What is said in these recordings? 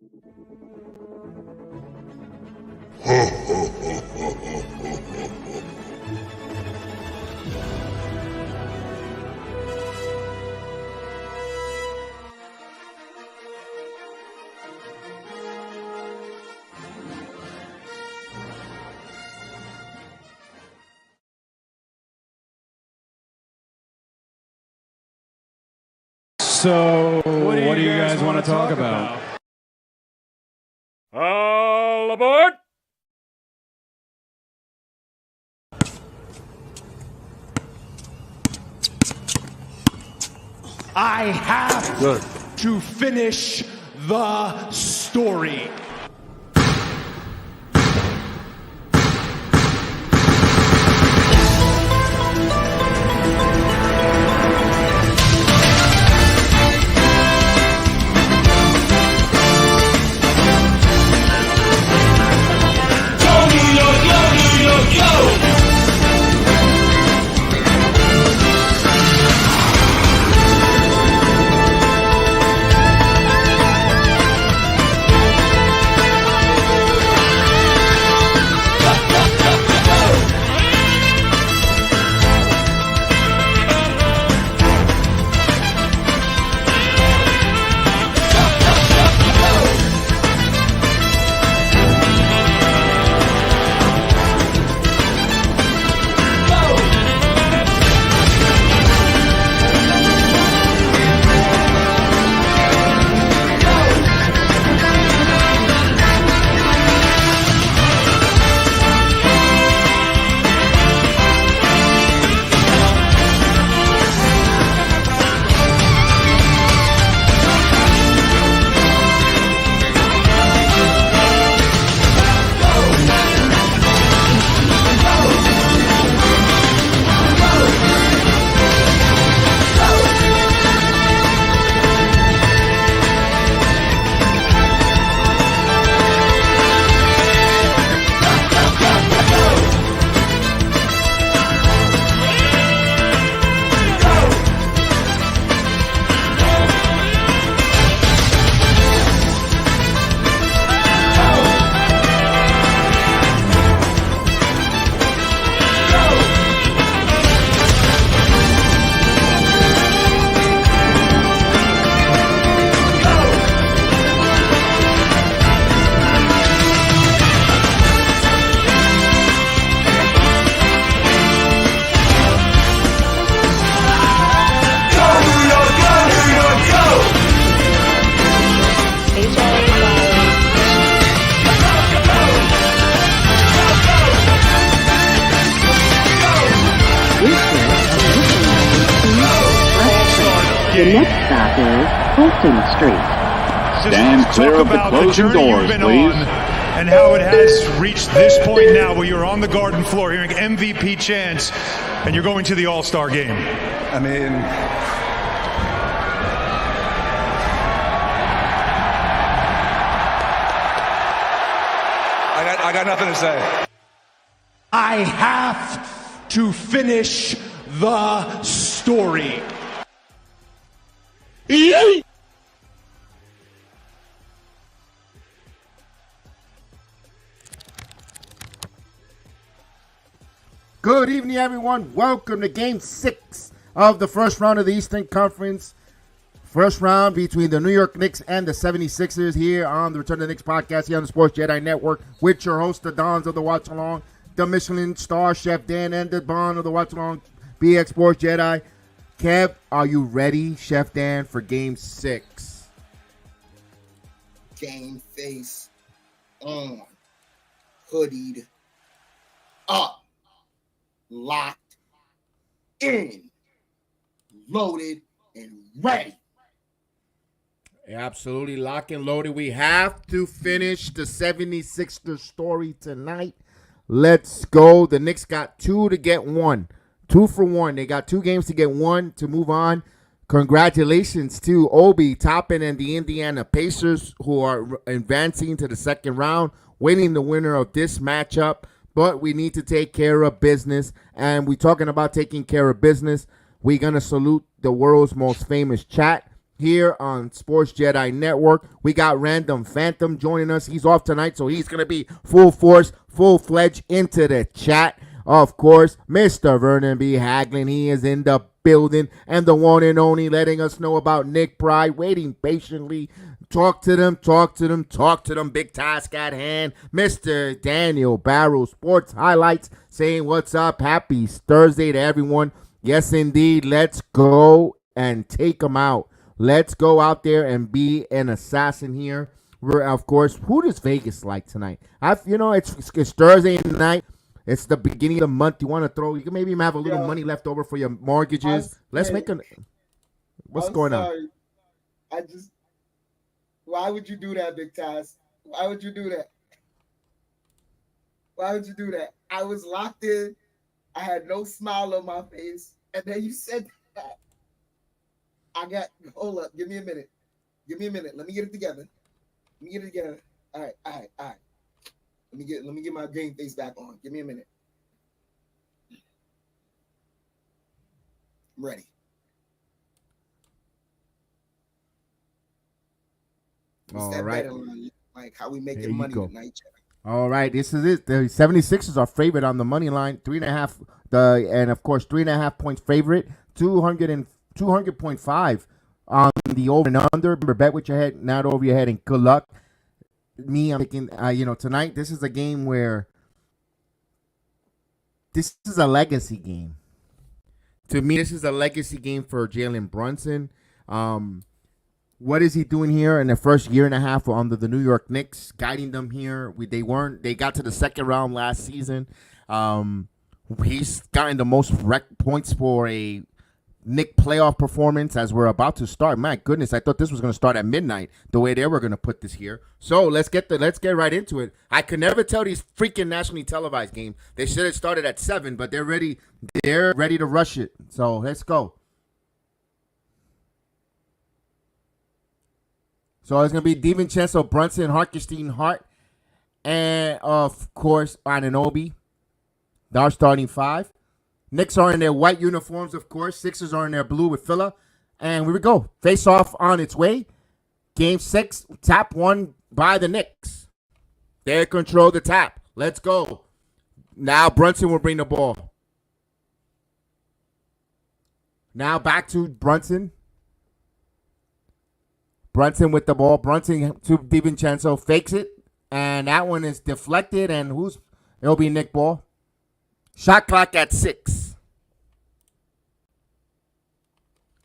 So, what do you guys want to talk about? All aboard! I have to finish the story. The next stop is Fulton Street. Stand clear of the closing doors, please. And how it has reached this point now where you're on the Garden floor hearing MVP chants and you're going to the All-Star game. I mean, I got nothing to say. I have to finish the story. Good evening, everyone. Welcome to Game 6 of the first round of the Eastern Conference. First round between the New York Knicks and the 76ers here on the Return to the Knicks podcast here on the Sports Jedi Network with your host, the Dons of the Watch Along, the Michelin star Chef Dan, and the Bond of the Watch Along, BX Sports Jedi. Kev, are you ready, Chef Dan, for Game 6? Game face on, hoodied up, locked in, loaded, and ready. Absolutely locked and loaded. We have to finish the 76ers story tonight. Let's go. The Knicks got 2 to get 1. 2 for 1. They got 2 games to get 1 to move on. Congratulations to Obi Toppin and the Indiana Pacers, who are advancing to the second round, winning the winner of this matchup. But we need to take care of business. And we're talking about taking care of business. We're going to salute the world's most famous chat. here on Sports Jedi Network. We got Random Phantom joining us. He's off tonight, so he's going to be full force, full-fledged into the chat. Of course, Mr. Vernon B. Haglin, he is in the building, and the one and only letting us know about Nick Pride, waiting patiently. Talk to them. Big task at hand. Mr. Daniel Barrow, Sports Highlights, saying what's up. Happy Thursday to everyone. Yes, indeed. Let's go and take them out. Let's go out there and be an assassin here. We're, of course, who does Vegas like tonight? It's Thursday night. It's the beginning of the month. You want to throw? You can maybe have a little money left over for your mortgages. Let's make a. What's going on? Why would you do that, Big Taz? Why would you do that? I was locked in. I had no smile on my face, and then you said that. Hold up. Give me a minute. Let me get it together. All right. Let me get my game face back on. Give me a minute. I'm ready. All right. Like how we making money tonight, Jack. All right, this is it. The 76ers are favorite on the money line, 3.5. And of course 3.5 points favorite, 200.5 on the over and under. Remember, bet with your head, not over your head, and good luck. I'm thinking, tonight this is a game where this is a legacy game. To me, this is a legacy game for Jalen Brunson. What is he doing here in the first year and a half under the New York Knicks, guiding them here? They got to the second round last season. He's gotten the most points for a Knick playoff performance as we're about to start. My goodness, I thought this was going to start at midnight, the way they were going to put this here. So let's get right into it. I could never tell these freaking nationally televised games. They should have started at 7, but they're ready to rush it. So let's go. So it's going to be DiVincenzo, Brunson, Hartenstein, Hart, and, of course, Anunoby. Our starting 5. Knicks are in their white uniforms, of course. Sixers are in their blue with Phila. And here we go. Face-off on its way. Game 6, tap 1 by the Knicks. They control the tap. Let's go. Now Brunson will bring the ball. Now back to Brunson. Brunson with the ball. Brunson to DiVincenzo. Fakes it. And that one is deflected. And it'll be Knick ball. Shot clock at 6.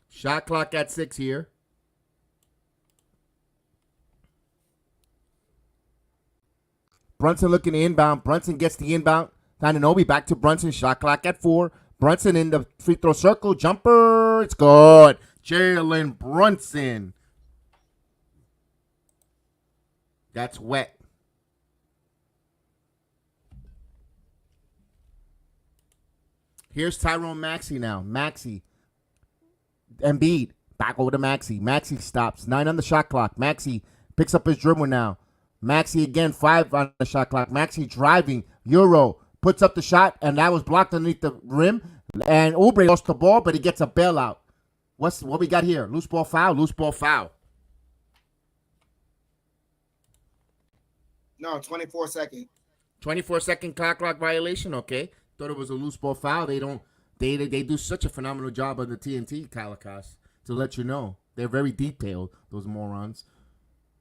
Shot clock at 6 here. Brunson looking inbound. Brunson gets the inbound. Anunoby back to Brunson. Shot clock at 4. Brunson in the free throw circle. Jumper. It's good. Jalen Brunson. That's wet. Here's Tyrone Maxey now. Maxey. Embiid. Back over to Maxey. Maxey stops. 9 on the shot clock. Maxey picks up his dribble now. Maxey again. 5 on the shot clock. Maxey driving. Euro. Puts up the shot, and that was blocked underneath the rim. And Oubre lost the ball, but he gets a bailout. What we got here? Loose ball foul? Loose ball foul. No, 24-second. 24-second clock violation? Okay. Thought it was a loose ball foul. They do such a phenomenal job on the TNT, Calikas, to let you know. They're very detailed, those morons.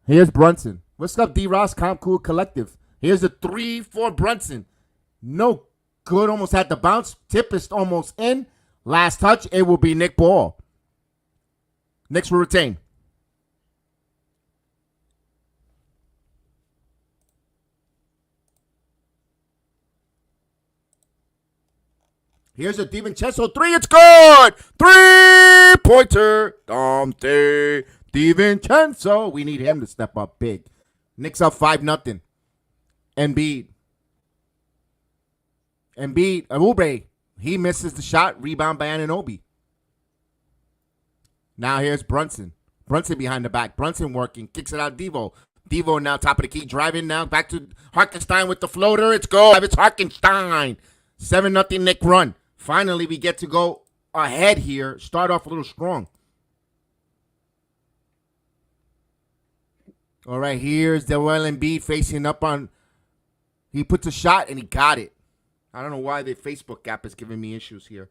Here's Brunson. What's up, D-Ross, Comp Cool Collective? Here's a 3 for Brunson. No good. Almost had the bounce. Tip is almost in. Last touch. It will be Knick ball. Knicks will retain. Here's a DiVincenzo 3. It's good. 3-pointer. Dante DiVincenzo. We need him to step up big. Knicks up 5-0. Embiid. Oubre. He misses the shot. Rebound by Anunoby. Now here's Brunson. Brunson behind the back. Brunson working. Kicks it out Devo. Devo now top of the key. Driving now. Back to Hartenstein with the floater. It's good. It's Hartenstein. 7-0 Knick run. Finally, we get to go ahead here. Start off a little strong. All right, here's Joel Embiid facing up on. He puts a shot and he got it. I don't know why the Facebook app is giving me issues here.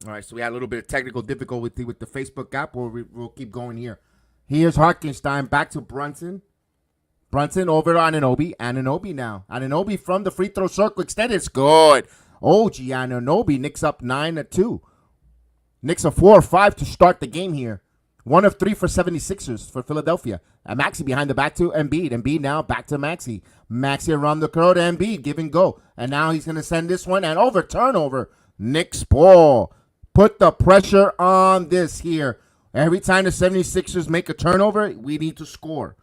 All right, so we had a little bit of technical difficulty with the Facebook app. We'll keep going here. Here's Hartenstein back to Brunson. Brunson over to Anunoby. Anunoby now. Anunoby from the free throw circle extended. It's good. OG Anunoby. Knicks up 9-2. Knicks are 4 or 5 to start the game here. 1 of 3 for 76ers for Philadelphia. Maxey behind the back to Embiid. Embiid now back to Maxey. Maxey around the curl to Embiid. Give and go. And now he's going to send this one. And over. Turnover. Knicks ball. Put the pressure on this here. Every time the 76ers make a turnover, we need to score.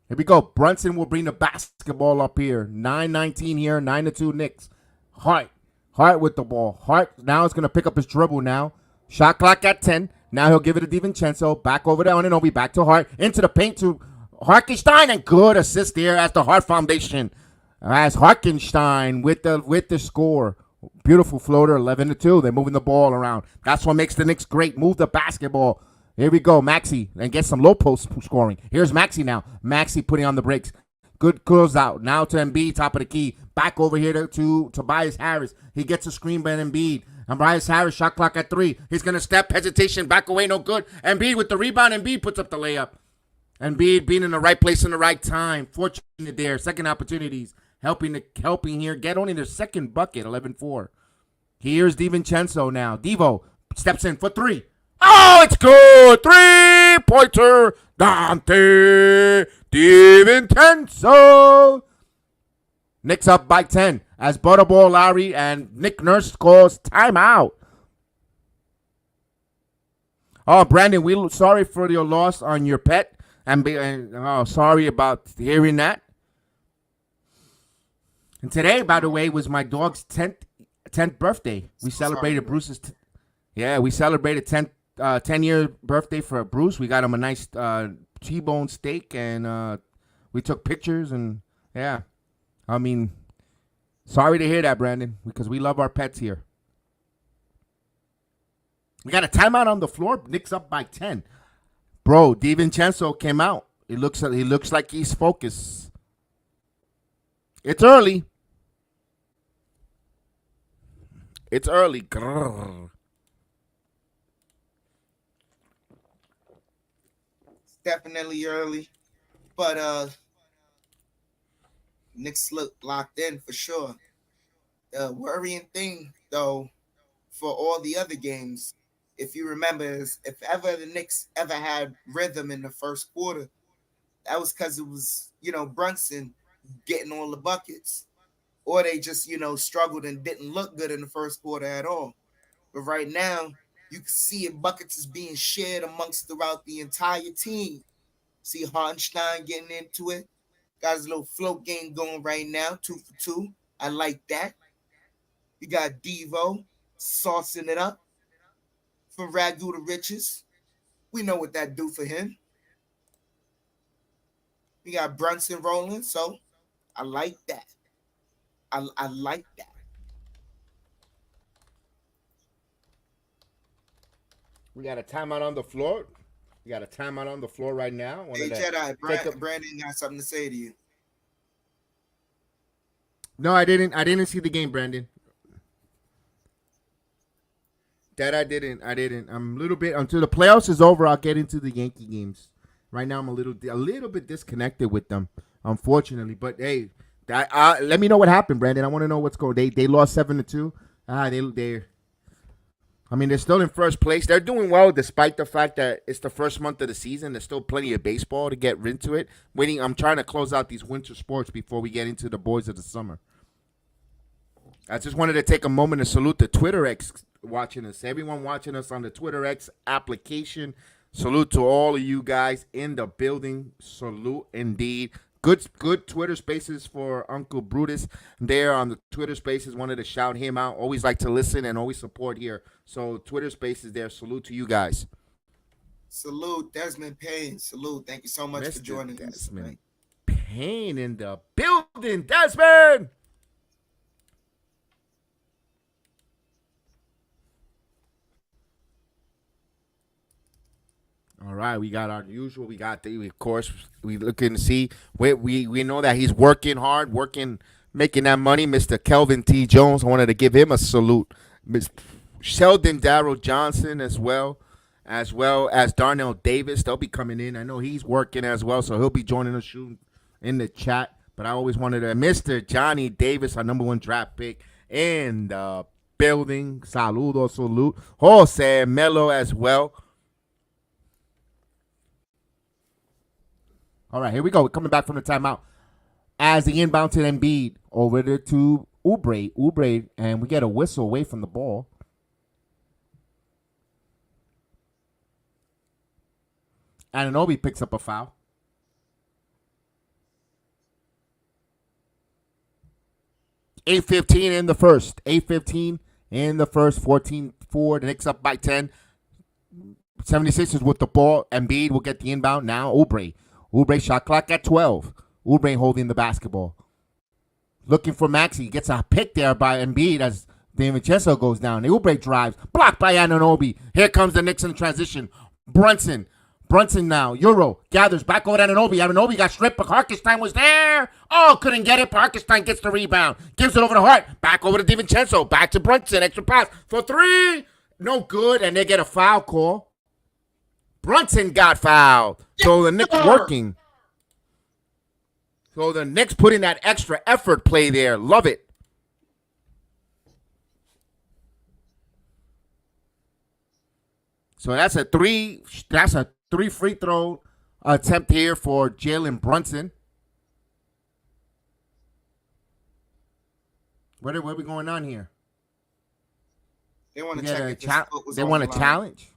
Here we go. Brunson will bring the basketball up here. 9-19 here. 9-2 Knicks. Hart with the ball. Hart now is going to pick up his dribble now. Shot clock at 10. Now he'll give it to DiVincenzo. Back over to Anunoby. Back to Hart. Into the paint to Hartenstein. And good assist there as the Hart Foundation. As Hartenstein with the score. Beautiful floater, 11-2. They're moving the ball around. That's what makes the Knicks great. Move the basketball. Here we go, Maxey, and get some low post scoring. Here's Maxey now. Maxey putting on the brakes. Good close out. Now to Embiid, top of the key. Back over here to Tobias Harris. He gets a screen by Embiid. And Tobias Harris, shot clock at 3. He's going to step, hesitation, back away, no good. Embiid with the rebound. Embiid puts up the layup. Embiid being in the right place in the right time. Fortunate there. Second opportunities. Helping here. Get only their second bucket, 11-4. Here's DiVincenzo now. Devo steps in for 3. Oh, it's good. 3-pointer. Dante DiVincenzo. Knicks up by 10 as Butterball Lowry and Nick Nurse calls timeout. Oh, Brandon, we're sorry for your loss on your pet. And sorry about hearing that. And today, by the way, was my dog's 10th birthday. We celebrated Bruce's. We celebrated 10-year birthday for Bruce. We got him a nice T-bone steak, and we took pictures. And yeah, I mean, sorry to hear that, Brandon, because we love our pets here. We got a timeout on the floor. Knicks up by 10. Bro, DiVincenzo came out. He looks like he's focused. It's early. It's early. Grrr. It's definitely early, but Knicks look locked in for sure. The worrying thing, though, for all the other games, if you remember, is if ever the Knicks ever had rhythm in the first quarter, that was because it was, Brunson getting all the buckets. Or they just, struggled and didn't look good in the first quarter at all. But right now, you can see it, buckets is being shared throughout the entire team. See Hartenstein getting into it. Got his little float game going right now, 2 for 2. I like that. You got Devo saucing it up for Ragu to Riches. We know what that do for him. We got Brunson rolling, so I like that. I like that. We got a timeout on the floor. Right now. Hey, Jedi, Brandon got something to say to you. No, I didn't see the game, Brandon. That I didn't. I'm a little bit until the playoffs is over. I'll get into the Yankee games. Right now, I'm a little bit disconnected with them, unfortunately. But hey. Let me know what happened, Brandon. I want to know what's going. They lost 7-2. They're still in first place. They're doing well despite the fact that it's the first month of the season. There's still plenty of baseball to get into it. I'm trying to close out these winter sports before we get into the boys of the summer. I just wanted to take a moment to salute the Twitter X watching us. Everyone watching us on the Twitter X application. Salute to all of you guys in the building. Salute indeed. Good Twitter spaces for Uncle Brutus there on the Twitter spaces. Wanted to shout him out. Always like to listen and always support here. So Twitter spaces there. Salute to you guys. Salute, Desmond Payne. Salute. Thank you so much for joining us. Desmond Payne in the building. Desmond. All right, we got our usual. We got of course, we looking to see. We know that he's working hard, making that money. Mr. Kelvin T. Jones, I wanted to give him a salute. Miss Sheldon Darrell Johnson as well as Darnell Davis. They'll be coming in. I know he's working as well, so he'll be joining us in the chat. But I always wanted to, Mr. Johnny Davis, our number 1 draft pick in the building. Salute. Jose Melo as well. All right, here we go. We're coming back from the timeout. As the inbound to Embiid, over there to Oubre, and we get a whistle away from the ball. Anunoby picks up a foul. .8:15 in the first. 14-4. The Knicks up by 10. 76ers with the ball. Embiid will get the inbound. Now Oubre shot clock at 12. Oubre holding the basketball. Looking for Maxey. Gets a pick there by Embiid as DiVincenzo goes down. Oubre drives. Blocked by Anunoby. Here comes the Knicks in transition. Brunson now. Euro gathers back over to Anunoby. Anunoby got stripped, but Hartenstein was there. Oh, couldn't get it. But Hartenstein gets the rebound. Gives it over to Hart. Back over to DiVincenzo. Back to Brunson. Extra pass for 3. No good, and they get a foul call. Brunson got fouled. So the Knicks working. So the Knicks putting that extra effort play there. Love it. So that's a three free throw attempt here for Jalen Brunson. What are we going on here? They want to check if they want a challenge.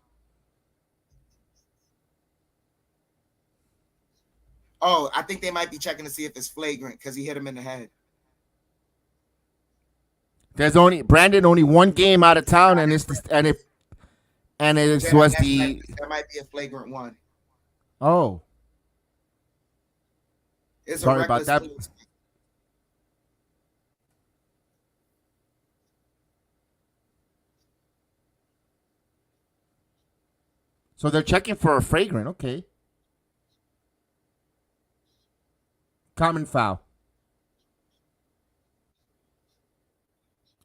Oh, I think they might be checking to see if it's flagrant because he hit him in the head. There's Brandon only 1 game out of town, and there might be a flagrant one. Oh, Sorry about that. So they're checking for a flagrant. Okay. Common foul.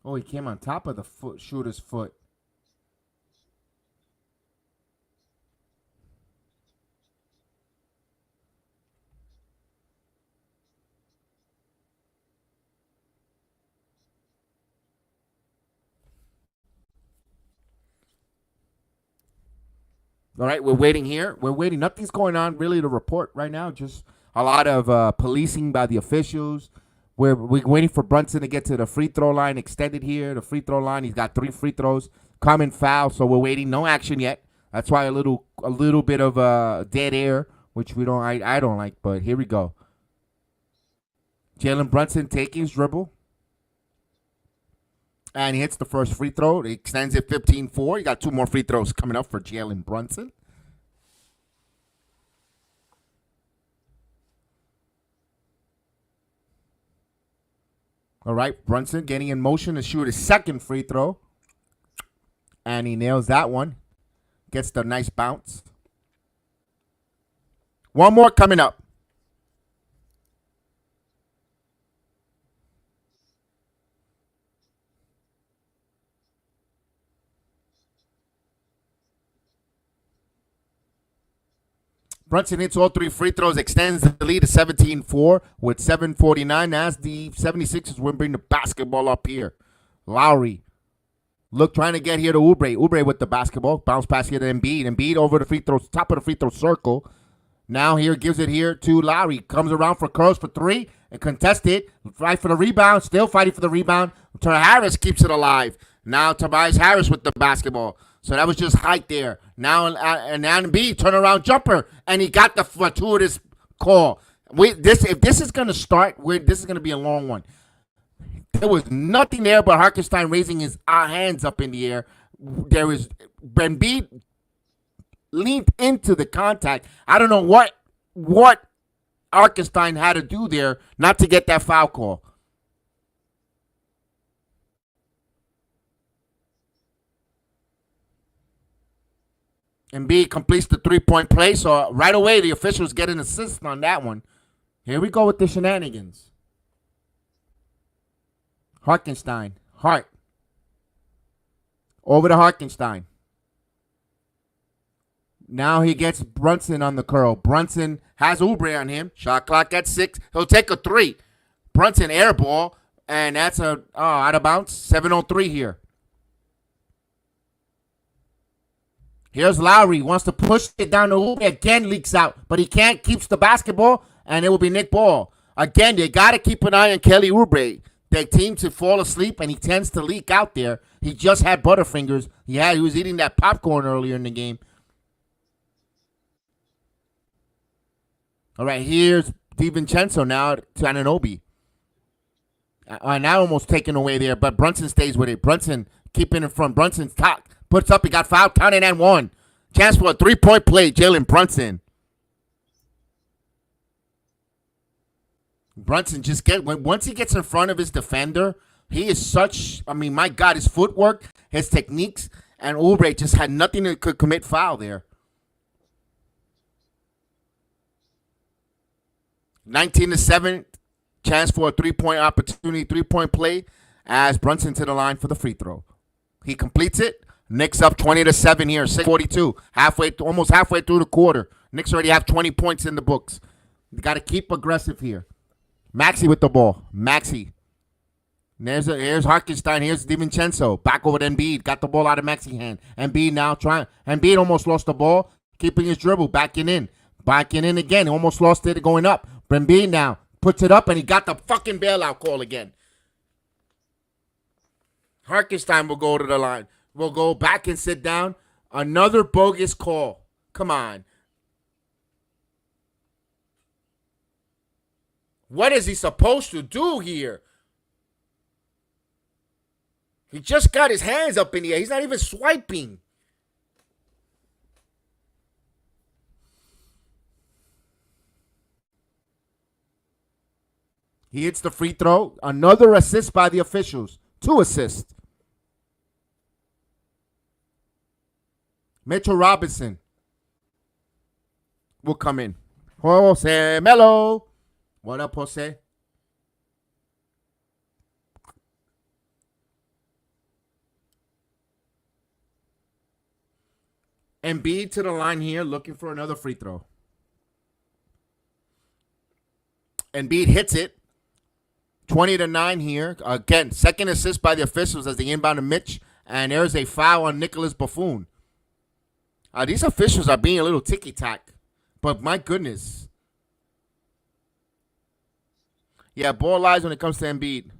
Oh, he came on top of the shooter's foot. All right, we're waiting here. We're waiting. Nothing's going on really to report right now. Just a lot of policing by the officials. We're waiting for Brunson to get to the free throw line, extended here. The free throw line, he's got 3 free throws. Common foul, so we're waiting. No action yet. That's why a little bit of dead air, which I don't like. But here we go. Jalen Brunson taking his dribble. And he hits the first free throw. He extends it 15-4. You got 2 more free throws coming up for Jalen Brunson. All right, Brunson getting in motion to shoot his second free throw. And he nails that one. Gets the nice bounce. 1 more coming up. Brunson hits all 3 free throws, extends the lead to 17-4 with 7:49 as the 76ers will bring the basketball up here. Lowry, trying to get here to Oubre. Oubre with the basketball. Bounce pass here to Embiid. Embiid over the free throw, top of the free throw circle. Now here, gives it here to Lowry. Comes around for curls for 3 and contested. Fight for the rebound. Still fighting for the rebound. Harris keeps it alive. Now Tobias Harris with the basketball. So that was just height there. Now Embiid turnaround jumper, and he got the fortuitous call. If this is going to start, this is going to be a long one. There was nothing there but Hartenstein raising his hands up in the air. There was Embiid leaned into the contact. I don't know what Hartenstein had to do there not to get that foul call. Embiid completes the three-point play, so right away the officials get an assist on that one. Here we go with the shenanigans. Hartenstein. Hart. Over to Hartenstein. Now he gets Brunson on the curl. Brunson has Oubre on him. Shot clock at 6. He'll take a 3. Brunson air ball, and that's a out of bounds. 7:03 here. Here's Lowry. Wants to push it down to Oubre. Again, leaks out. But he can't. Keeps the basketball, and it will be Nick Ball. Again, they got to keep an eye on Kelly Oubre. They team to fall asleep, and he tends to leak out there. He just had Butterfingers. He was eating that popcorn earlier in the game. All right, here's DiVincenzo now to Anunoby. Now almost taken away there, but Brunson stays with it. Brunson keeping in front. Brunson's top. Puts up. He got fouled. Counting and 1. Chance for a 3-point play. Jalen Brunson. Brunson once he gets in front of his defender, he is such, my God, his footwork, his techniques, and Oubre just had nothing to commit foul there. 19-7, chance for a 3-point opportunity, 3-point play as Brunson to the line for the free throw. He completes it. Knicks up 20-7 here, 6:42, almost halfway through the quarter. Knicks already have 20 points in the books. You got to keep aggressive here. Maxey with the ball. Maxey. Here's Hartenstein. Here's DiVincenzo. Back over to Embiid. Got the ball out of Maxey's hand. Embiid now trying. Embiid almost lost the ball. Keeping his dribble. Backing in. Backing in again. He almost lost it going up. Embiid now puts it up, and he got the fucking bailout call again. Hartenstein will go to the line. Will go back and sit down. Another bogus call. Come on. What is he supposed to do here? He just got his hands up in the air. He's not even swiping. He hits the free throw. Another assist by the officials. 2 assists. Mitchell Robinson will come in. Jose Melo. What up, Jose? Embiid to the line here, looking for another free throw. Embiid hits it. 20-9 here. Again, second assist by the officials as they inbound to Mitch. And there's a foul on Nicholas Buffoon. These officials are being a little ticky-tack. But my goodness. Yeah, ball lies when it comes to Embiid.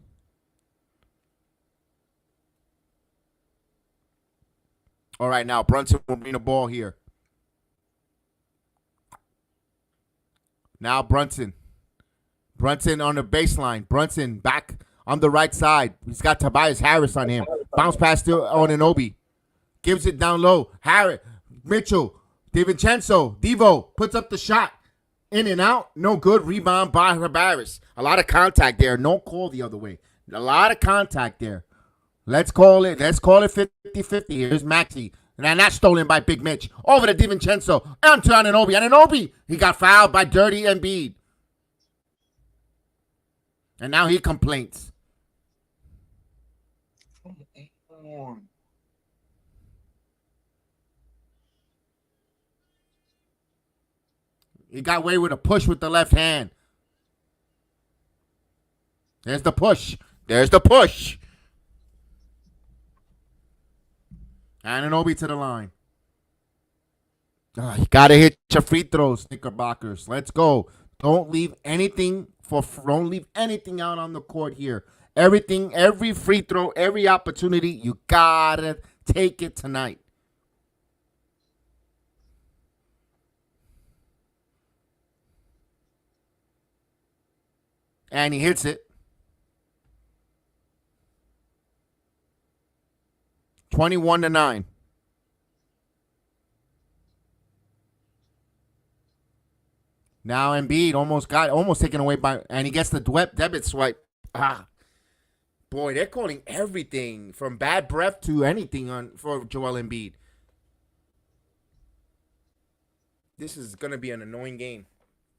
All right, now Brunson will bring the ball here. Now Brunson. Brunson on the baseline. Brunson back on the right side. He's got Tobias Harris on him. Bounce pass to Anunoby. Gives it down low. Harris, Mitchell, DiVincenzo, Devo puts up the shot. In and out. No good. Rebound by Harris. A lot of contact there. No call the other way. A lot of contact there. Let's call it 50-50. Here's Maxey. And that's stolen by Big Mitch. Over to DiVincenzo. And to Anunoby. Anunoby. He got fouled by Dirty Embiid. And now he complains. He got away with a push with the left hand. There's the push. There's the push. Anunoby to the line. You got to hit your free throws, Knickerbockers. Let's go. Don't leave anything out on the court here. Everything, every free throw, every opportunity, you got to take it tonight. And he hits it. 21-9. Now Embiid almost taken away by, and he gets the debit swipe. Boy, they're calling everything from bad breath to anything for Joel Embiid. This is going to be an annoying game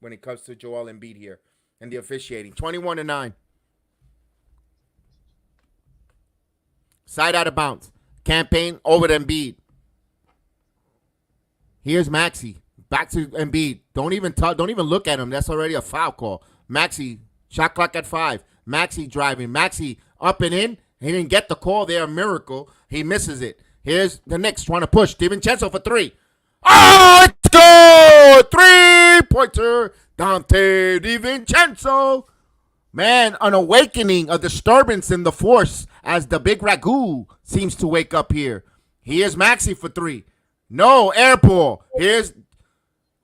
when it comes to Joel Embiid here and the officiating. 21-9. Side out of bounds. Campaign over to Embiid. Here's Maxey. Back to Embiid. Don't even look at him. That's already a foul call. Maxey, shot clock at 5. Maxey driving. Maxey up and in. He didn't get the call there. A miracle. He misses it. Here's the Knicks trying to push. DiVincenzo for 3. Oh, it's good! 3-pointer. Dante DiVincenzo. Man, an awakening, a disturbance in the force as the big ragu seems to wake up here. Here's Maxey for 3. No, air ball. Here's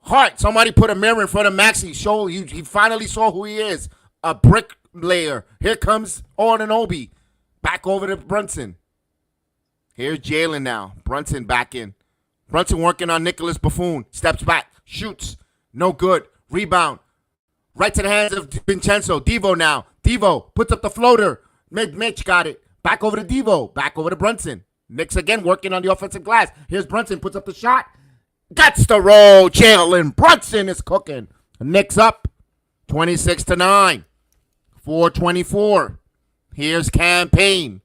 Hart. Somebody put a mirror in front of Maxey. He finally saw who he is. A bricklayer. Here comes Anunoby. Back over to Brunson. Here's Jalen now. Brunson back in. Brunson working on Nicholas Buffon. Steps back. Shoots. No good. Rebound. Right to the hands of Vincenzo. Devo now. Devo puts up the floater. Mitch got it. Back over to Devo. Back over to Brunson. Knicks again working on the offensive glass. Here's Brunson. Puts up the shot. Gets the roll. Jalen Brunson is cooking. Knicks up 26-9. 4:24. Here's Campaign.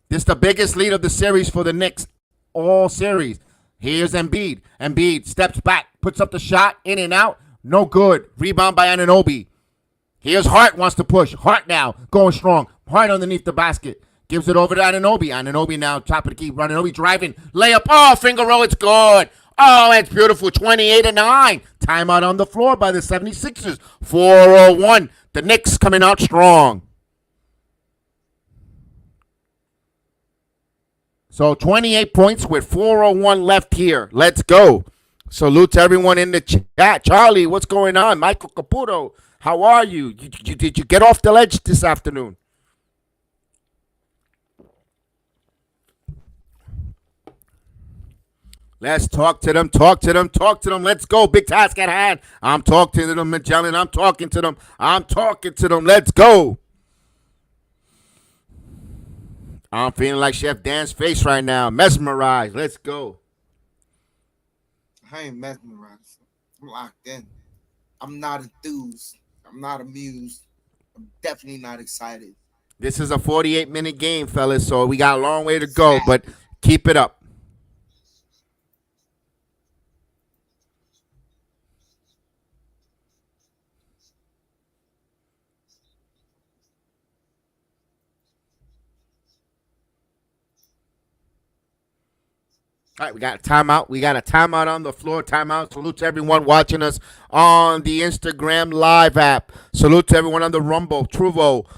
This is the biggest lead of the series for the Knicks. All series. Here's Embiid. Embiid steps back. Puts up the shot. In and out. No good. Rebound by Anunoby. Here's Hart wants to push. Hart now going strong. Hart underneath the basket. Gives it over to Anunoby. Anunoby now top of the key. Anunoby driving. Layup. Oh, finger roll. It's good. Oh, it's beautiful. 28-9. Timeout on the floor by the 76ers. 4:01. The Knicks coming out strong. So 28 points with 4:01 left here. Let's go. Salute to everyone in the chat. Charlie, what's going on? Michael Caputo, how are you? Did you get off the ledge this afternoon? Let's talk to them, talk to them, talk to them. Let's go. Big task at hand. I'm talking to them, Magellan. I'm talking to them. I'm talking to them. Let's go. I'm feeling like Chef Dan's face right now. Mesmerized. Let's go. I ain't mesmerized. I'm locked in. I'm not enthused. I'm not amused. I'm definitely not excited. This is a 48-minute game, fellas, so we got a long way to go, but keep it up. All right, we got a timeout. We got a timeout on the floor. Timeout. Salute to everyone watching us on the Instagram Live app. Salute to everyone on the Rumble, Truvo,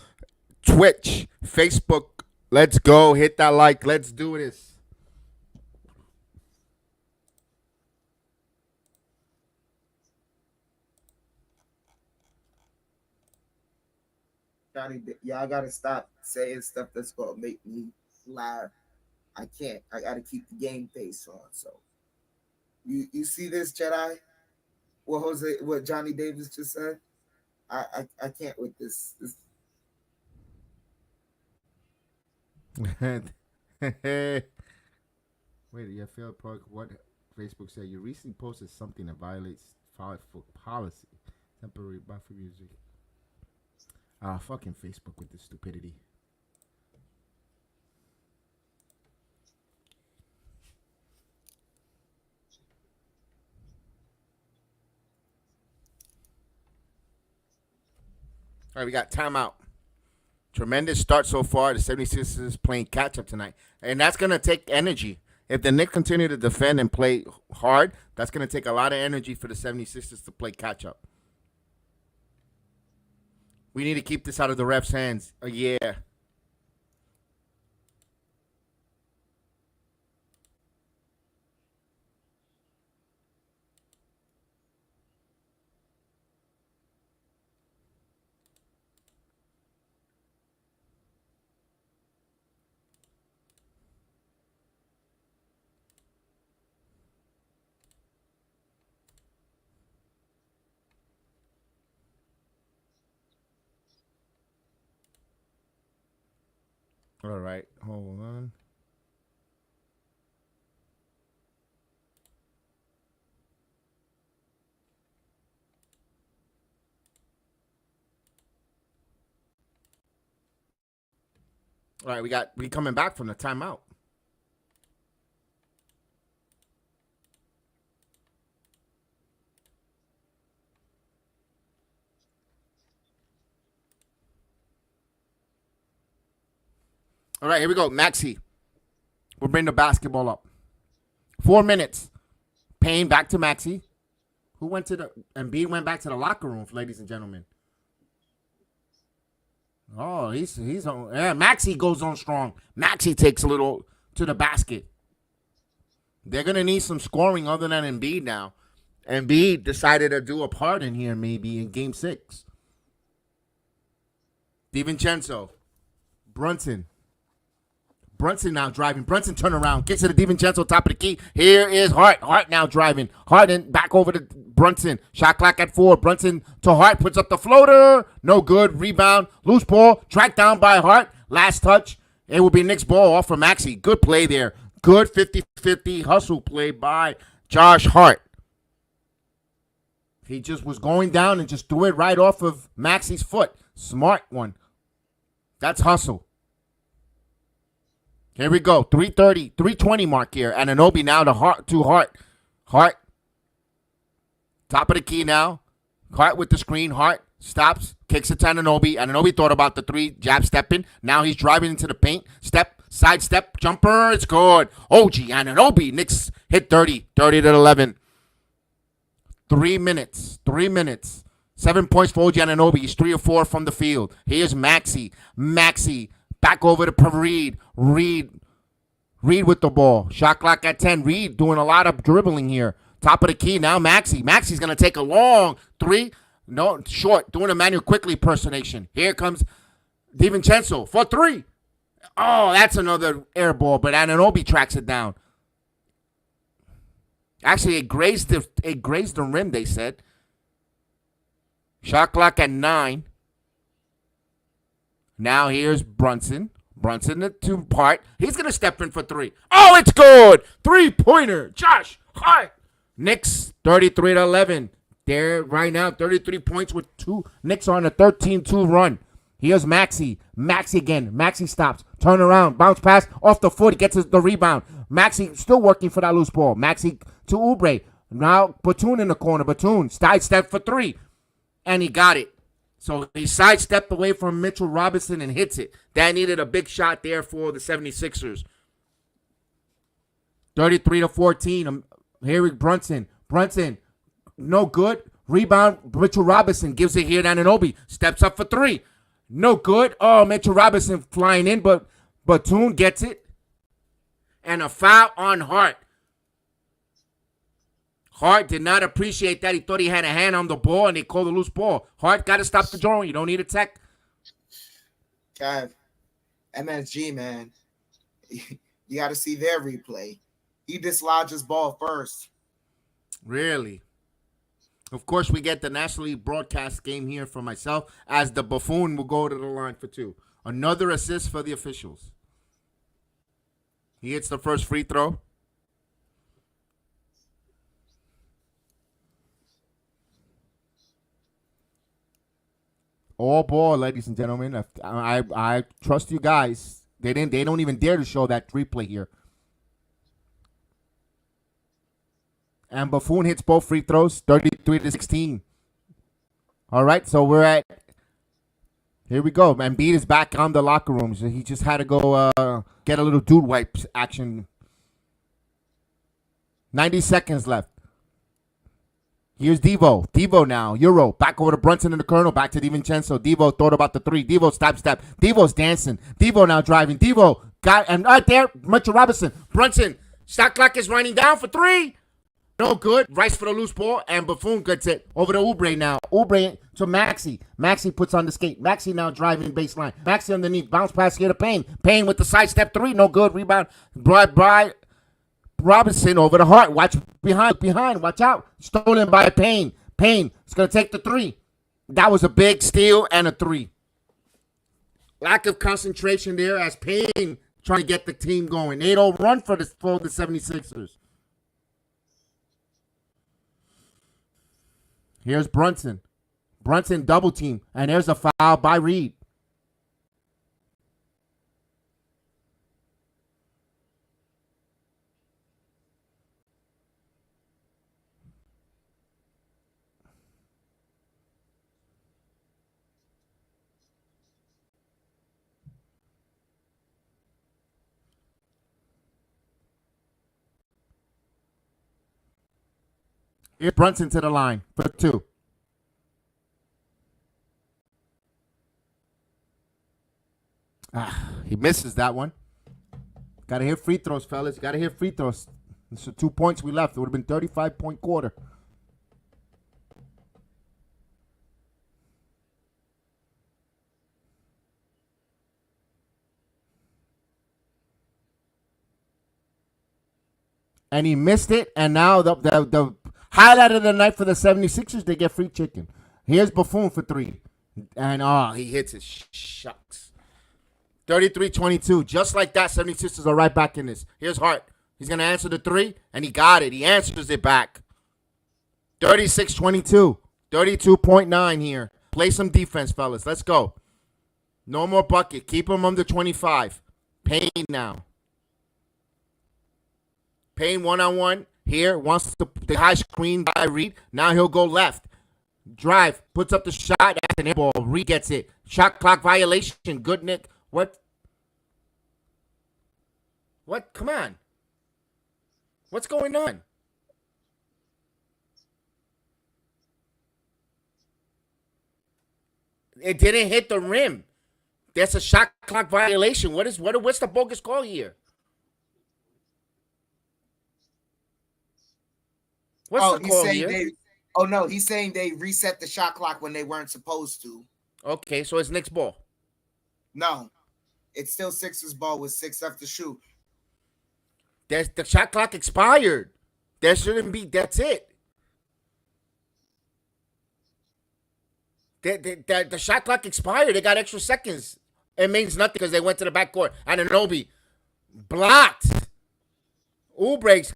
Twitch, Facebook. Let's go. Hit that like. Let's do this. Johnny, y'all gotta stop saying stuff that's gonna make me laugh. I can't. I gotta keep the game face on. So you see this, Jedi? What Johnny Davis just said? I can't with this. Wait, you failed park. What Facebook said? You recently posted something that violates policy. Temporary buffer music. Fucking Facebook with this stupidity. All right, we got timeout. Tremendous start so far. The 76ers playing catch-up tonight. And that's going to take energy. If the Knicks continue to defend and play hard, that's going to take a lot of energy for the 76ers to play catch-up. We need to keep this out of the refs' hands. Yeah. All right, hold on. All right, we coming back from the timeout. All right, here we go. Maxey. We'll bring the basketball up. 4 minutes. Payne back to Maxey. Embiid went back to the locker room, ladies and gentlemen. Oh, he's on. Yeah, Maxey goes on strong. Maxey takes a little to the basket. They're going to need some scoring other than Embiid now. Embiid decided to do a part in here maybe in Game 6. DiVincenzo. Brunson now driving. Brunson turn around. Gets to the DiVincenzo, top of the key. Here is Hart. Hart now driving. Harden back over to Brunson. Shot clock at 4. Brunson to Hart. Puts up the floater. No good. Rebound. Loose ball. Tracked down by Hart. Last touch. It will be Knicks ball off for Maxey. Good play there. Good 50-50 hustle play by Josh Hart. He just was going down and just threw it right off of Maxey's foot. Smart one. That's hustle. Here we go. 3:30, 3:20 mark here. Anunoby now to Hart. Hart. Top of the key now. Hart with the screen. Hart stops. Kicks it to Anunoby. Anunoby thought about the 3. Jab stepping. Now he's driving into the paint. Side step. Jumper. It's good. OG Anunoby. Knicks hit 30. 30-11. 3 minutes. 3 minutes. 7 points for OG Anunoby. He's 3 of 4 from the field. Here's Maxey. Maxey. Back over to Reed. Reed with the ball. Shot clock at 10. Reed doing a lot of dribbling here. Top of the key now, Maxey. Maxey's going to take a long 3. No, short. Doing a Manuel Quickly impersonation. Here comes DiVincenzo for 3. Oh, that's another air ball, but Anunoby tracks it down. Actually, it grazed the rim, they said. Shot clock at 9. Now here's Brunson. Brunson to Hart. He's going to step in for 3. Oh, it's good. 3-pointer. Josh Hart. Knicks 33-11. They're right now 33 points with 2. Knicks are on a 13-2 run. Here's Maxey. Maxey again. Maxey stops. Turn around. Bounce pass off the foot. He gets the rebound. Maxey still working for that loose ball. Maxey to Oubre. Now Batum in the corner. Batum sidestep for 3. And he got it. So he sidestepped away from Mitchell Robinson and hits it. That needed a big shot there for the 76ers. 33-14. Here is Brunson. Brunson, no good. Rebound. Mitchell Robinson gives it here to Anunoby. Steps up for 3. No good. Oh, Mitchell Robinson flying in, but Batum gets it. And a foul on Hart. Hart did not appreciate that. He thought he had a hand on the ball, and they called a loose ball. Hart got to stop the drawing. You don't need a tech. Kev, MSG, man. You got to see their replay. He dislodged his ball first. Really? Of course, we get the nationally broadcast game here for myself, as the Buffoon will go to the line for 2. Another assist for the officials. He hits the first free throw. All ball, ladies and gentlemen. I trust you guys. They don't even dare to show that replay here. And Buffoon hits both free throws, 33-16. All right, so we're at. Here we go. Embiid is back on the locker room. So he just had to go get a little dude wipes action. 90 seconds left. Here's Devo. Devo now. Euro. Back over to Brunson and the Colonel. Back to DiVincenzo. Devo thought about the 3. Devo step. Devo's dancing. Devo now driving. Devo got, and right there, Mitchell Robinson. Brunson. Shot clock is running down for 3. No good. Rice for the loose ball, and Buffoon gets it over to Oubre now. Oubre to Maxey. Maxey puts on the skate. Maxey now driving baseline. Maxey underneath. Bounce pass here to Payne. Payne with the sidestep 3. No good. Rebound. By Robinson over to Hart. Watch behind. Watch out. Stolen by Payne. Payne is going to take the 3. That was a big steal and a 3. Lack of concentration there as Payne trying to get the team going. 8-0 run for the 76ers. Here's Brunson. Brunson double team. And there's a foul by Reed. Here's Brunson to the line for 2. He misses that one. Got to hit free throws, fellas. Got to hit free throws. It's the 2 points we left. It would have been 35-point quarter. And he missed it. And now the highlight of the night for the 76ers, they get free chicken. Here's Buffon for 3. And, he hits it. Shucks. 33-22. Just like that, 76ers are right back in this. Here's Hart. He's going to answer the 3, and he got it. He answers it back. 36-22. 32.9 here. Play some defense, fellas. Let's go. No more bucket. Keep him under 25. Payne now. Payne one-on-one here. Wants the high screen by Reed. Now he'll go left. Drive. Puts up the shot. That's an air ball. Reed gets it. Shot clock violation. Good, Nick. What? Come on. What's going on? It didn't hit the rim. That's a shot clock violation. What's the bogus call here? What's the call here? He's saying they reset the shot clock when they weren't supposed to. Okay, so it's Knicks ball. No, it's still Sixers ball with 6 left to shoot. The shot clock expired. There shouldn't be. That's it. The shot clock expired. They got extra seconds. It means nothing because they went to the backcourt. Anunoby blocked. Oubre's.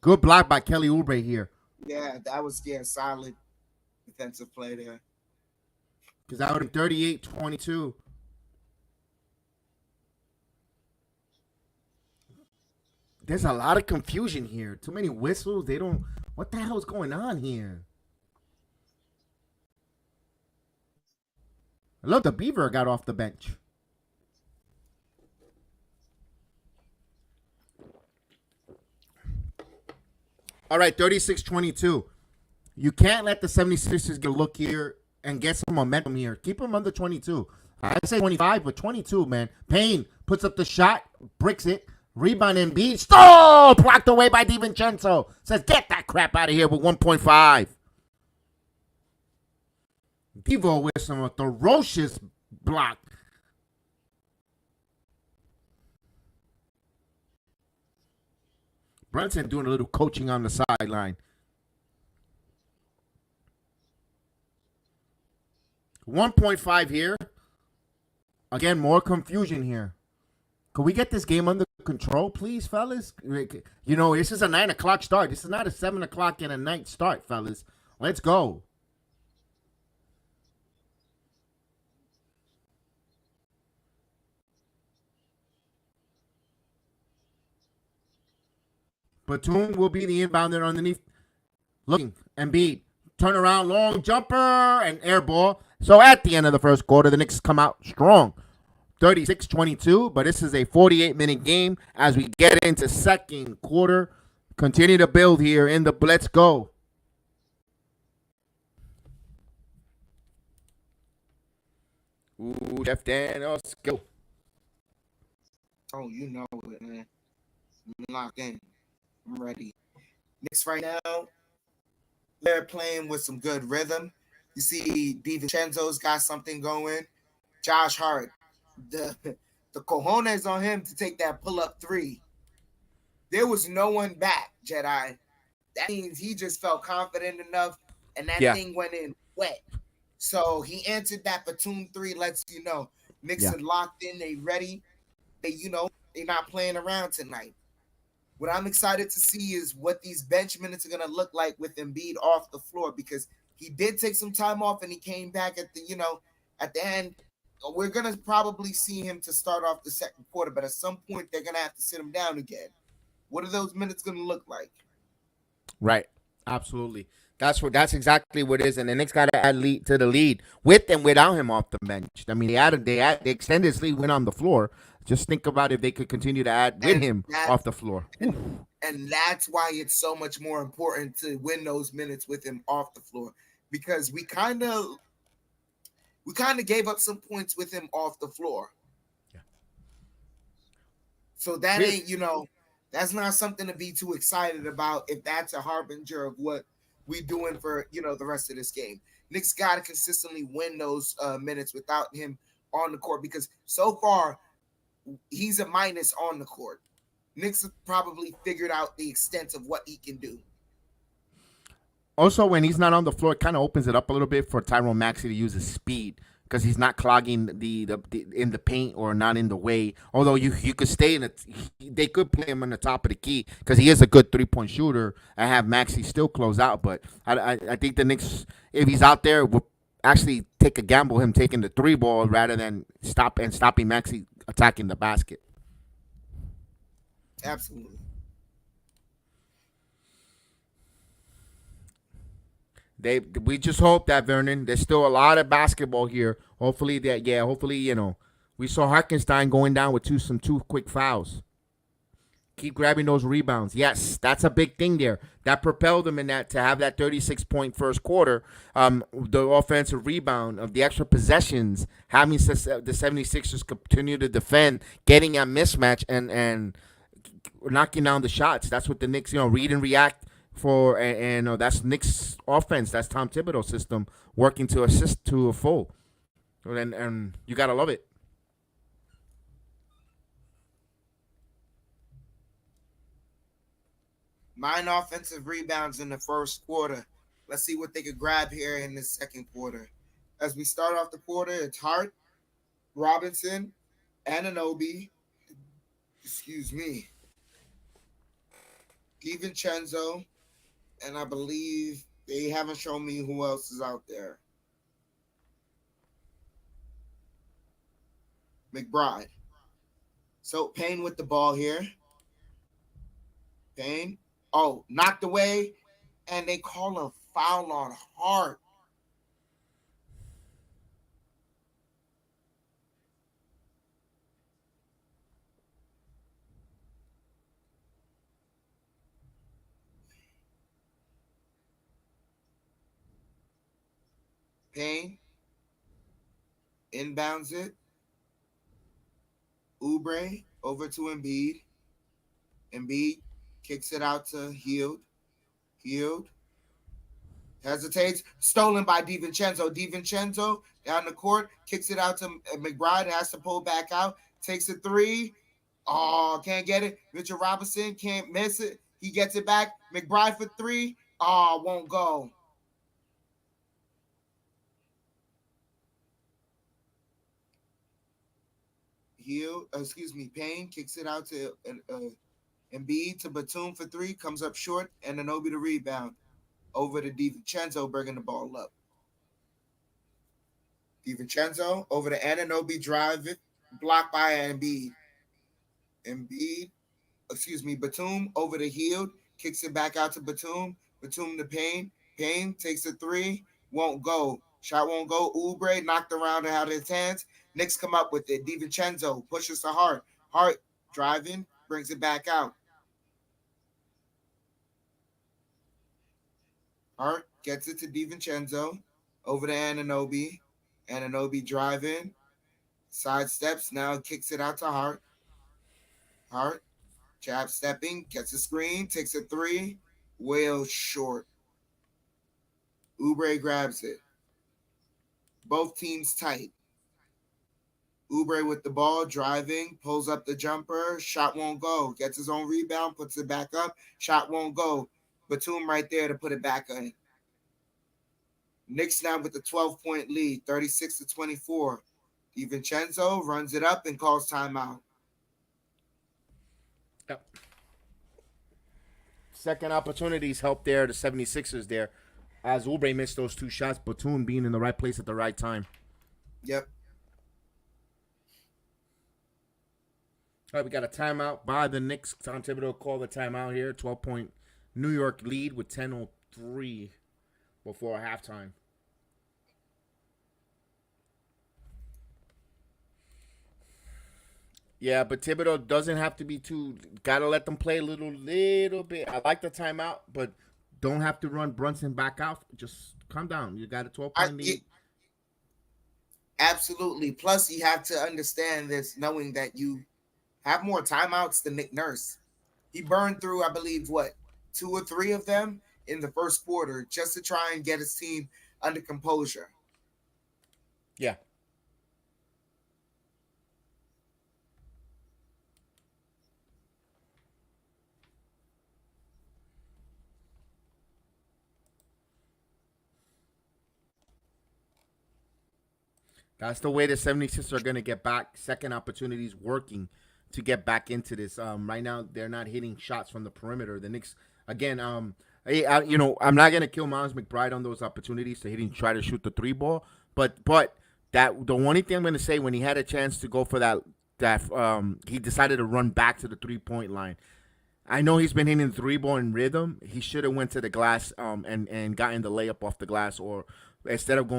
Good block by Kelly Oubre here. Yeah, that was solid defensive play there. Because that would have been 38-22. There's a lot of confusion here. Too many whistles. They don't. What the hell is going on here? I love the Beaver got off the bench. All right, 36-22. You can't let the 76ers get a look here and get some momentum here. Keep them under 22. I say 25, but 22, man. Payne puts up the shot, bricks it. Rebound and Embiid. Oh, blocked away by DiVincenzo. Says, get that crap out of here with 1.5. Devo with some ferocious block. Brunson doing a little coaching on the sideline. 1.5 here. Again, more confusion here. Can we get this game under control, please, fellas? You know, this is a 9 o'clock start. This is not a 7 o'clock and a night start, fellas. Let's go. Batum will be the inbounder underneath. Looking. Embiid. Turn around, long jumper, and air ball. So at the end of the first quarter, the Knicks come out strong. 36-22, but this is a 48-minute game as we get into second quarter. Continue to build here in the let's go. Ooh, Jeff Dan, let's go. Oh, you know it, man. I'm locked in. I'm ready. Knicks right now, they're playing with some good rhythm. You see DiVincenzo's got something going. Josh Hart, the cojones on him to take that pull-up 3. There was no one back, Jedi. That means he just felt confident enough, and that thing went in wet. So he answered that Batum 3, lets you know. Knicks are locked in, they ready. They're not playing around tonight. What I'm excited to see is what these bench minutes are going to look like with Embiid off the floor, because he did take some time off and he came back at the end. We're going to probably see him to start off the second quarter, but at some point they're going to have to sit him down again. What are those minutes going to look like? Right. Absolutely. That's exactly what it is, and the Knicks got to add lead to the lead with and without him off the bench. I mean, they extended his lead when on the floor. Just think about if they could continue to add with him off the floor. And that's why it's so much more important to win those minutes with him off the floor, because we kind of gave up some points with him off the floor. Yeah. So that ain't, that's not something to be too excited about if that's a harbinger of what we doing for, the rest of this game. Knicks got to consistently win those minutes without him on the court, because so far he's a minus on the court. Knicks have probably figured out the extent of what he can do. Also, when he's not on the floor, it kind of opens it up a little bit for Tyrone Maxey to use his speed, because he's not clogging the in the paint or not in the way. Although you could stay in it, they could play him on the top of the key because he is a good 3-point shooter and have Maxey still close out. But I think the Knicks, if he's out there, will actually take a gamble him taking the 3 ball rather than stopping Maxey attacking the basket. Absolutely. We just hope that, Vernon, there's still a lot of basketball here. Hopefully, we saw Harkenstein going down with some two quick fouls. Keep grabbing those rebounds. Yes, that's a big thing there. That propelled them in that to have that 36-point first quarter. The offensive rebound of the extra possessions, having the 76ers continue to defend, getting a mismatch and knocking down the shots. That's what the Knicks, read and react for, and that's Knicks offense. That's Tom Thibodeau's system working to assist to a full. And you got to love it. Nine offensive rebounds in the first quarter. Let's see what they could grab here in the second quarter. As we start off the quarter, it's Hart, Robinson, Anunoby, DiVincenzo, and I believe they haven't shown me who else is out there. McBride. So Payne with the ball here. Payne. Oh, knocked away, and they call a foul on Hart. Payne inbounds it. Oubre over to Embiid. Embiid kicks it out to Hield. Hield hesitates. Stolen by DiVincenzo. DiVincenzo down the court. Kicks it out to McBride. Has to pull back out. Takes a 3. Oh, can't get it. Mitchell Robinson can't miss it. He gets it back. McBride for 3. Oh, won't go. Payne kicks it out to Embiid to Batum for 3, comes up short, and Anunoby to rebound. Over to DiVincenzo, bringing the ball up. DiVincenzo over to Anunoby, drive it, blocked by Embiid. Batum over to Hield, kicks it back out to Batum. Batum to Payne. Payne takes a 3, won't go. Shot won't go. Oubre knocked around and out of his hands. Knicks come up with it. DiVincenzo pushes to Hart. Hart driving, brings it back out. Hart gets it to DiVincenzo. Over to Anunoby. Anunoby driving. Sidesteps. Now kicks it out to Hart. Hart. Jab stepping. Gets a screen. Takes a 3. Well short. Oubre grabs it. Both teams tight. Oubre with the ball, driving, pulls up the jumper, shot won't go. Gets his own rebound, puts it back up, shot won't go. Batum right there to put it back in. Knicks now with the 12-point lead, 36-24. DiVincenzo runs it up and calls timeout. Yep. Second opportunities help there, the 76ers there. As Oubre missed those 2 shots, Batum being in the right place at the right time. Yep. All right, we got a timeout by the Knicks. Tom Thibodeau called the timeout here. 12-point New York lead with 10:03 before halftime. Yeah, but Thibodeau doesn't have to be too. Gotta let them play a little bit. I like the timeout, but don't have to run Brunson back out. Just calm down. You got a 12-point lead. Absolutely. Plus, you have to understand this, knowing that you have more timeouts than Nick Nurse. He burned through, I believe, 2 or 3 of them in the first quarter just to try and get his team under composure. Yeah. That's the way the 76ers are going to get back. Second opportunities working to get back into this. Right now, they're not hitting shots from the perimeter. The Knicks, again, I'm not going to kill Miles McBride on those opportunities to try to shoot the 3 ball. But that the only thing I'm going to say, when he had a chance to go for that he decided to run back to the 3-point line. I know he's been hitting the 3 ball in rhythm. He should have went to the glass and gotten the layup off the glass, or instead of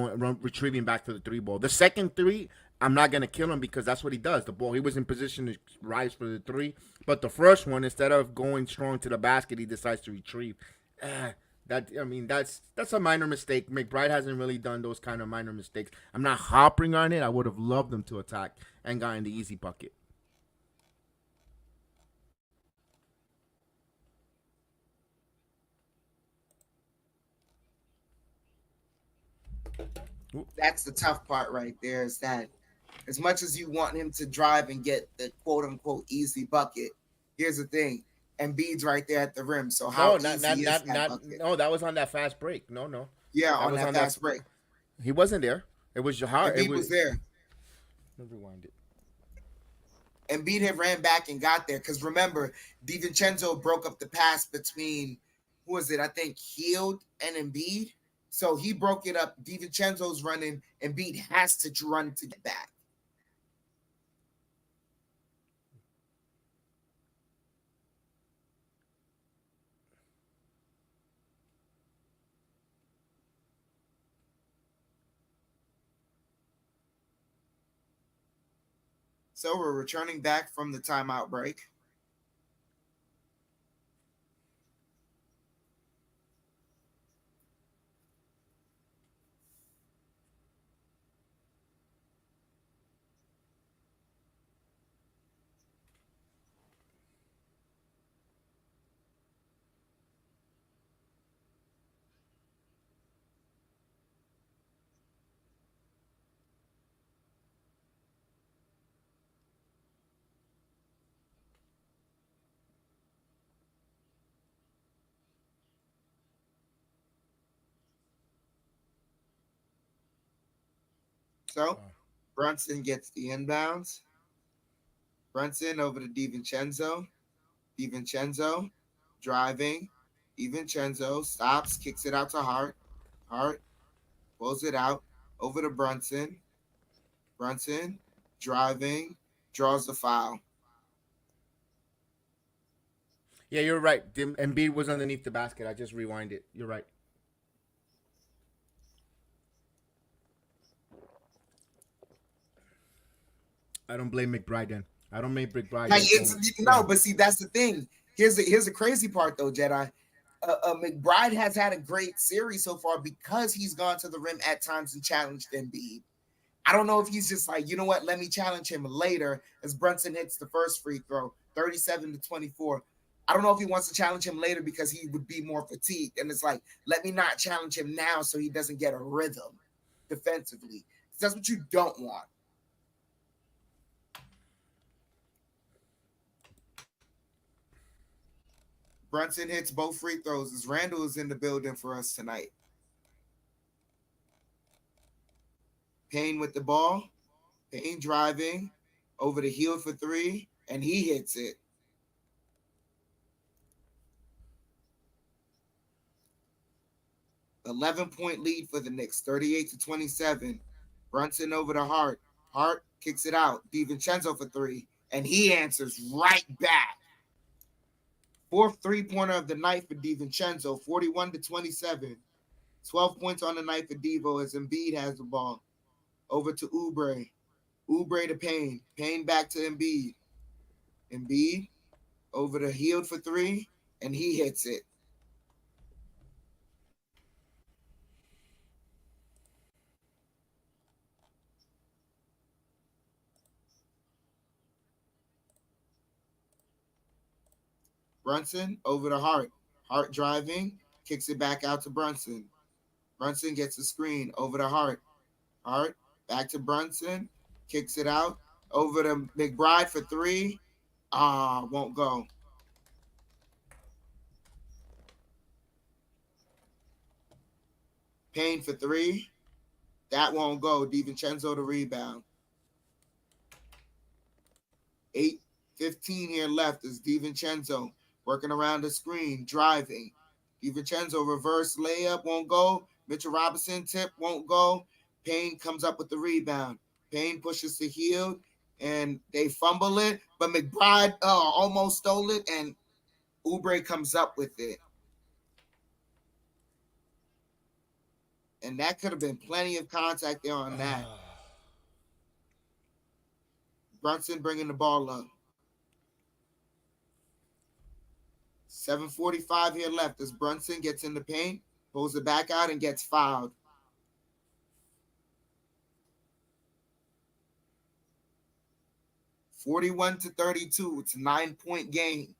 retrieving back to the 3 ball. The second 3, I'm not going to kill him because that's what he does. The ball, he was in position to rise for the 3. But the first one, instead of going strong to the basket, he decides to retrieve. That's a minor mistake. McBride hasn't really done those kind of minor mistakes. I'm not hopping on it. I would have loved them to attack and gotten the easy bucket. That's the tough part right there, is that as much as you want him to drive and get the quote-unquote easy bucket, here's the thing. Embiid's right there at the rim. So how easy is that bucket? No, that was on that fast break. No. Yeah, on that fast break. He wasn't there. It was Jahar. Embiid was there. Let me rewind it. Embiid had ran back and got there. Because remember, DiVincenzo broke up the pass between, who was it? I think Hield and Embiid. So he broke it up. DiVincenzo's running. Embiid has to run to get back. So we're returning back from the timeout break. So Brunson gets the inbounds. Brunson over to DiVincenzo. DiVincenzo driving. DiVincenzo stops, kicks it out to Hart. Hart pulls it out over to Brunson. Brunson driving, draws the foul. Yeah, you're right. Embiid was underneath the basket. I just rewind it. You're right. I don't blame McBride then. I don't blame McBride. But see, that's the thing. Here's the crazy part, though, Jedi. McBride has had a great series so far because he's gone to the rim at times and challenged Embiid. I don't know if he's just like, you know what, let me challenge him later as Brunson hits the first free throw, 37-24. I don't know if he wants to challenge him later because he would be more fatigued. And it's like, let me not challenge him now so he doesn't get a rhythm defensively. That's what you don't want. Brunson hits both free throws as Randall is in the building for us tonight. Payne with the ball. Payne driving over the heel for 3, and he hits it. $11-point lead for the Knicks, 38-27. Brunson over to Hart. Hart kicks it out. DiVincenzo for 3, and he answers right back. 4th three-pointer of the night for DiVincenzo, 41-27. 12 points on the night for Devo as Embiid has the ball. Over to Oubre. Oubre to Payne. Payne back to Embiid. Embiid over to Hield for 3, and he hits it. Brunson over to Hart. Hart driving, kicks it back out to Brunson. Brunson gets a screen over to Hart. Hart back to Brunson, kicks it out over to McBride for 3. Won't go. Payne for 3. That won't go. DiVincenzo to rebound. 8:15 here left is DiVincenzo working around the screen, driving. DiVincenzo reverse layup won't go. Mitchell Robinson tip won't go. Payne comes up with the rebound. Payne pushes to Hield, and they fumble it, but McBride almost stole it, and Oubre comes up with it. And that could have been plenty of contact there on that. Brunson bringing the ball up. 7:45 here left as Brunson gets in the paint, pulls it back out, and gets fouled. (41-32). It's a 9-point game.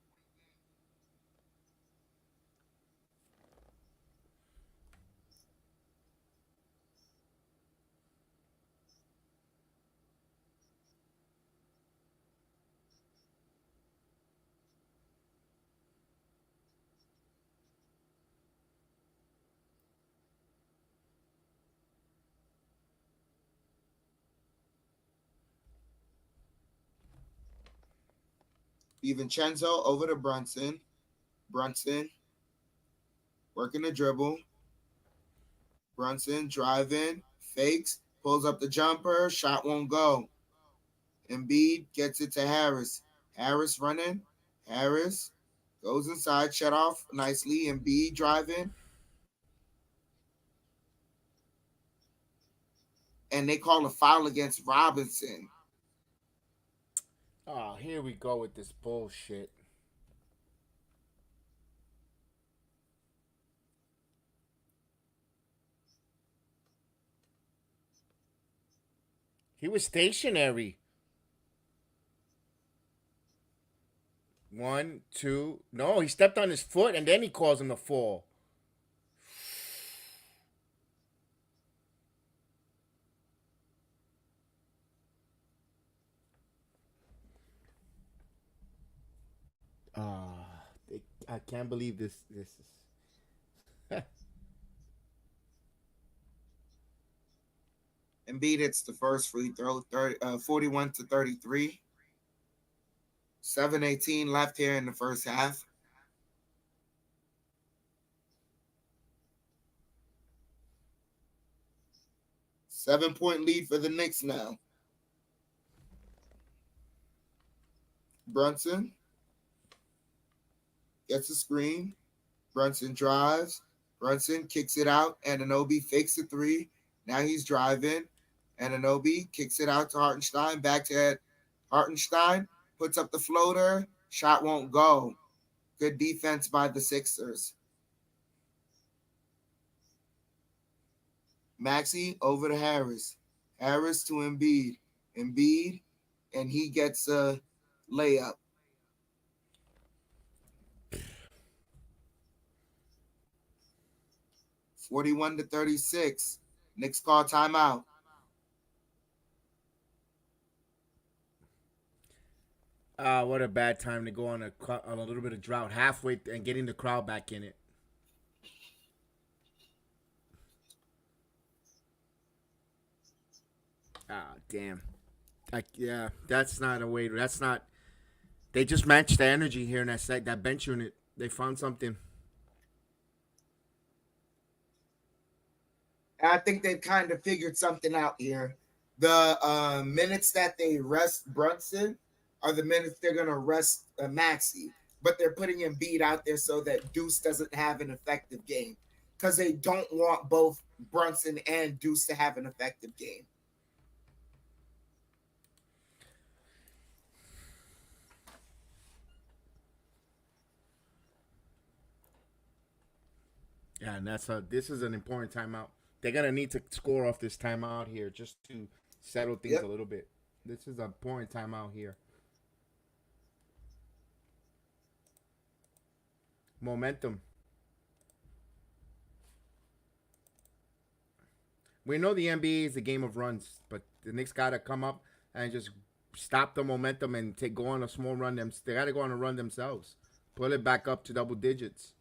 DiVincenzo over to Brunson. Brunson working the dribble. Brunson driving, fakes, pulls up the jumper, shot won't go. Embiid gets it to Harris. Harris running. Harris goes inside, shut off nicely. Embiid driving. And they call a foul against Robinson. Oh, here we go with this bullshit. He was stationary. 1, 2. No, he stepped on his foot and then he calls him to fall. I can't believe this is. Embiid hits the first free throw, 41-33. 7:18 left here in the first half. Seven-point lead for the Knicks now. Brunson gets a screen. Brunson drives. Brunson kicks it out. Anunoby fakes a 3. Now he's driving. Anunoby kicks it out to Hartenstein. Back to Hartenstein. Puts up the floater. Shot won't go. Good defense by the Sixers. Maxey over to Harris. Harris to Embiid. Embiid, and he gets a layup. (41-36). Knicks call timeout. What a bad time to go on a little bit of drought halfway and getting the crowd back in it. Damn. Yeah, that's not a way. That's not. They just matched the energy here in that bench unit. They found something. I think they've kind of figured something out here. The minutes that they rest Brunson are the minutes they're going to rest Maxey. But they're putting Embiid out there so that Deuce doesn't have an effective game. because they don't want both Brunson and Deuce to have an effective game. Yeah, and this is an important timeout. They're gonna need to score off this timeout here just to settle things a little bit. This is an important timeout here. Momentum. We know the NBA is a game of runs, but the Knicks gotta come up and just stop the momentum and go on a small run. They gotta go on a run themselves. Pull it back up to double digits.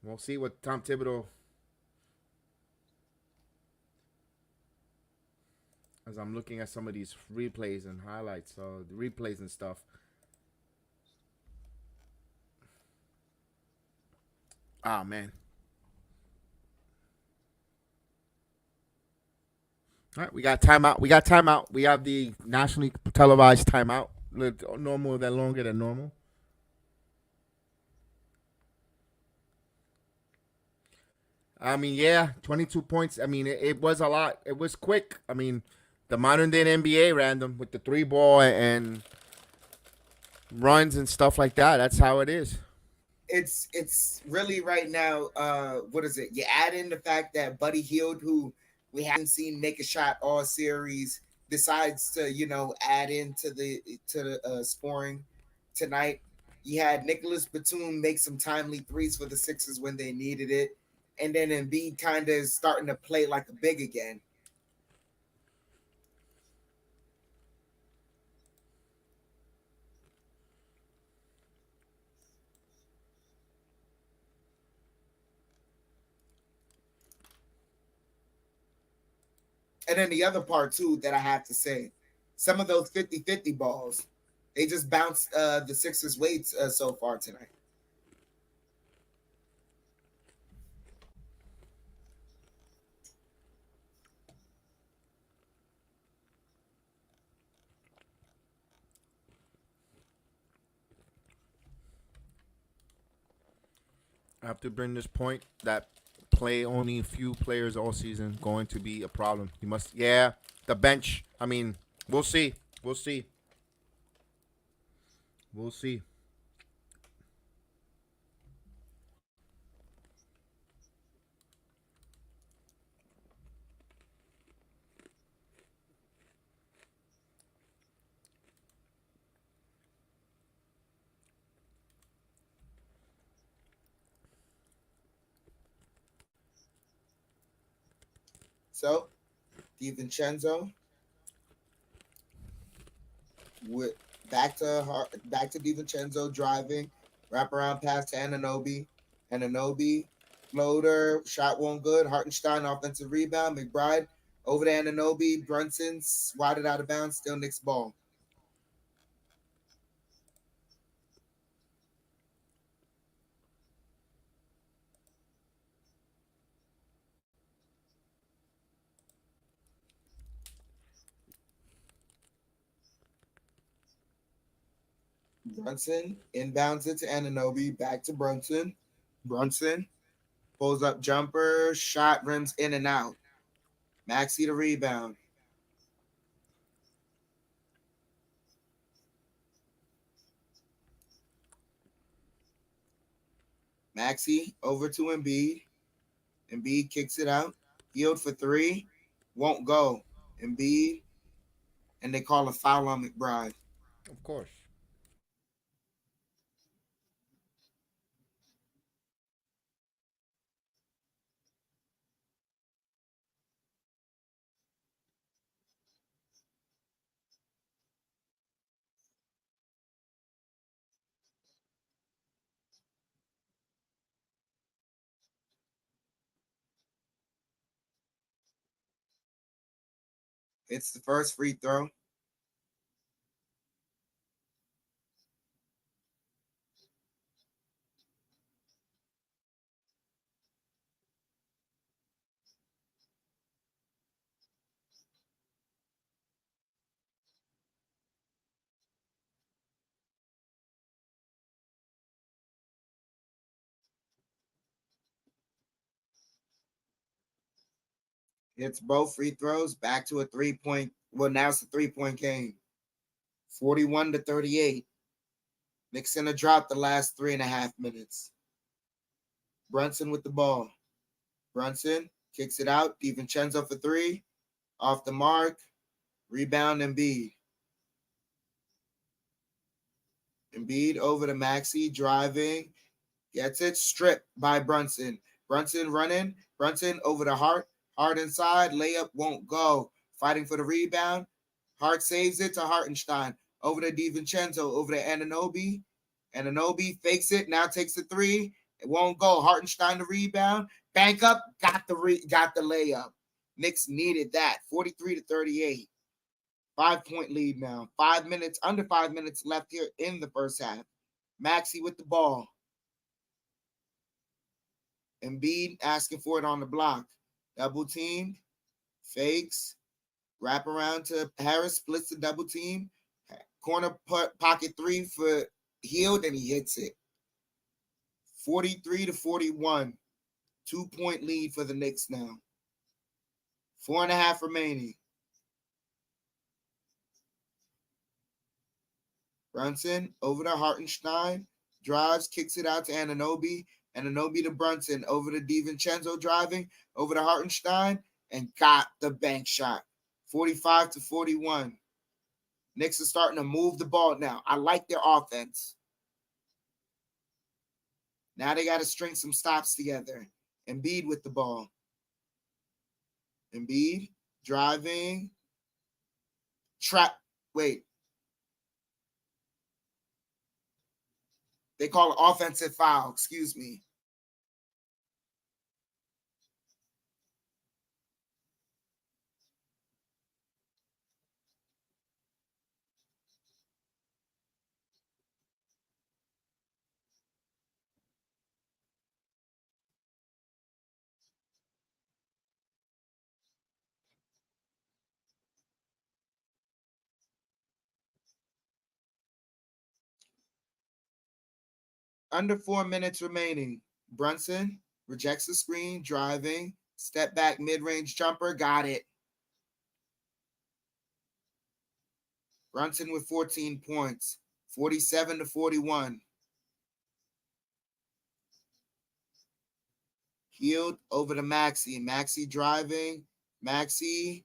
We'll see what Tom Thibodeau, as I'm looking at some of these replays and highlights, the replays and stuff. Ah, man. All right, we got timeout. We got timeout. We have the nationally televised timeout. Longer than normal. I mean, yeah, 22 points. I mean, it was a lot. It was quick. I mean, the modern day NBA random with the 3-ball and runs and stuff like that. That's how it is. It's really right now. What is it? You add in the fact that Buddy Hield, who we haven't seen make a shot all series, decides to add into the scoring tonight. You had Nicholas Batum make some timely threes for the Sixers when they needed it, and then Embiid kind of starting to play like a big again. And then the other part, too, that I have to say, some of those 50-50 balls, they just bounced the Sixers' weights so far tonight. I have to bring this point that play only a few players all season going to be a problem. You must, the bench. I mean, we'll see. We'll see. We'll see. So, DiVincenzo with back to DiVincenzo driving, wraparound pass to Anunoby. Anunoby floater shot won't good. Hartenstein offensive rebound. McBride over to Anunoby. Brunson swatted out of bounds. Still Knicks ball. Brunson inbounds it to Anunoby. Back to Brunson. Brunson pulls up jumper. Shot rims in and out. Maxey the rebound. Maxey over to Embiid. Embiid kicks it out. Field for 3. Won't go. Embiid. And they call a foul on McBride. Of course. It's the first free throw. Hits both free throws. Back to a 3-point. Well, now it's a 3-point game. 41-38. Knicks in a drop the last 3.5 minutes. Brunson with the ball. Brunson kicks it out. DiVincenzo for 3. Off the mark. Rebound Embiid. Embiid over to Maxey, driving. Gets it. Stripped by Brunson. Brunson running. Brunson over to Hart. Hart inside. Layup won't go. Fighting for the rebound. Hart saves it to Hartenstein. Over to DiVincenzo. Over to Anunoby. Anunoby fakes it. Now takes the 3. It won't go. Hartenstein the rebound. Bank up. Got the layup. Knicks needed that. 43-38. 5-point lead now. Under 5 minutes left here in the first half. Maxey with the ball. Embiid asking for it on the block. Double team. Fakes. Wrap around to Harris. Splits the double team. Corner pocket 3 for Hield, and he hits it. 43-41. 2-point lead for the Knicks now. 4.5 remaining. Brunson over to Hartenstein. Drives, kicks it out to Anunoby. Anunoby to Brunson. Over to DiVincenzo driving. Over to Hartenstein. And got the bank shot. 45-41. Knicks are starting to move the ball now. I like their offense. Now they got to string some stops together. Embiid with the ball. Embiid driving. Wait. They call it offensive foul. Excuse me. Under 4 minutes remaining. Brunson rejects the screen, driving, step back, mid-range jumper, got it. Brunson with 14 points, 47-41. Hield over to Maxey. Maxey driving. Maxey.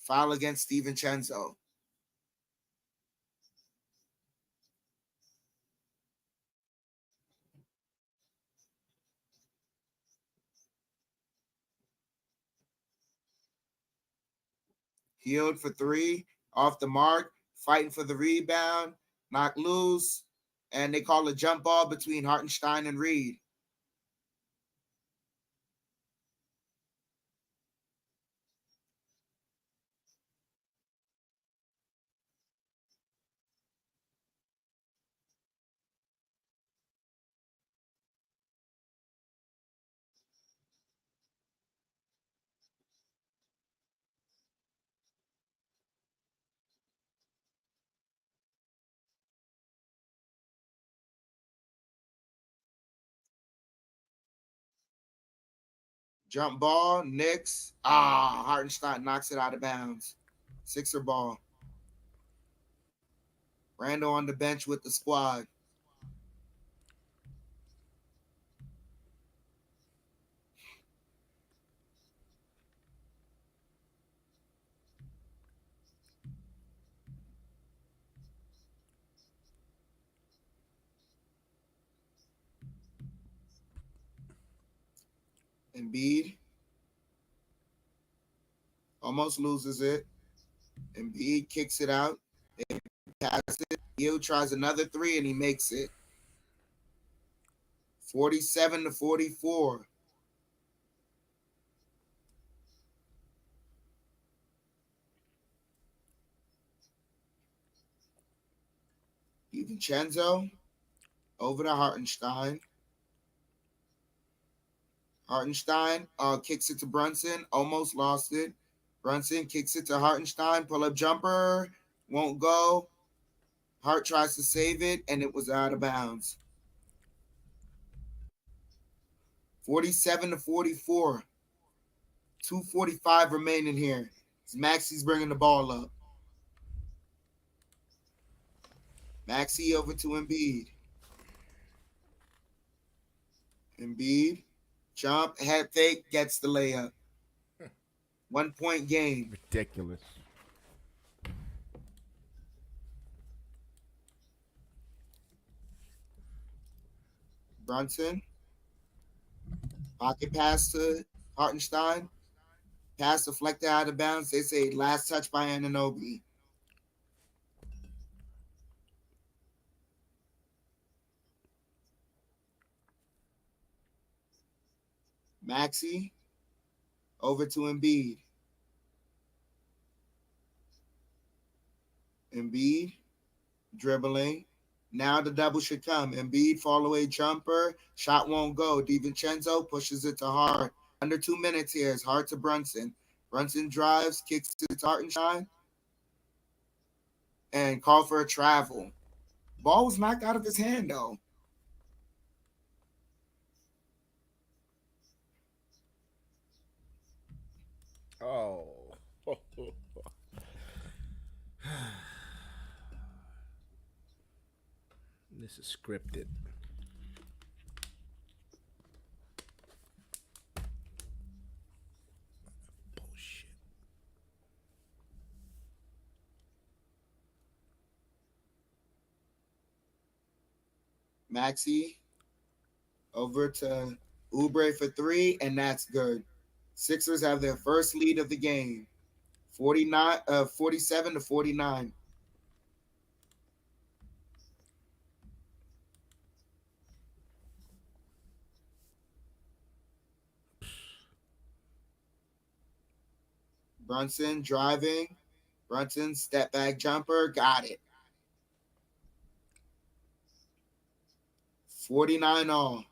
Foul against DiVincenzo. Hield for 3, off the mark, fighting for the rebound, knocked loose, and they call a jump ball between Hartenstein and Reed. Jump ball, Knicks. Hartenstein knocks it out of bounds. Sixer ball. Randall on the bench with the squad. Embiid almost loses it. Embiid kicks it out. They pass it. Hill tries another 3 and he makes it. 47-44. DiVincenzo over to Hartenstein. Hartenstein kicks it to Brunson. Almost lost it. Brunson kicks it to Hartenstein. Pull-up jumper. Won't go. Hart tries to save it, and it was out of bounds. 47-44. 2:45 remaining here. Maxey's bringing the ball up. Maxey over to Embiid. Embiid, jump, head fake, gets the layup. 1 point game. Ridiculous. Brunson. Pocket pass to Hartenstein. Pass deflected out of bounds. They say last touch by Anunoby. Maxey over to Embiid. Embiid dribbling. Now the double should come. Embiid fall away jumper. Shot won't go. DiVincenzo pushes it to Hart. Under 2 minutes here. It's Hart to Brunson. Brunson drives, kicks it to Hartenstein, and call for a travel. Ball was knocked out of his hand though. Oh. This is scripted. Bullshit. Maxey over to Oubre for 3, and that's good. Sixers have their first lead of the game. 47-49. Brunson driving. Brunson step back jumper. Got it. 49 all.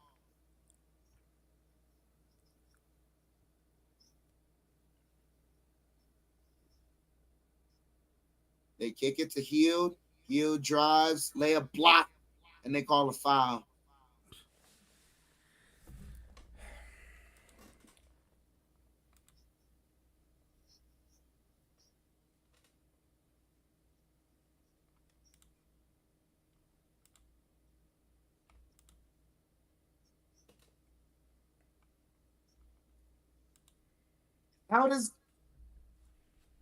They kick it to Hield. Hield drives, layup block, and they call a foul. How does...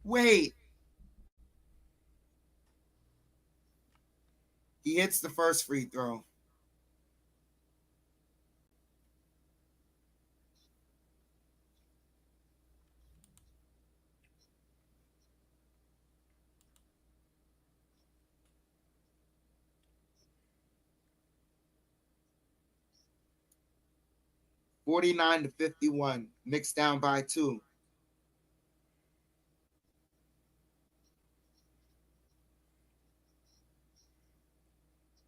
Wait. He hits the first free throw. (49-51). Knicks down by 2.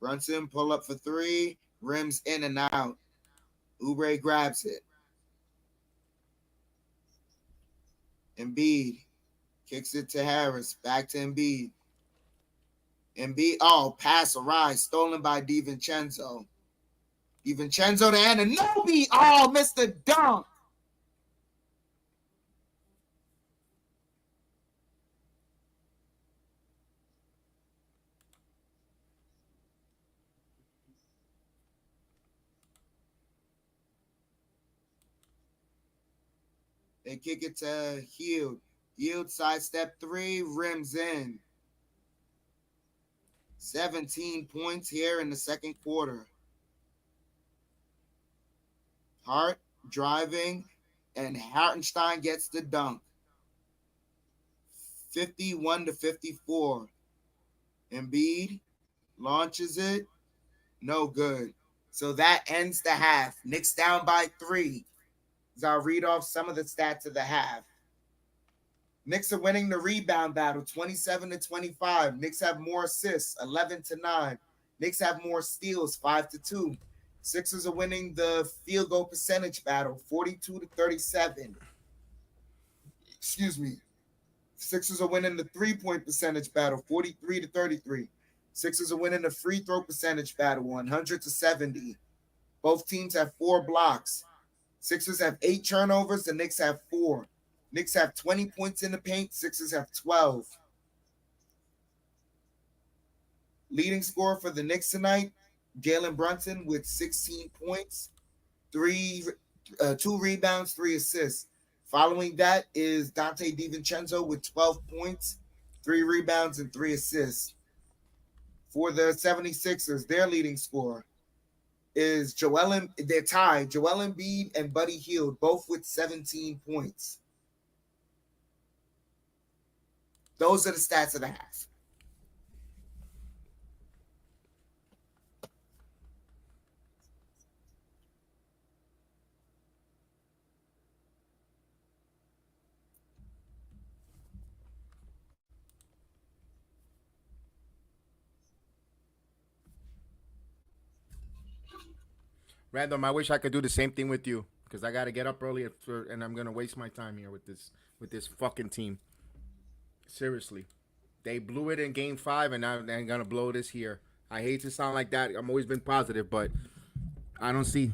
Brunson pull up for 3. Rims in and out. Oubre grabs it. Embiid kicks it to Harris. Back to Embiid. Embiid, oh, pass awry. Stolen by DiVincenzo. DiVincenzo to Anunoby. Oh, missed the dunk. They kick it to Hield. Hield sidestep 3, rims in. 17 points here in the second quarter. Hart driving, and Hartenstein gets the dunk. 51-54. Embiid launches it. No good. So that ends the half. Knicks down by 3. As I'll read off some of the stats of the half. Knicks are winning the rebound battle, 27-25. Knicks have more assists, 11-9. Knicks have more steals, 5-2. Sixers are winning the field goal percentage battle, 42-37. Excuse me. Sixers are winning the three-point percentage battle, 43-33. Sixers are winning the free throw percentage battle, 100-70. Both teams have 4 blocks. Sixers have 8 turnovers. The Knicks have 4. Knicks have 20 points in the paint. Sixers have 12. Leading scorer for the Knicks tonight, Jalen Brunson with 16 points, 2 rebounds, 3 assists. Following that is Dante DiVincenzo with 12 points, 3 rebounds, and 3 assists. For the 76ers, their leading scorer is they're tied, Joel Embiid and Buddy Hield, both with 17 points. Those are the stats of the half. Random, I wish I could do the same thing with you because I got to get up early and I'm going to waste my time here with this fucking team. Seriously. They blew it in game 5 and now they're going to blow this here. I hate to sound like that. I've always been positive, but I don't see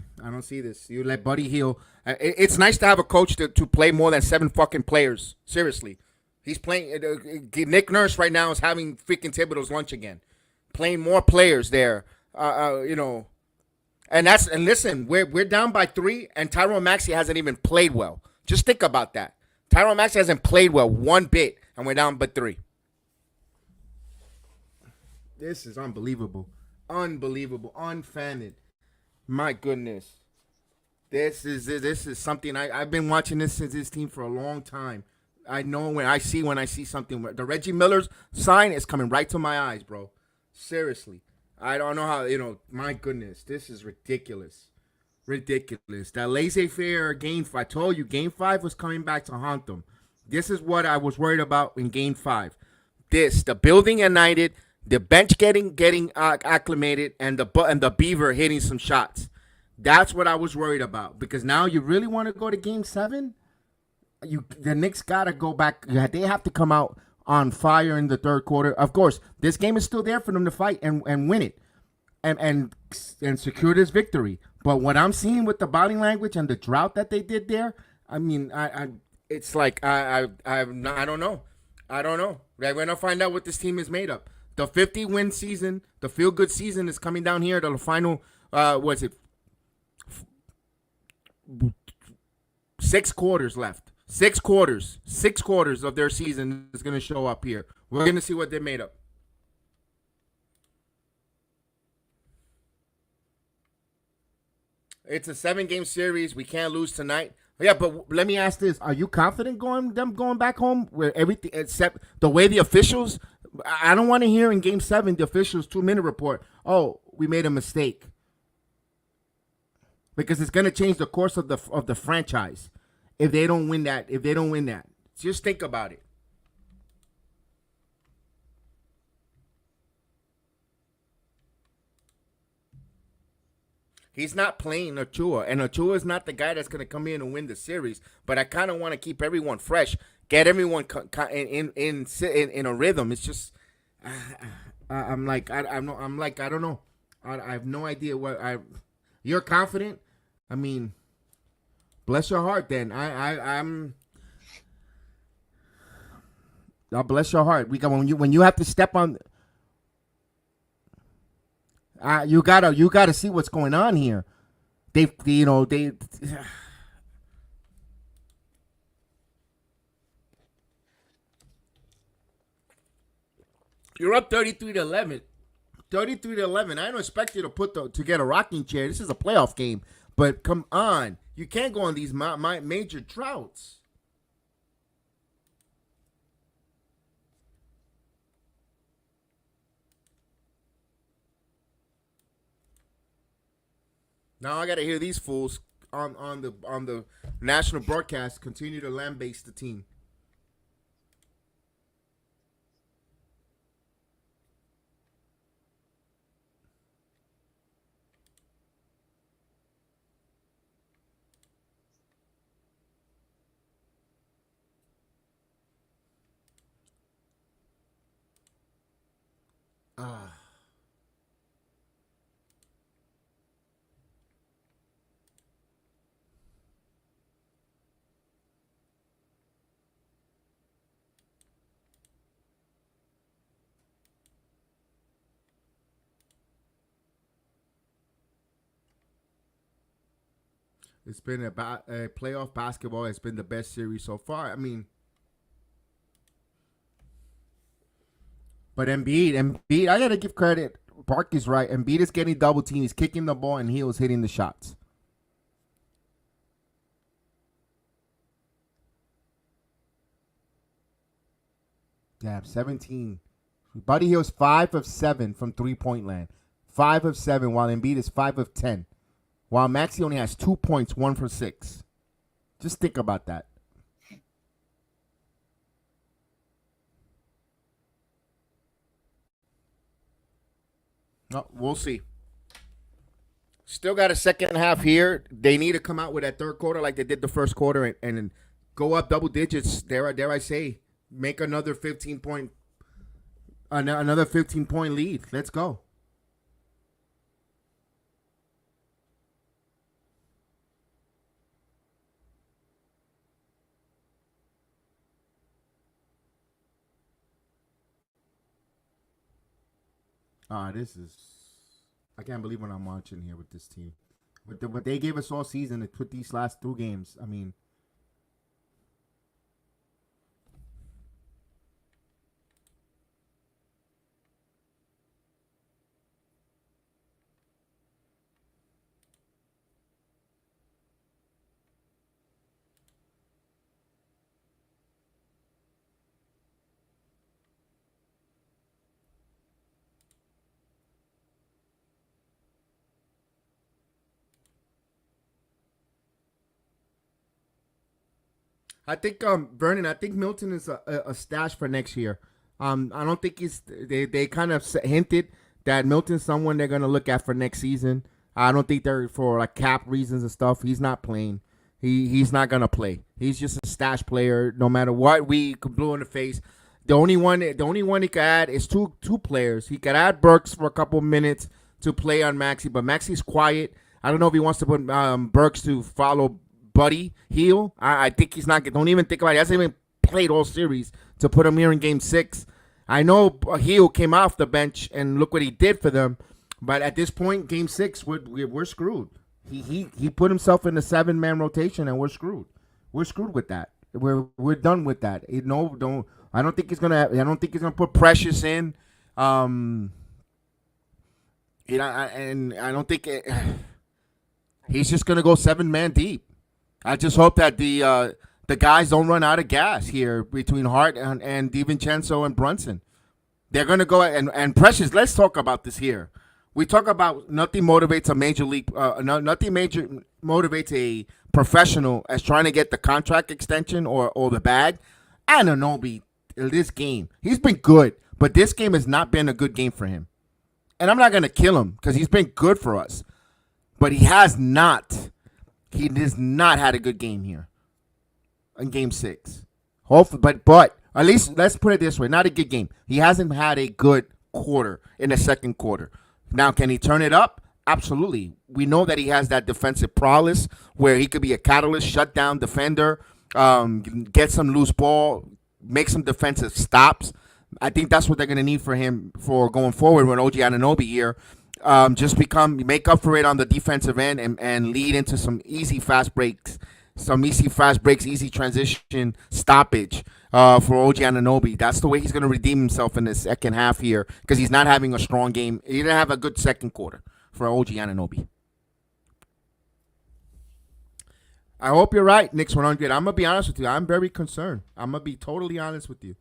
this. You let Buddy Hield. It's nice to have a coach to play more than 7 fucking players. Seriously. He's playing. Nick Nurse right now is having freaking Thibodeau's lunch again. Playing more players there. You know. And listen, we're down by 3, and Tyrone Maxey hasn't even played well. Just think about that. Tyrone Maxey hasn't played well one bit, and we're down by 3. This is unbelievable. Unbelievable. Unfanned. My goodness. This is something I've been watching this team for a long time. I know when I see something. The Reggie Miller's sign is coming right to my eyes, bro. Seriously. I don't know how, my goodness, this is ridiculous. Ridiculous. That laissez-faire game 5. I told you, game 5 was coming back to haunt them. This is what I was worried about in game 5. The building united, the bench getting acclimated, and the Beaver hitting some shots. That's what I was worried about. Because now you really want to go to game 7? The Knicks got to go back. They have to come out on fire in the third quarter. Of course, this game is still there for them to fight and win it and secure this victory. But what I'm seeing with the body language and the drought that they did there, I mean, it's like I don't know. I don't know. We're gonna find out what this team is made of. The 50-win season, the feel-good season is coming down here to the final. 6 quarters left. 6 quarters. 6 quarters of their season is going to show up here. We're going to see what they're made of. It's a 7-game series. We can't lose tonight. Yeah, but let me ask this. Are you confident going back home where everything except the way the officials, I don't want to hear in game 7 the officials 2-minute report, "Oh, we made a mistake." Because it's going to change the course of the franchise. If they don't win that, just think about it. He's not playing Achua, and Achua is not the guy that's going to come in and win the series. But I kind of want to keep everyone fresh, get everyone in a rhythm. It's just, I don't know. I have no idea what You're confident? I mean. Bless your heart, then. I'll bless your heart. When you have to step on, you gotta see what's going on here. They. You're up 33-11. 33-11. I don't expect you to get a rocking chair. This is a playoff game, but come on. You can't go on these major droughts. Now I gotta hear these fools on the national broadcast continue to lambaste the team. It's been a playoff basketball. It's been the best series so far. I mean, but Embiid, I gotta give credit. Barkley's right. Embiid is getting double teamed. He's kicking the ball, and he was hitting the shots. Damn, 17. Buddy Hield's 5 of 7 from three-point land. 5 of 7, while Embiid is 5 of 10. While Maxey only has 2 points, 1 for 6. Just think about that. No, we'll see. Still got a second half here. They need to come out with that third quarter like they did the first quarter and go up double digits. Dare I say, make another 15-point lead. Let's go. I can't believe what I'm watching here with this team. What they gave us all season to put these last 2 games. I mean, I think Vernon. I think Milton is a stash for next year. I don't think he's. They kind of hinted that Milton's someone they're gonna look at for next season. I don't think they're for like cap reasons and stuff. He's not playing. He's not gonna play. He's just a stash player. No matter what we could blow in the face. The only one he could add is two players. He could add Burks for a couple minutes to play on Maxey, but Maxey's quiet. I don't know if he wants to put Burks to follow Buddy Hield. I think he's not. Don't even think about it. He hasn't even played all series to put him here in Game 6. I know Hield came off the bench and look what he did for them. But at this point, Game 6, we're screwed. He put himself in the 7-man rotation and we're screwed. We're screwed with that. We're done with that. I don't think he's gonna put Precious in. And I don't think he's just gonna go 7-man deep. I just hope that the guys don't run out of gas here between Hart and DiVincenzo and Brunson. They're going to go and Precious. Let's talk about this here. We talk about nothing motivates a major league. Nothing major motivates a professional as trying to get the contract extension or the bag. Anunoby, this game, he's been good, but this game has not been a good game for him. And I'm not going to kill him because he's been good for us, but he has not. He has not had a good game here in Game 6. Hopefully, but at least let's put it this way: not a good game. He hasn't had a good quarter in the second quarter. Now, can he turn it up? Absolutely. We know that he has that defensive prowess where he could be a catalyst, shut down defender, get some loose ball, make some defensive stops. I think that's what they're going to need for him for going forward with OG Anunoby here. Just make up for it on the defensive end and lead into some easy fast breaks, easy transition stoppage for OG Anunoby. That's the way he's going to redeem himself in the second half here because he's not having a strong game. He didn't have a good second quarter for OG Anunoby. I hope you're right, Knicks 100. I'm going to be honest with you. I'm very concerned. I'm going to be totally honest with you.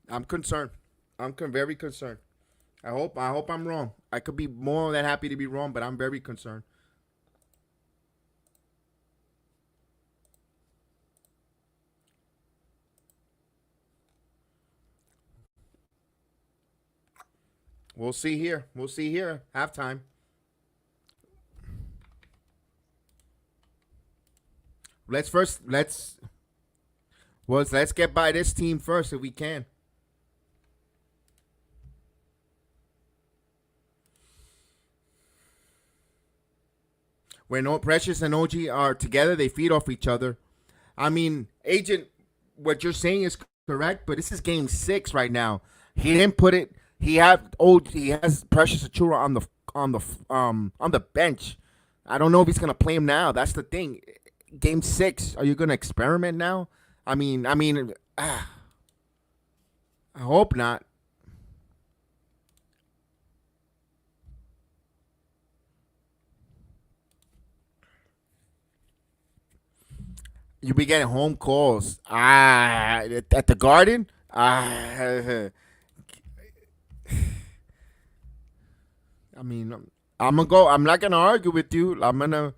I'm concerned. I'm very concerned. I hope I'm wrong. I could be more than happy to be wrong, but I'm very concerned. We'll see here. Halftime. Let's get by this team first if we can. When Precious and OG are together, they feed off each other. I mean, Agent, what you're saying is correct, but this is Game 6 right now. He didn't put it. He has Precious Achiuwa on the bench. I don't know if he's gonna play him now. That's the thing. Game 6, are you gonna experiment now? I hope not. You be getting home calls. At the Garden. I'm gonna go. I'm not gonna argue with you. I'm gonna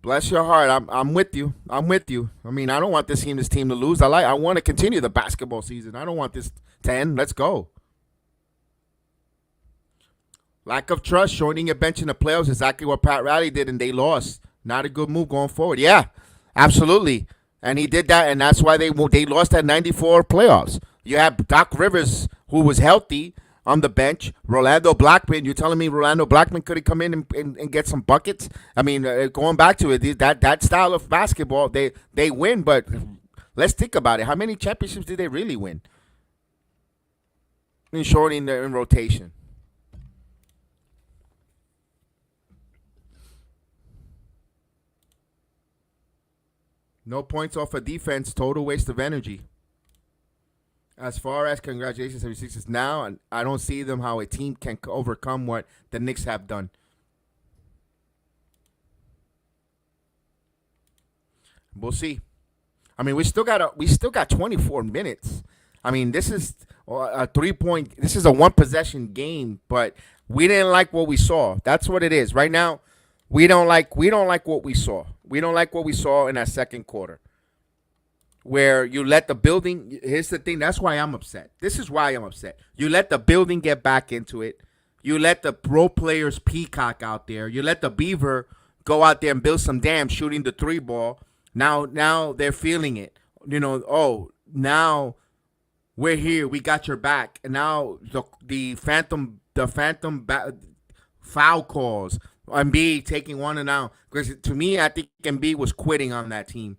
bless your heart. I'm with you. I'm with you. I don't want this team to lose. I want to continue the basketball season. I don't want this to end. Let's go. Lack of trust, shortening your bench in the playoffs, exactly what Pat Riley did, and they lost. Not a good move going forward. Yeah, absolutely. And he did that, and that's why they lost that 94 playoffs. You have Doc Rivers, who was healthy, on the bench. Rolando Blackman, you're telling me Rolando Blackman could have come in and get some buckets? Going back to it, that style of basketball, they win, but let's think about it. How many championships did they really win? In shorting in rotation. No points off of defense, total waste of energy. As far as congratulations, 76ers now, I don't see them how a team can overcome what the Knicks have done. We'll see. We still got 24 minutes. This is a 3-point. This is a 1-possession game, but we didn't like what we saw. That's what it is. Right now, we don't like what we saw. We don't like what we saw in that second quarter, where you let the building. Here's the thing. That's why I'm upset. This is why I'm upset. You let the building get back into it. You let the role players peacock out there. You let the Beaver go out there and build some dams shooting the 3 ball. Now they're feeling it. Now we're here. We got your back. And now the phantom foul calls. Embiid taking one and out. Because to me, I think Embiid was quitting on that team.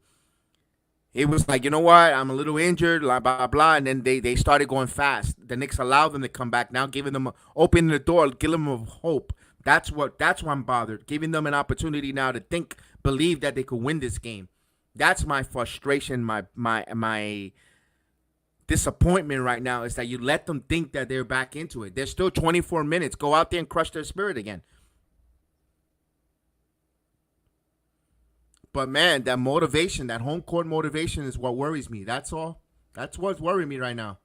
It was like, you know what? I'm a little injured, blah, blah, blah. And then they started going fast. The Knicks allowed them to come back. Now giving them, opening the door, giving them hope. That's why I'm bothered. Giving them an opportunity now to believe that they could win this game. That's my frustration, my disappointment right now is that you let them think that they're back into it. There's still 24 minutes. Go out there and crush their spirit again. But, man, that motivation, that home court motivation is what worries me. That's all. That's what's worrying me right now.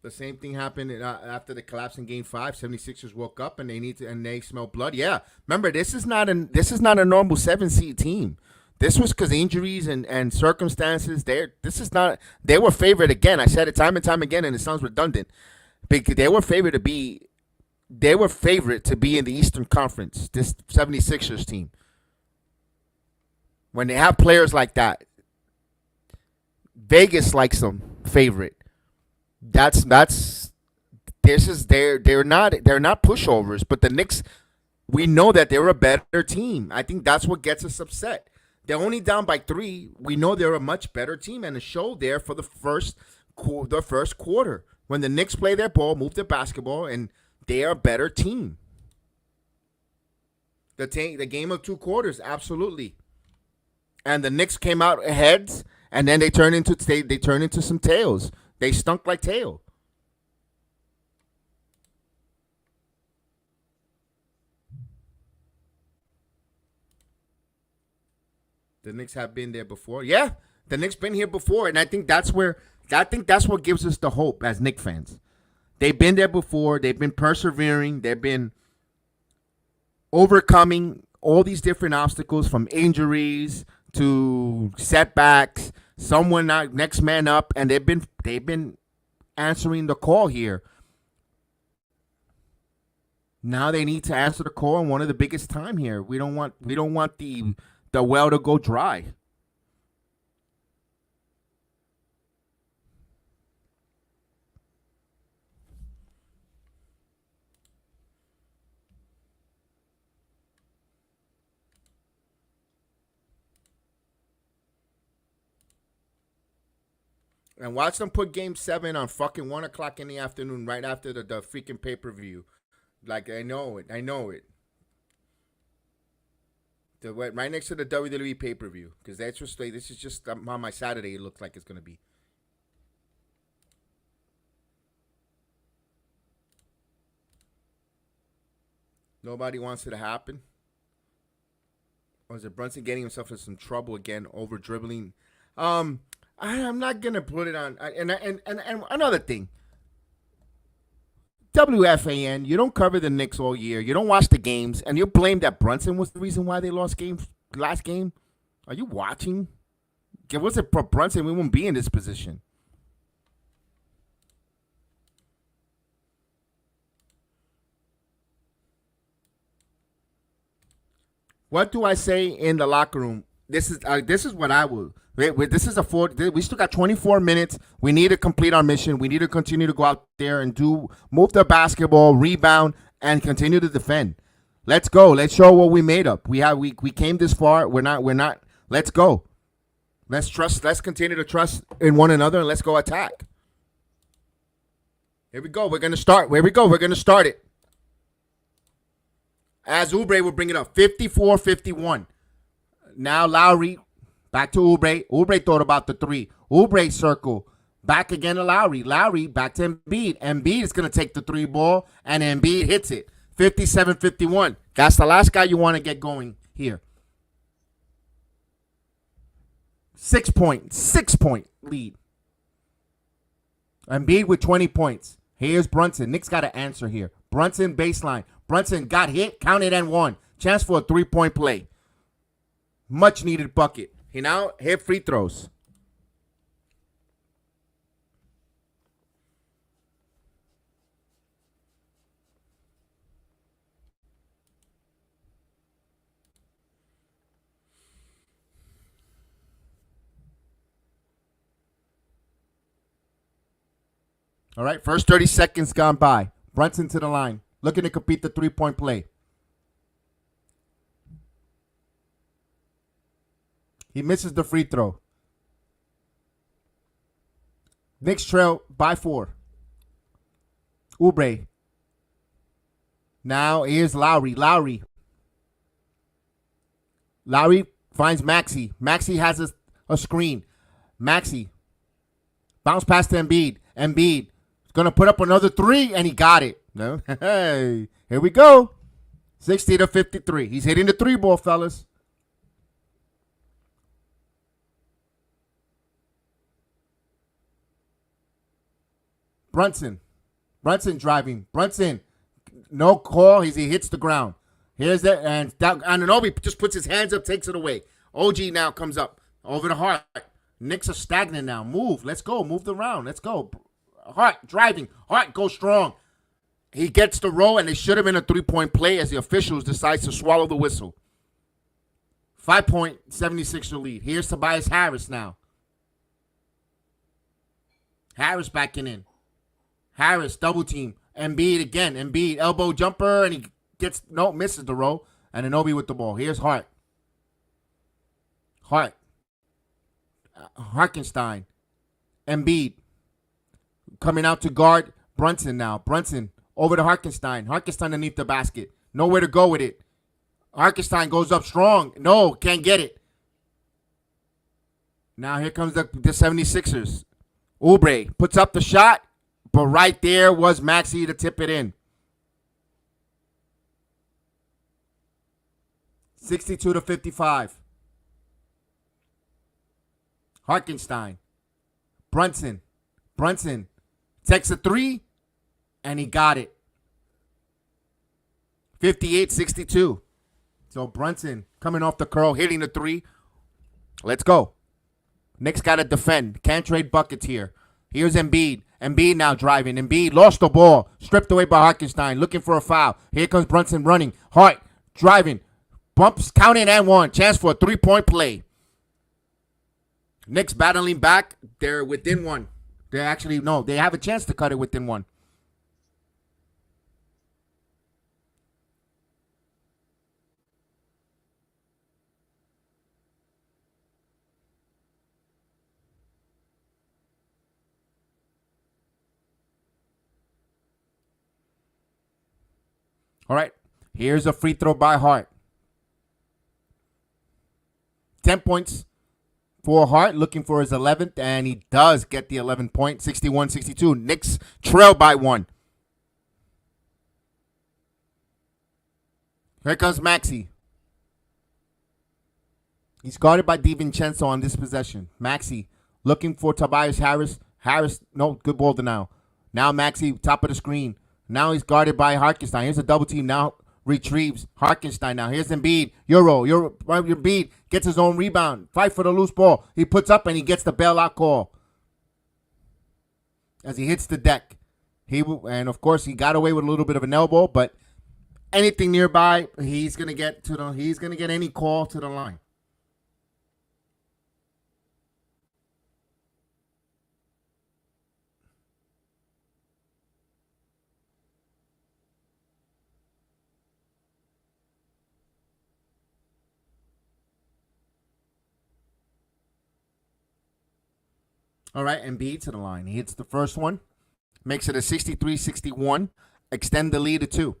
The same thing happened after the collapse in Game 5. 76ers woke up and they smell blood. Yeah. Remember, this is not a normal 7-seed team. This was because injuries and circumstances. They were favored again. I said it time and time again, and it sounds redundant. They were favored to be in the Eastern Conference, this 76ers team. When they have players like that, Vegas likes them favorite. They're not pushovers, but the Knicks, we know that they're a better team. I think that's what gets us upset. They're only down by 3. We know they're a much better team, and a show there for the first quarter. When the Knicks play their ball, move their basketball, and they are a better team. The game of 2 quarters, absolutely. And the Knicks came out heads, and then they turned into some tails. They stunk like tail. The Knicks have been there before. Yeah, the Knicks been here before, and I think that's what gives us the hope as Knicks fans. They've been there before. They've been persevering. They've been overcoming all these different obstacles, from injuries to setbacks. Someone not next man up, and they've been answering the call here. Now they need to answer the call in one of the biggest time here. We don't want the well to go dry. And watch them put Game 7 on fucking 1 o'clock in the afternoon, right after the freaking pay-per-view. Like, I know it. Right next to the WWE pay-per-view. Because that's just, this is just on my Saturday, it looks like it's going to be. Nobody wants it to happen. Or is it Brunson getting himself in some trouble again over dribbling? I'm not going to put it on. And another thing. WFAN, you don't cover the Knicks all year. You don't watch the games. And you blame that Brunson was the reason why they lost last game? Are you watching? If it wasn't for Brunson, we wouldn't be in this position. What do I say in the locker room? This is what I will. This is we still got 24 minutes. We need to complete our mission. We need to continue to go out there and move the basketball, rebound, and continue to defend. Let's go. Let's show what we made up. We came this far. We're not. Let's go. Let's trust. Let's continue to trust in one another, and let's go attack. Here we go. We're gonna start. Here we go. We're gonna start it. As Oubre will bring it up, 54-51. Now Lowry, back to Oubre. Oubre thought about the three. Oubre circle. Back again to Lowry. Lowry back to Embiid. Embiid is going to take the three ball, and Embiid hits it. 57-51. That's the last guy you want to get going here. 6 point lead. Embiid with 20 points. Here's Brunson. Knicks got to answer here. Brunson baseline. Brunson got hit, counted and won. Chance for a three-point play. Much needed bucket. He now hit free throws. All right, first 30 seconds gone by. Brunson to the line. Looking to complete the three-point play. He misses the free throw. Knicks trail by 4. Oubre. Now here's Lowry. Lowry finds Maxey. Maxey has a screen. Maxey. Bounce past to Embiid. Embiid. Going to put up another three, and he got it. No, hey, here we go. 60-53. He's hitting the three ball, fellas. Brunson driving. Brunson, no call. He hits the ground. Here's that, and Anunoby just puts his hands up, takes it away. OG now comes up over the Hart. Knicks are stagnant now. Move. Let's go. Move the round. Let's go. Hart driving. Hart goes strong. He gets the roll, and it should have been a three-point play as the officials decide to swallow the whistle. 5-point 76er lead. Here's Tobias Harris now. Harris backing in. Harris double team. Embiid again. Embiid elbow jumper, and he misses the roll. And Anunoby with the ball. Here's Hart. Hartenstein. Embiid coming out to guard Brunson now. Brunson over to Hartenstein. Hartenstein underneath the basket. Nowhere to go with it. Hartenstein goes up strong. No, can't get it. Now here comes the 76ers. Oubre puts up the shot, but right there was Maxey to tip it in. 62-55. Hartenstein. Brunson takes a three, and he got it. 58-62. So Brunson coming off the curl, hitting the three. Let's go. Knicks got to defend. Can't trade buckets here. Here's Embiid. Embiid now driving. Embiid lost the ball. Stripped away by Hartenstein. Looking for a foul. Here comes Brunson running. Hart driving. Bumps, counting and one. Chance for a three-point play. Knicks battling back. They're within one. They have a chance to cut it within one. All right. Here's a free throw by Hart. 10 points for Hart, looking for his 11th, and he does get the 11 point, 61-62. Knicks trail by 1. Here comes Maxey. He's guarded by DiVincenzo on this possession. Maxey looking for Tobias Harris. Harris, no, good ball to now. Now Maxey, top of the screen. Now he's guarded by Hartenstein. Here's a double team. Now retrieves Hartenstein. Now here's Embiid. Embiid gets his own rebound. Fight for the loose ball. He puts up and he gets the bailout call as he hits the deck. And of course he got away with a little bit of an elbow, but anything nearby, he's gonna get any call to the line. All right, Embiid to the line. He hits the first one, makes it a 63-61, extend the lead to 2.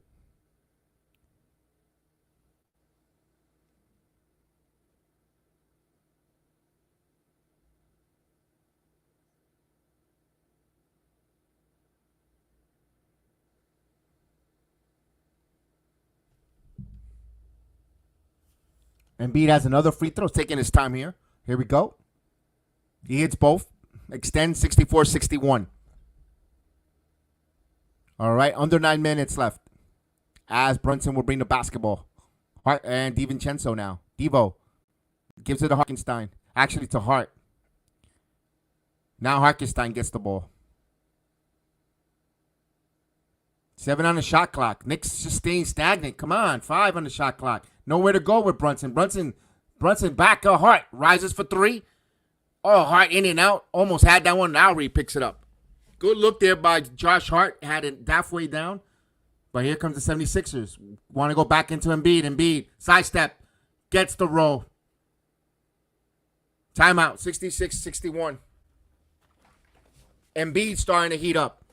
Embiid has another free throw, taking his time here. Here we go. He hits both. Extend 64-61. All right, under 9 minutes left. As Brunson will bring the basketball. Hart and DiVincenzo now. Devo gives it to Hartenstein. Actually to Hart. Now Hartenstein gets the ball. 7 on the shot clock. Knicks just staying stagnant. Come on, 5 on the shot clock. Nowhere to go with Brunson. Brunson back to Hart. Rises for 3. Oh, Hart in and out. Almost had that one. Lowry picks it up. Good look there by Josh Hart. Had it halfway down. But here comes the 76ers. Want to go back into Embiid. Embiid, sidestep. Gets the roll. Timeout. 66-61. Embiid starting to heat up.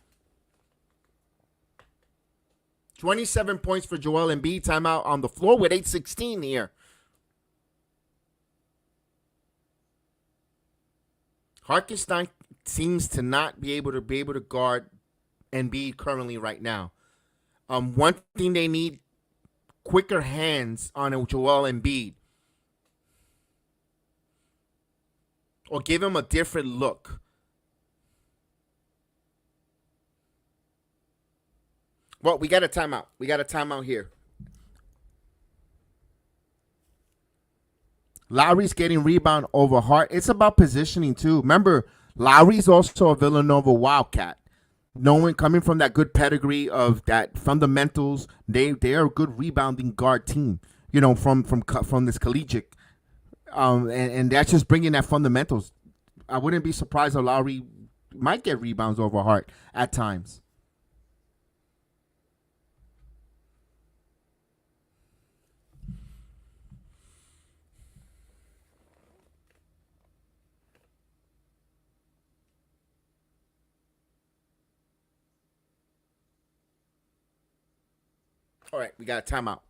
27 points for Joel Embiid. Timeout on the floor with 8:16 here. Hartenstein seems to not be able to guard Embiid currently right now. One thing they need, quicker hands on Joel Embiid. Or give him a different look. Well, we got a timeout. We got a timeout here. Lowry's getting rebound over Hart. It's about positioning, too. Remember, Lowry's also a Villanova Wildcat. Coming from that good pedigree of that fundamentals, they are a good rebounding guard team, from this collegiate. And that's just bringing that fundamentals. I wouldn't be surprised if Lowry might get rebounds over Hart at times. All right, we got a timeout.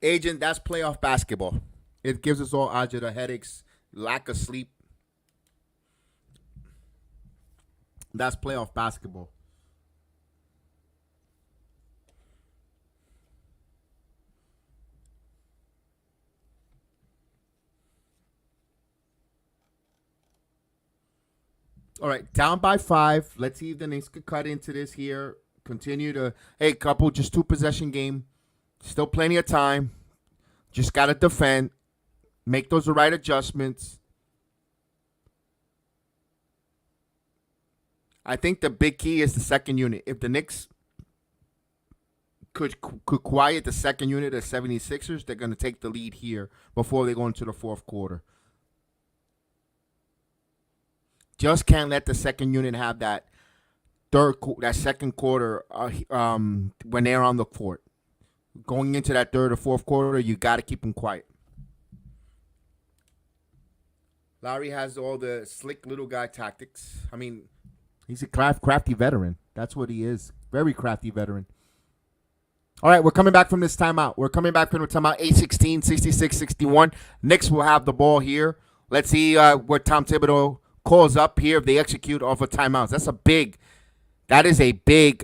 Agent, that's playoff basketball. It gives us all agita, headaches, lack of sleep. That's playoff basketball. All right, down by 5. Let's see if the Knicks could cut into this here. Continue to, just 2 possession game. Still plenty of time. Just got to defend. Make those right adjustments. I think the big key is the second unit. If the Knicks could quiet the second unit of 76ers, they're going to take the lead here before they go into the fourth quarter. Just can't let the second unit have that second quarter when they're on the court. Going into that third or fourth quarter, you got to keep them quiet. Lowry has all the slick little guy tactics. I mean, he's a crafty veteran. That's what he is. Very crafty veteran. All right, we're coming back from this timeout. 8-16, 66-61. Knicks will have the ball here. Let's see what Tom Thibodeau calls up here if they execute off of timeouts. That is a big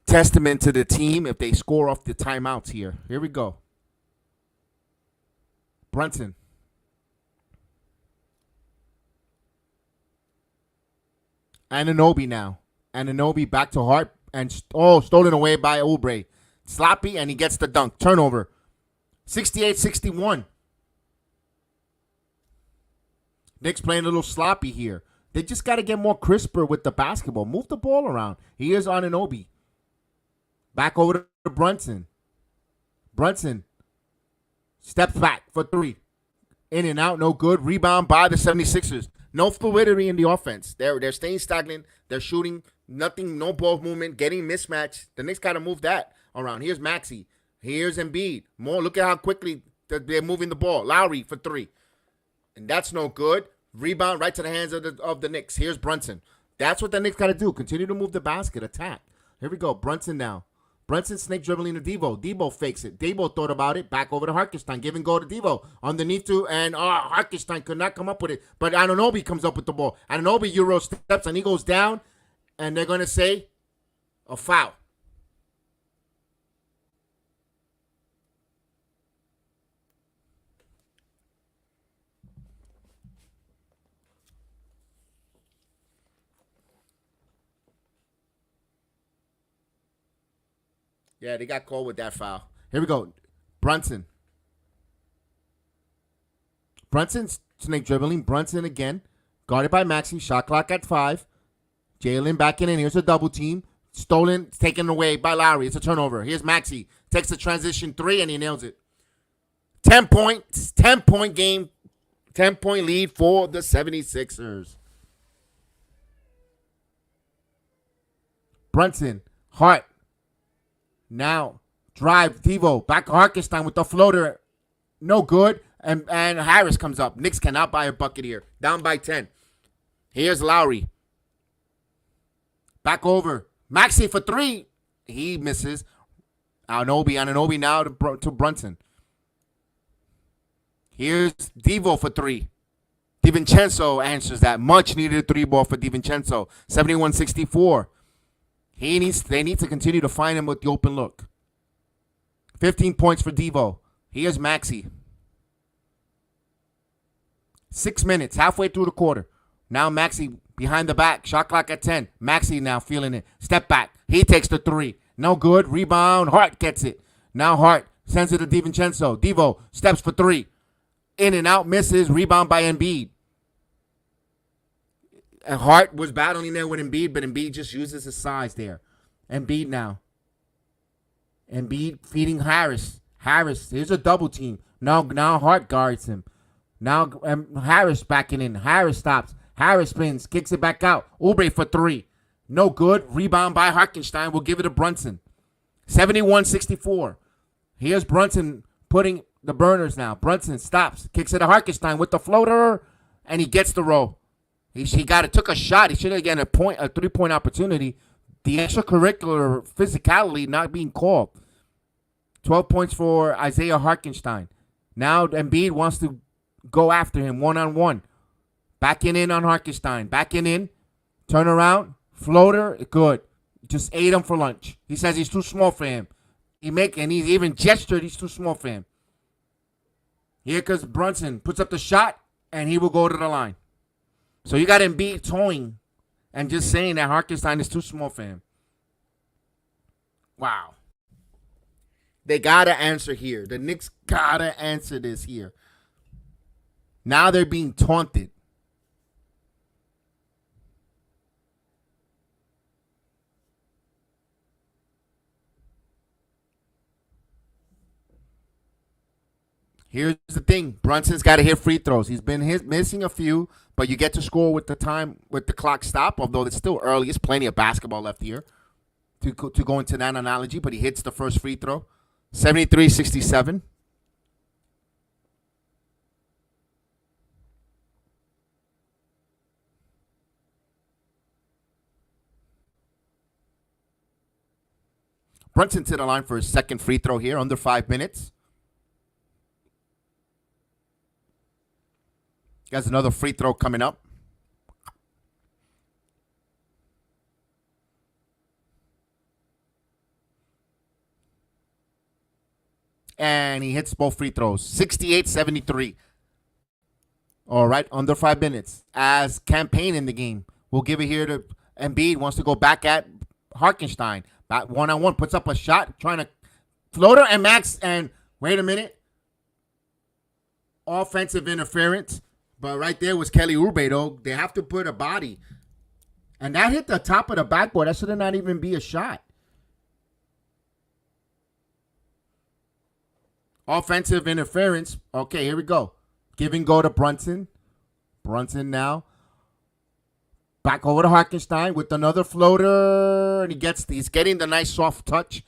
testament to the team if they score off the timeouts here. Here we go. Brunson. Anunoby now. Anunoby back to Hart. And, stolen away by Oubre. Sloppy, and he gets the dunk. Turnover. 68-61. Knicks playing a little sloppy here. They just got to get more crisper with the basketball. Move the ball around. Here's Anunoby. Back over to Brunson. Brunson steps back for three. In and out, no good. Rebound by the 76ers. No fluidity in the offense. They're staying stagnant. They're shooting nothing, no ball movement, getting mismatched. The Knicks got to move that around. Here's Maxey. Here's Embiid. Look at how quickly they're moving the ball. Lowry for three. And that's no good. Rebound right to the hands of the Knicks. Here's Brunson. That's what the Knicks got to do. Continue to move the basket. Attack. Here we go. Brunson now. Brunson snake dribbling to Devo. Devo fakes it. Devo thought about it. Back over to Hartenstein. Give and go to Devo. Underneath to, and Hartenstein could not come up with it. But Anunoby comes up with the ball. Anunoby Euro steps, and he goes down. And they're going to say a foul. Yeah, they got called with that foul. Here we go. Brunson. Brunson's snake dribbling. Brunson again. Guarded by Maxey. Shot clock at 5. Jalen backing in. Here's a double team. Stolen, taken away by Lowry. It's a turnover. Here's Maxey. Takes the transition 3, and he nails it. 10 points. 10-point game. 10-point lead for the 76ers. Brunson. Hart. Now, drive, Devo, back to Hartenstein with the floater. No good. And Harris comes up. Knicks cannot buy a bucket here. Down by 10. Here's Lowry. Back over. Maxey for 3. He misses. Anunoby now to Brunson. Here's Devo for 3. DiVincenzo answers that. Much needed 3-ball for DiVincenzo. 71-64. They need to continue to find him with the open look. 15 points for Devo. Here's Maxey. 6 minutes, halfway through the quarter. Now Maxey behind the back. Shot clock at 10. Maxey now feeling it. Step back. He takes the 3. No good. Rebound. Hart gets it. Now Hart sends it to DiVincenzo. Devo steps for 3. In and out. Misses. Rebound by Embiid. And Hart was battling there with Embiid, but Embiid just uses his size there. Embiid now. Embiid feeding Harris. Harris, here's a double team. Now Hart guards him. Now Harris backing in. Harris stops. Harris spins, kicks it back out. Oubre for 3. No good. Rebound by Hartenstein. We'll give it to Brunson. 71-64. Here's Brunson putting the burners now. Brunson stops. Kicks it to Hartenstein with the floater, and he gets the roll. He took a shot. He should have gotten a 3-point opportunity. The extracurricular physicality not being called. 12 points for Isaiah Hartenstein. Now Embiid wants to go after him one-on-one. Backing in on Hartenstein. Backing in. Turn around. Floater. Good. Just ate him for lunch. He says he's too small for him. And he even gestured he's too small for him. Here comes Brunson. Puts up the shot, and he will go to the line. So you got Embiid towing and just saying that Hartenstein is too small for him. Wow. They got to answer here. The Knicks got to answer this here. Now they're being taunted. Here's the thing. Brunson's got to hit free throws. He's been missing a few, but you get to score with the clock stop, although it's still early. There's plenty of basketball left here to go into that analogy, but he hits the first free throw. 73-67. Brunson to the line for his second free throw here, under 5 minutes. He has another free throw coming up. And he hits both free throws. 68-73. All right, under 5 minutes. As campaign in the game. We'll give it here to Embiid. Wants to go back at Hartenstein. Back one-on-one. Puts up a shot. Trying to floater and Max. And wait a minute. Offensive interference. But right there was Kelly Oubre, though. They have to put a body. And that hit the top of the backboard. That should not even be a shot. Offensive interference. Okay, here we go. Give and go to Brunson. Brunson now. Back over to Hartenstein with another floater. And he's getting the nice soft touch.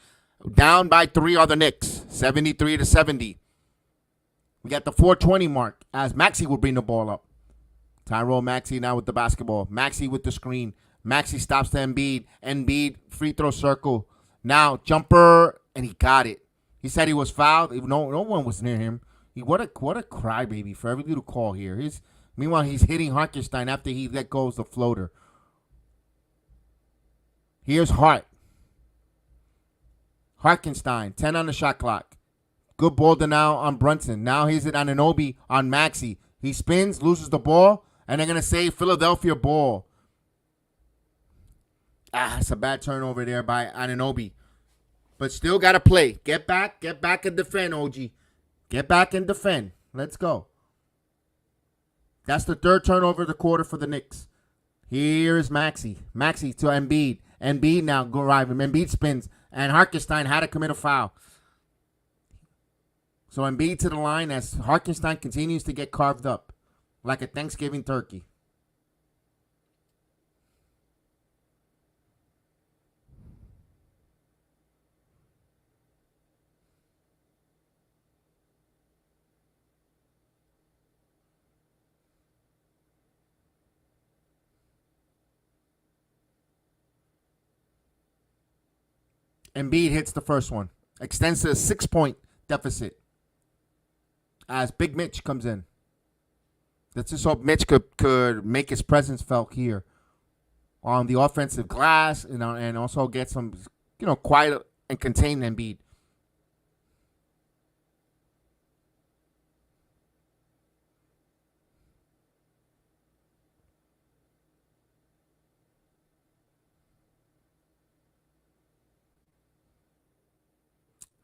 Down by 3 are the Knicks. 73-70. We got the 4:20 mark as Maxey will bring the ball up. Tyrone Maxey now with the basketball. Maxey with the screen. Maxey stops to Embiid. Embiid free throw circle. Now jumper, and he got it. He said he was fouled. No one was near him. What a crybaby for every little call here. Meanwhile, he's hitting Hartenstein after he let go of the floater. Here's Hart. Hartenstein, 10 on the shot clock. Good ball to now on Brunson. Now he's at Anunoby on Maxey. He spins, loses the ball, and they're going to say Philadelphia ball. It's a bad turnover there by Anunoby. But still got to play. Get back and defend, OG. Get back and defend. Let's go. That's the third turnover of the quarter for the Knicks. Here's Maxey. Maxey to Embiid. Embiid now go arriving. Embiid spins. And Hartenstein had to commit a foul. So Embiid to the line as Hartenstein continues to get carved up like a Thanksgiving turkey. Embiid hits the first one. Extends to a 6-point deficit. As Big Mitch comes in. Let's just hope Mitch could make his presence felt here on the offensive glass and also get some, quiet and contain Embiid.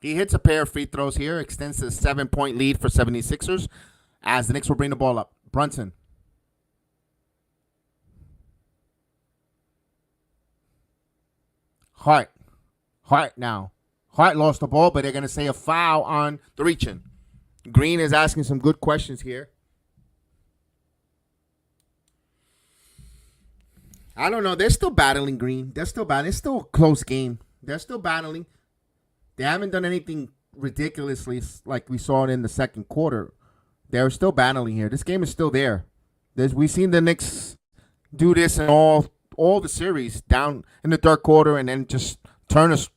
He hits a pair of free throws here, extends to a 7-point lead for 76ers as the Knicks will bring the ball up. Brunson. Hart now. Hart lost the ball, but they're going to say a foul on the reaching. Green is asking some good questions here. I don't know. They're still battling, Green. They're still battling. It's still a close game. They're still battling. They haven't done anything ridiculously like we saw it in the second quarter. They're still battling here. This game is still there. We've seen the Knicks do this in all the series down in the third quarter and then just turn us,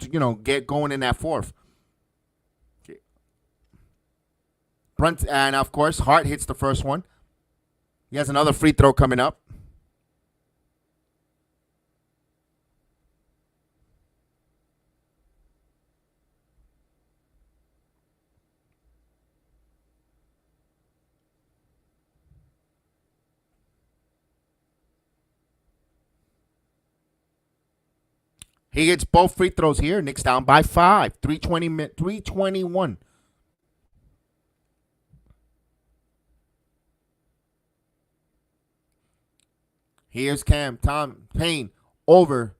get going in that fourth. And, of course, Hart hits the first one. He has another free throw coming up. He gets both free throws here. Knicks down by 5. 3:21. Here's Tom Payne over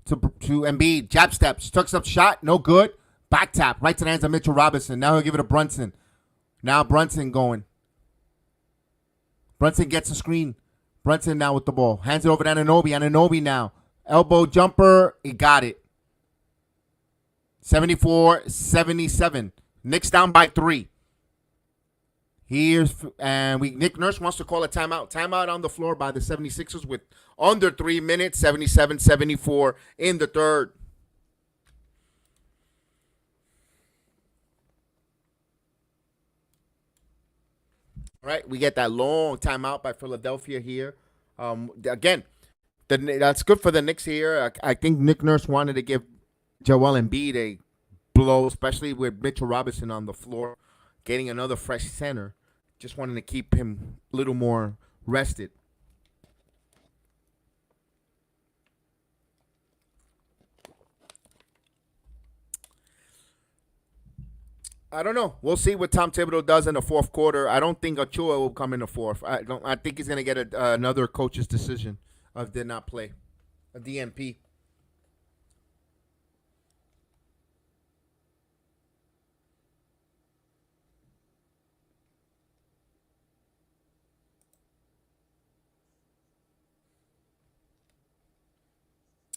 to Embiid. Jab steps. Tucks up shot. No good. Back tap. Right to the hands of Mitchell Robinson. Now he'll give it to Brunson. Now Brunson going. Brunson gets a screen. Brunson now with the ball. Hands it over to Anunoby. Anunoby now. Elbow jumper. He got it. 74-77. Knicks down by 3. Nick Nurse wants to call a timeout. Timeout on the floor by the 76ers with under 3 minutes. 77-74 in the third. All right, we get that long timeout by Philadelphia here. Again, that's good for the Knicks here. I think Nick Nurse wanted to give Joel Embiid a blow, especially with Mitchell Robinson on the floor, getting another fresh center. Just wanting to keep him a little more rested. I don't know. We'll see what Tom Thibodeau does in the fourth quarter. I don't think Achua will come in the fourth. I think he's going to get another coach's decision of did not play, a DNP.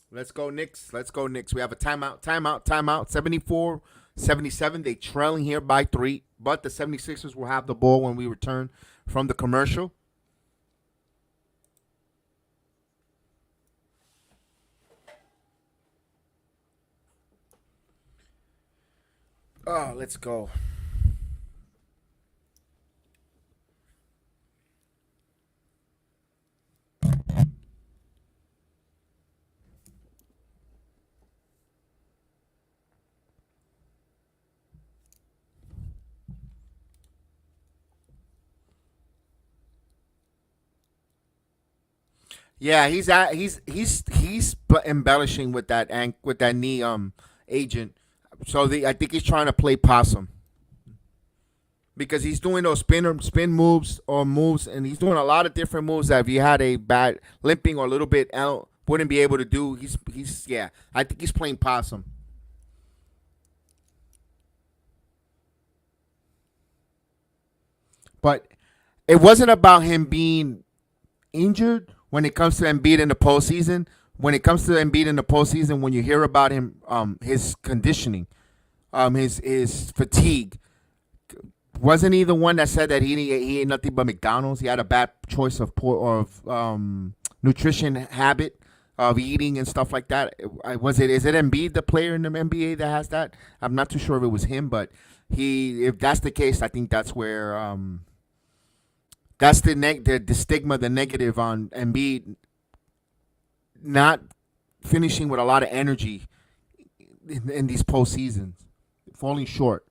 Let's go Knicks. Let's go Knicks. We have a timeout. 74-77. They trailing here by 3. But the 76ers will have the ball when we return from the commercial. Oh, let's go. Yeah, he's embellishing with that knee agent. So I think he's trying to play possum because he's doing those spin moves and he's doing a lot of different moves that if he had a bad limping or a little bit out wouldn't be able to do. I think he's playing possum. But it wasn't about him being injured. When it comes to Embiid in the postseason, when you hear about him, his conditioning, his fatigue, wasn't he the one that said that he ate nothing but McDonald's? He had a bad choice of nutrition habit of eating and stuff like that. Is it Embiid, the player in the NBA that has that? I'm not too sure if it was him, but if that's the case, I think that's where that's the stigma, the negative on Embiid not finishing with a lot of energy in these postseasons, falling short.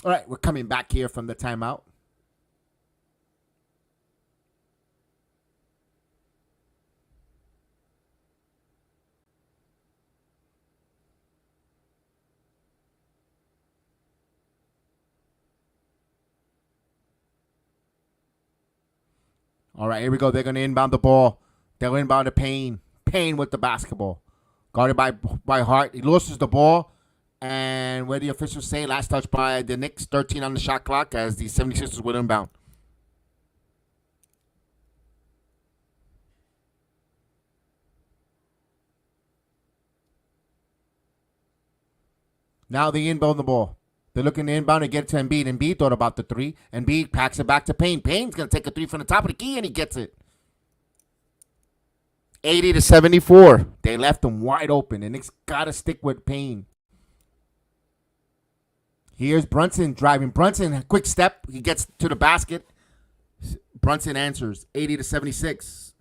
All right, we're coming back here from the timeout. All right, here we go. They're going to inbound the ball. They'll inbound to Payne. Payne with the basketball. Guarded by Hart. He loses the ball. And where the officials say last touch by the Knicks, 13 on the shot clock as the 76ers will inbound. Now they inbound the ball. They're looking to inbound and get it to Embiid. Embiid thought about the 3. Embiid packs it back to Payne. Payne's going to take a 3 from the top of the key, and he gets it. 80-74. They left him wide open, and Knicks got to stick with Payne. Here's Brunson driving. Brunson, quick step. He gets to the basket. Brunson answers 80-76.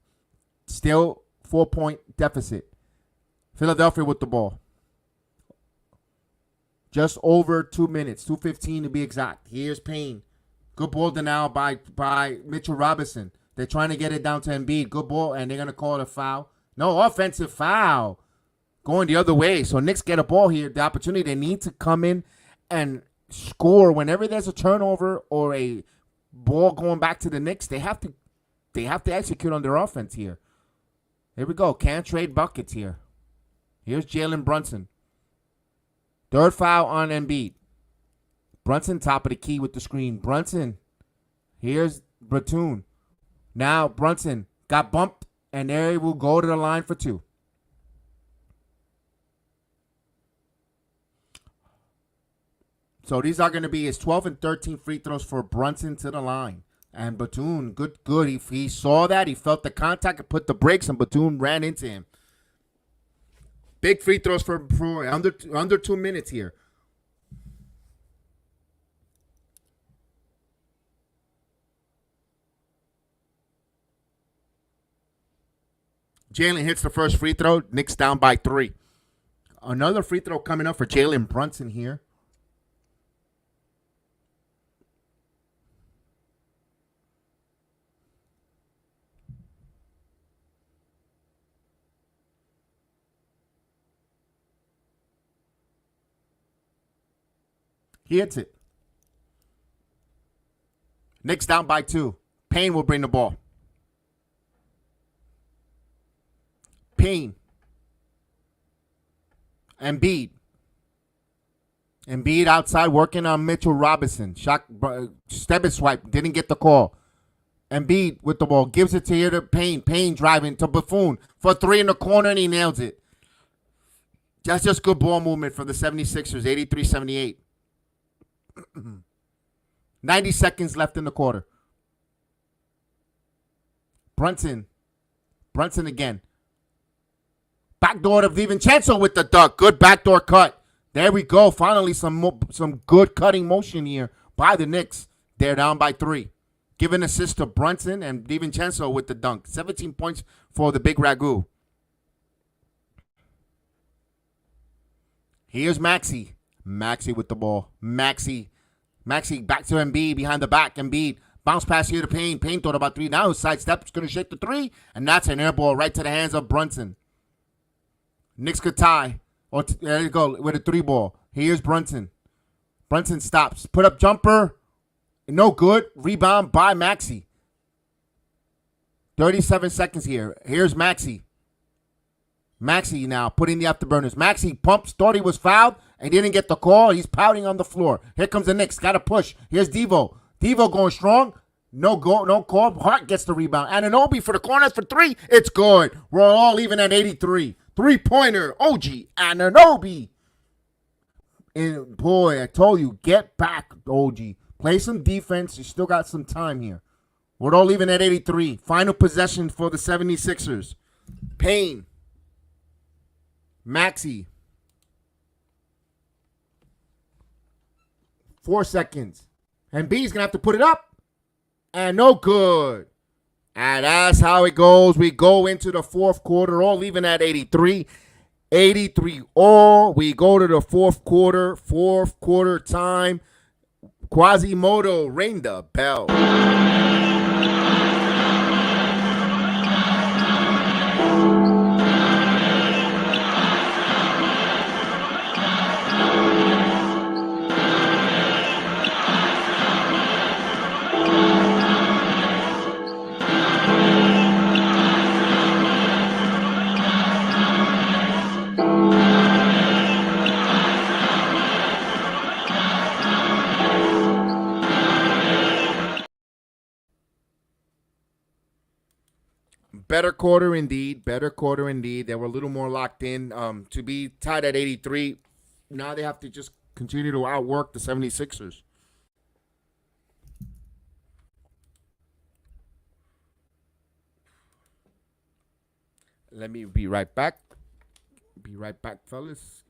Still 4-point deficit. Philadelphia with the ball. Just over 2 minutes, 2:15 to be exact. Here's Payne. Good ball denial by Mitchell Robinson. They're trying to get it down to Embiid. Good ball, and they're going to call it a foul. No, offensive foul. Going the other way. So Knicks get a ball here. The opportunity, they need to come in and score. Whenever there's a turnover or a ball going back to the Knicks, they have to execute on their offense here. Here we go. Can't trade buckets here. Here's Jalen Brunson. Third foul on Embiid. Brunson top of the key with the screen. Brunson. Here's Batum. Now Brunson got bumped, and there he will go to the line for 2. So these are going to be his 12 and 13 free throws for Brunson to the line. And Batum, good. He saw that. He felt the contact and put the brakes, and Batum ran into him. Big free throws for under 2 minutes here. Jalen hits the first free throw. Knicks down by 3. Another free throw coming up for Jalen Brunson here. He hits it. Knicks down by 2. Payne will bring the ball. Payne. Embiid. Embiid outside working on Mitchell Robinson. Step and swipe. Didn't get the call. Embiid with the ball. Gives it to here to Payne. Payne driving to Buffon for 3 in the corner, and he nails it. That's just good ball movement for the 76ers. 83-78. 90 seconds left in the quarter. Brunson again. Backdoor to DiVincenzo with the duck. Good backdoor cut. There we go. Finally, some good cutting motion here by the Knicks. They're down by 3. Give an assist to Brunson and DiVincenzo with the dunk. 17 points for the Big Ragu. Here's Maxey. Maxey with the ball. Maxey back to Embiid behind the back. Embiid bounce pass here to Payne. Payne thought about 3. Now his sidestep is going to shake the 3. And that's an air ball right to the hands of Brunson. Knicks could tie. There you go with a 3 ball. Here's Brunson. Brunson stops. Put up jumper. No good. Rebound by Maxey. 37 seconds here. Here's Maxey. Maxey now putting the afterburners. Maxey pumps. Thought he was fouled. And didn't get the call. He's pouting on the floor. Here comes the Knicks. Got to push. Here's Devo. Devo going strong. No goal, no call. Hart gets the rebound. Anunoby for the corners for 3. It's good. We're all even at 83. 3-pointer. OG Anunoby. And boy, I told you, get back, OG. Play some defense. You still got some time here. We're all even at 83. Final possession for the 76ers. Payne. Maxey. 4 seconds. And B's going to have to put it up. And no good. And that's how it goes. We go into the fourth quarter, all even at 83. 83 all. We go to the fourth quarter time. Quasimodo ring the bell. Better quarter indeed. Better quarter indeed. They were a little more locked in. To be tied at 83, now they have to just continue to outwork the 76ers. Let me be right back. Be right back, fellas.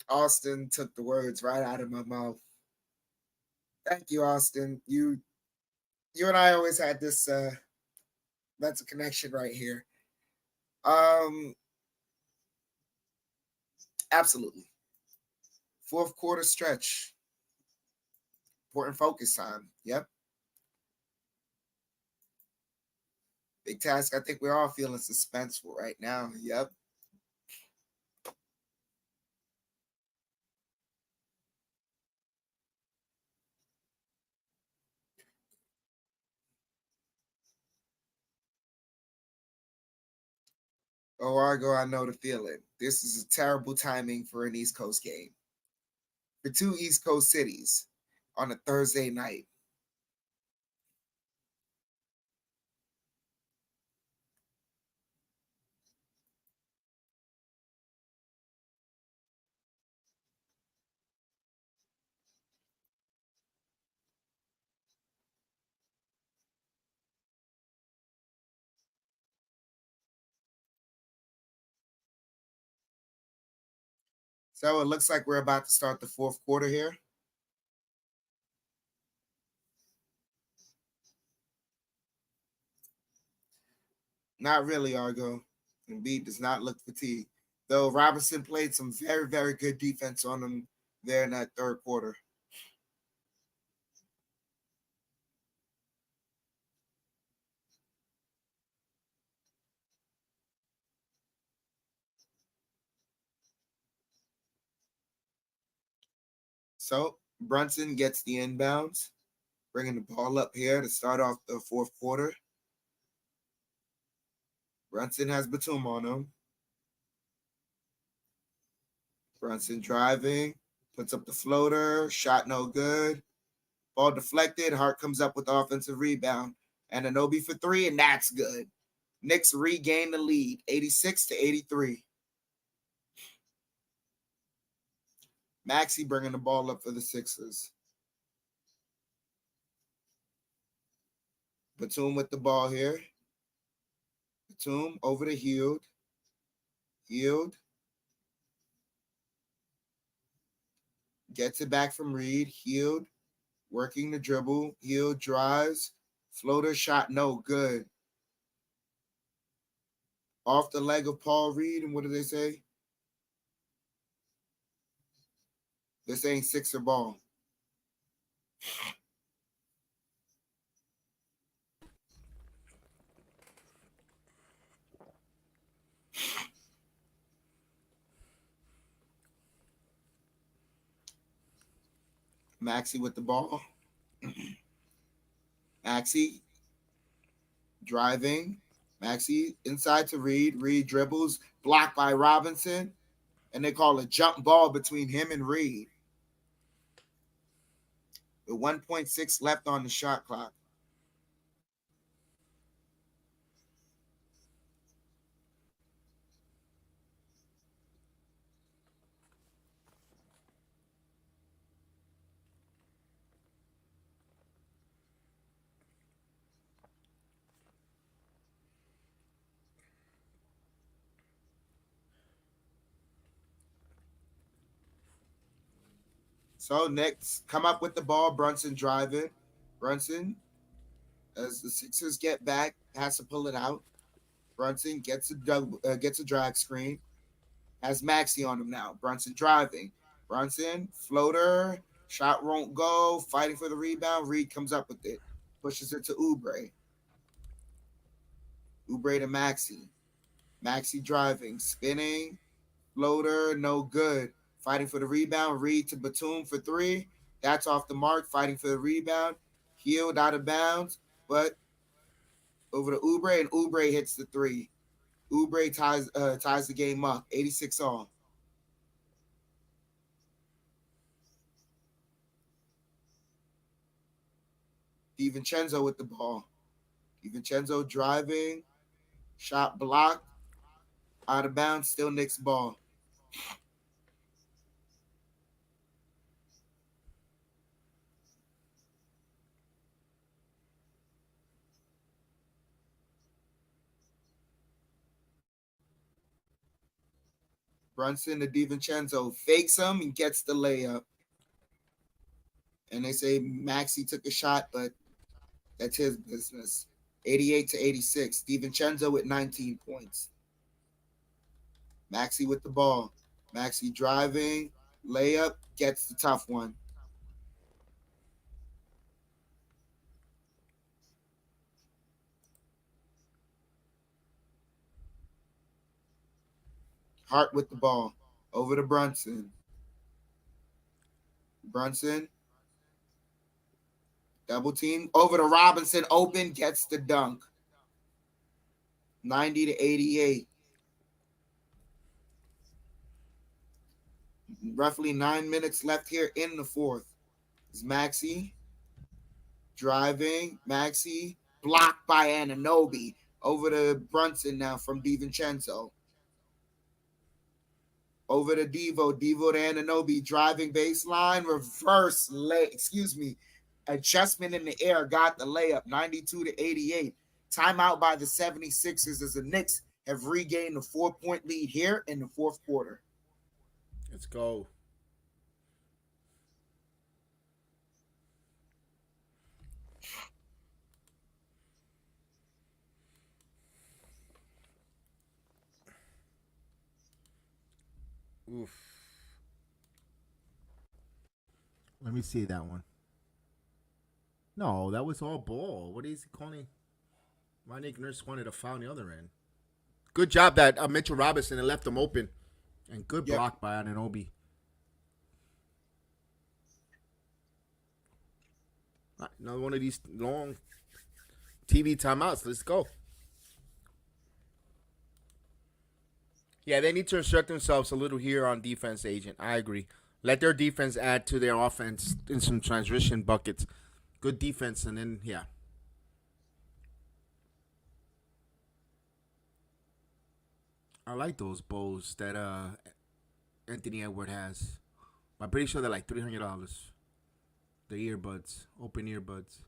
Austin took the words right out of my mouth. Thank you, Austin. You and I always had this mental connection right here. Absolutely. Fourth quarter stretch. Important focus time. Yep. Big task. I think we're all feeling suspenseful right now. Yep. Oh, Argo, I know the feeling. This is a terrible timing for an East Coast game. For two East Coast cities on a Thursday night. So it looks like we're about to start the fourth quarter here. Not really, Argo. Embiid does not look fatigued. Though Robinson played some very, very good defense on him there in that third quarter. So Brunson gets the inbounds, bringing the ball up here to start off the fourth quarter. Brunson has Batum on him. Brunson driving, puts up the floater, shot no good. Ball deflected, Hart comes up with the offensive rebound. And Anunoby for three, and that's good. Knicks regain the lead, 86-83. Maxey bringing the ball up for the Sixers. Batum with the ball here. Batum over to Hield. Hield gets it back from Reed. Hield working the dribble. Hield drives. Floater shot no good. Off the leg of Paul Reed. And what do they say? They're saying Sixer ball. Maxey with the ball. Maxey driving. Maxey inside to Reed. Reed dribbles. Blocked by Robinson. And they call a jump ball between him and Reed. With 1.6 left on the shot clock. So Knicks come up with the ball. Brunson driving. Brunson, as the Sixers get back, has to pull it out. Brunson gets a drag screen. Has Maxey on him now. Brunson driving. Brunson, floater. Shot won't go. Fighting for the rebound. Reed comes up with it. Pushes it to Oubre. Oubre to Maxey. Maxey driving. Spinning. Floater, no good. Fighting for the rebound. Reed to Batum for three. That's off the mark. Fighting for the rebound. Hield out of bounds. But over to Oubre, and Oubre hits the three. Oubre ties the game up. 86 all. DiVincenzo with the ball. DiVincenzo driving. Shot blocked. Out of bounds. Still Knicks ball. Brunson to DiVincenzo fakes him and gets the layup. And they say Maxey took a shot, but that's his business. 88-86. DiVincenzo with 19 points. Maxey with the ball. Maxey driving, layup, gets the tough one. Hart with the ball. Over to Brunson. Brunson. Double team. Over to Robinson. Open. Gets the dunk. 90-88. Roughly 9 minutes left here in the fourth. Is Maxey driving. Maxey blocked by Anunoby. Over to Brunson now from DiVincenzo. Over to Devo. Devo to Anunoby. Driving baseline. Reverse adjustment in the air. Got the layup. 92-88. Timeout by the 76ers as the Knicks have regained a 4-point lead here in the fourth quarter. Let's go. Oof. Let me see that one. No, that was all ball. What is he calling? My Nick Nurse wanted a foul on the other end. Good job that Mitchell Robinson and left him open. And good block by Anunoby. Another one of these long TV timeouts. Let's go. Yeah, they need to assert themselves a little here on defense, Agent. I agree. Let their defense add to their offense in some transition buckets. Good defense, and then, yeah. I like those bows that Anthony Edward has. I'm pretty sure they're like $300. The earbuds, open earbuds.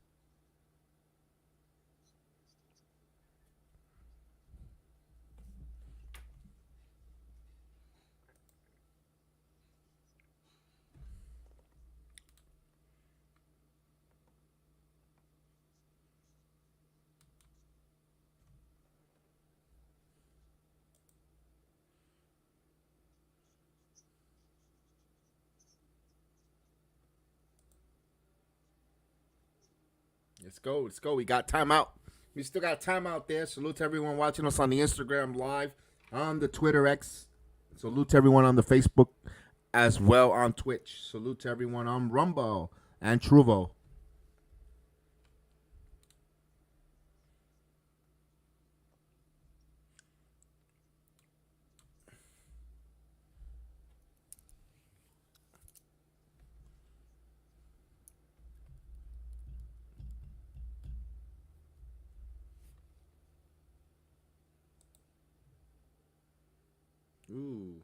Let's go. Let's go. We got timeout. We still got timeout there. Salute to everyone watching us on the Instagram live, on the Twitter X. Salute to everyone on the Facebook as well on Twitch. Salute to everyone on Rumble and Truvo. Ooh.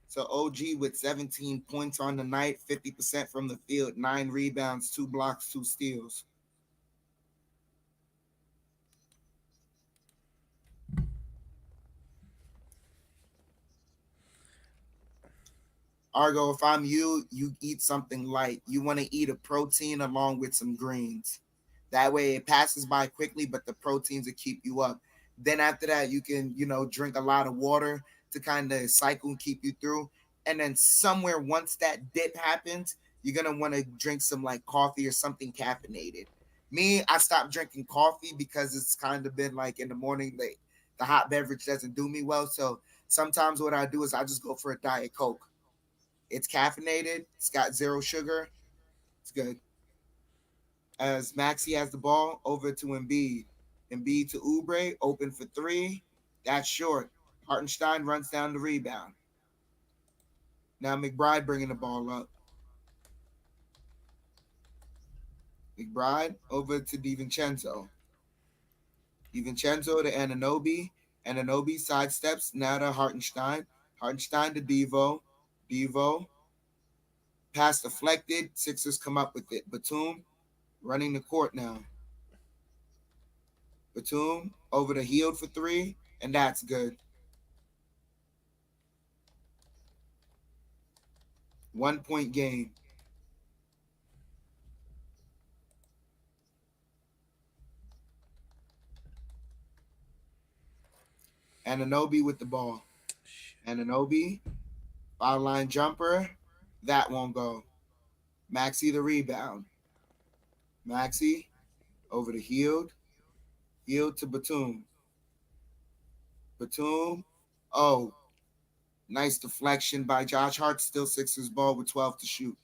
So OG with 17 points on the night, 50% from the field, 9 rebounds, 2 blocks, 2 steals. Argo, if I'm you, you eat something light. You want to eat a protein along with some greens. That way it passes by quickly, but the proteins will keep you up. Then after that, you can, drink a lot of water to kind of cycle and keep you through. And then somewhere once that dip happens, you're going to want to drink some like coffee or something caffeinated. Me, I stopped drinking coffee because it's kind of been like in the morning, like the hot beverage doesn't do me well. So sometimes what I do is I just go for a Diet Coke. It's caffeinated. It's got 0 sugar. It's good. As Maxey has the ball over to Embiid. Embiid to Oubre, open for 3. That's short. Hartenstein runs down the rebound. Now McBride bringing the ball up. McBride over to DiVincenzo. DiVincenzo to Anunoby. Anunoby sidesteps now to Hartenstein. Hartenstein to Devo. Devo. Pass deflected. Sixers come up with it. Batum running the court now. Batum over to Hield for 3, and that's good. 1 point game. Anunoby with the ball. Anunoby, foul line jumper. That won't go. Maxey the rebound. Maxey over to Hield. Hield to Batum. Batum. Oh, nice deflection by Josh Hart. Still Sixers ball with 12 to shoot.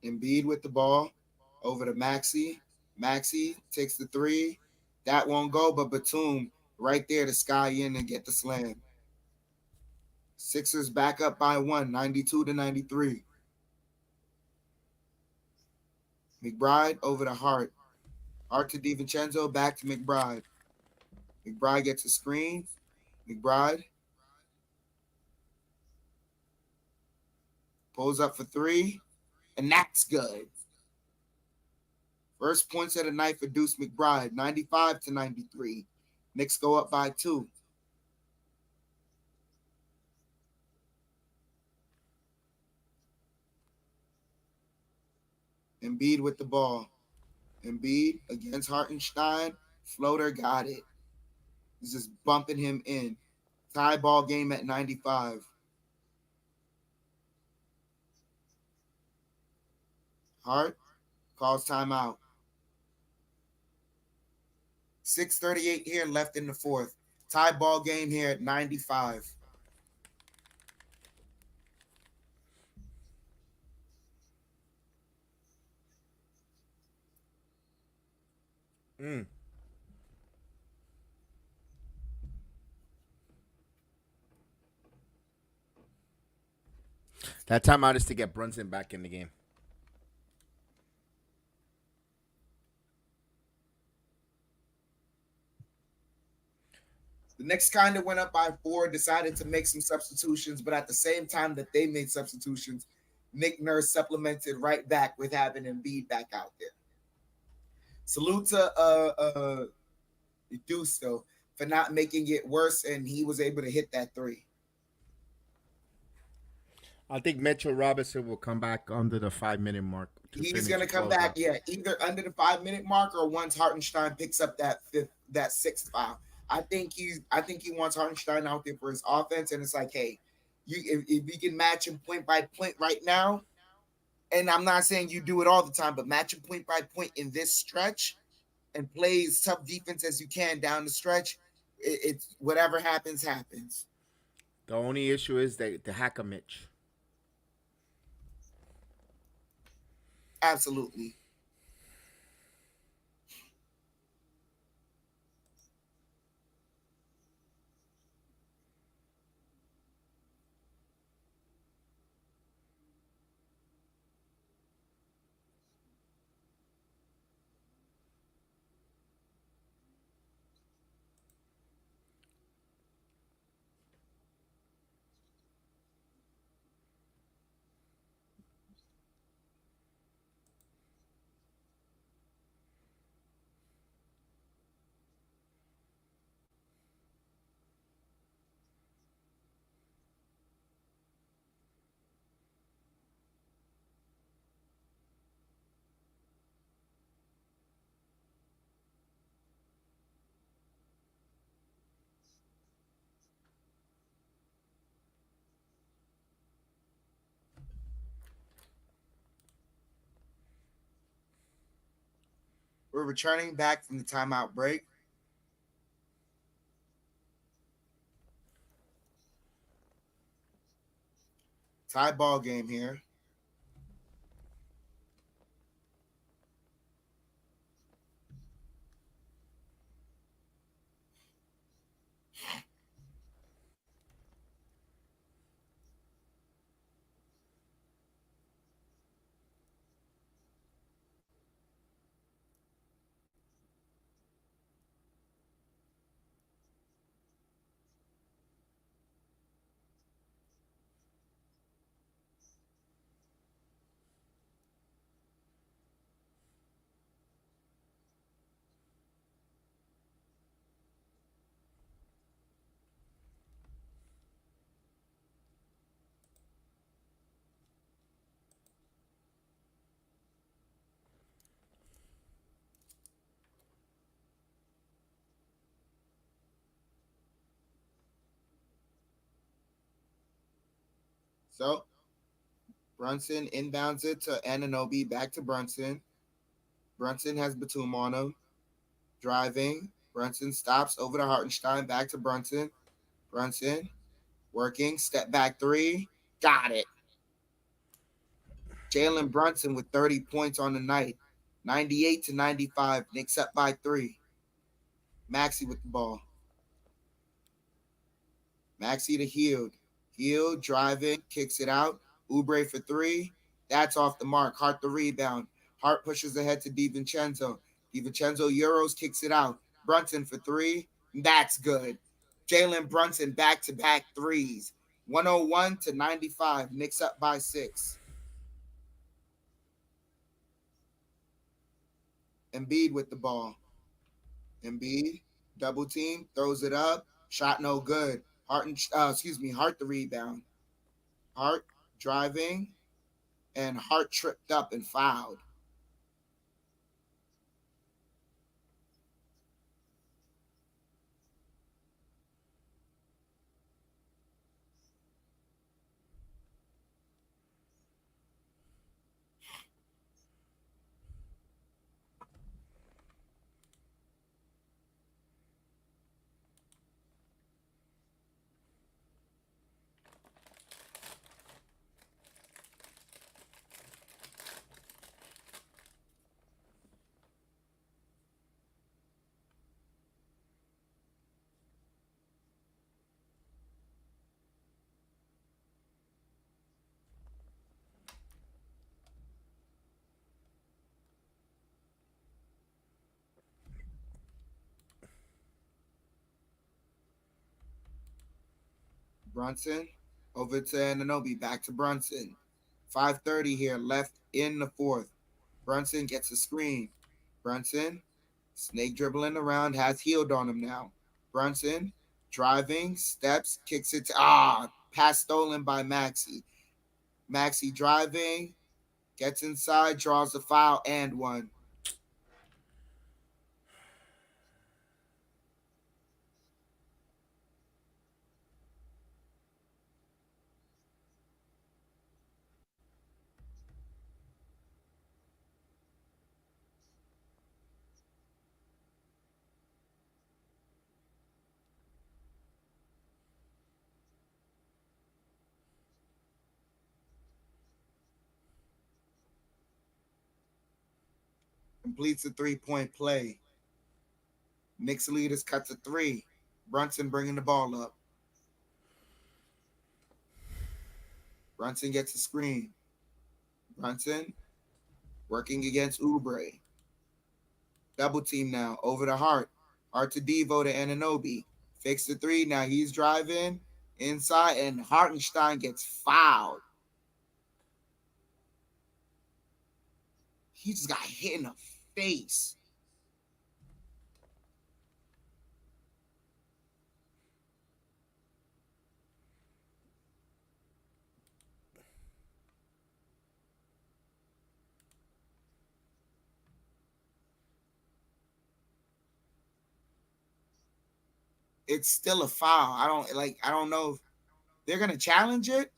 Embiid with the ball over to Maxey. Maxey takes the 3. That won't go, but Batum right there to sky in and get the slam. Sixers back up by 1, 92 to 93. McBride over to Hart. Hart to DiVincenzo, back to McBride. McBride gets a screen. McBride pulls up for 3, and that's good. First points of the night for Deuce McBride, 95 to 93. Knicks go up by 2. Embiid with the ball. Embiid against Hartenstein. Floater got it. He's just bumping him in. Tie ball game at 95. Hart calls timeout. 6:38 here left in the fourth. Tie ball game here at 95. That timeout is to get Brunson back in the game. The Knicks kind of went up by 4, decided to make some substitutions, but at the same time that they made substitutions, Nick Nurse supplemented right back with having Embiid back out there. Salute to Deuce, though, for not making it worse, and he was able to hit that 3. I think Mitchell Robinson will come back under the 5-minute mark. He's going to come back, either under the 5-minute mark or once Hartenstein picks up that 6th foul. I think he wants Hartenstein out there for his offense, and it's like, hey, if you can match him point by point right now, and I'm not saying you do it all the time, but match him point by point in this stretch and play as tough defense as you can down the stretch, it's whatever happens, happens. The only issue is the hack of Mitch. Absolutely. We're returning back from the timeout break. Tie ball game here. So Brunson inbounds it to Anunoby, back to Brunson. Brunson has Batum on him. Driving. Brunson stops over to Hartenstein, back to Brunson. Brunson working, step back three. Got it. Jalen Brunson with 30 points on the night. 98-95. Knicks up by 3. Maxey with the ball. Maxey to Hield. Hield driving, kicks it out. Oubre for 3. That's off the mark. Hart the rebound. Hart pushes ahead to DiVincenzo. DiVincenzo Euros, kicks it out. Brunson for 3. That's good. Jalen Brunson back-to-back threes. 101-95. Knicks up by 6. Embiid with the ball. Embiid, double team, throws it up. Shot no good. Hart the rebound. Hart driving, and Hart tripped up and fouled. Brunson over to Anunoby, back to Brunson. 5:30 here left in the fourth. Brunson gets a screen. Brunson, snake dribbling around, has Hield on him now. Brunson, driving, steps, kicks it to, pass stolen by Maxey. Maxey driving, gets inside, draws a foul, and one. Completes a 3-point play. Knicks leaders cut to 3. Brunson bringing the ball up. Brunson gets a screen. Brunson working against Oubre. Double team now over to Hart. Hart to Devo to Anunoby. Fix the 3. Now he's driving inside, and Hartenstein gets fouled. He just got hit in the face. It's still a foul. I don't know if they're gonna challenge it,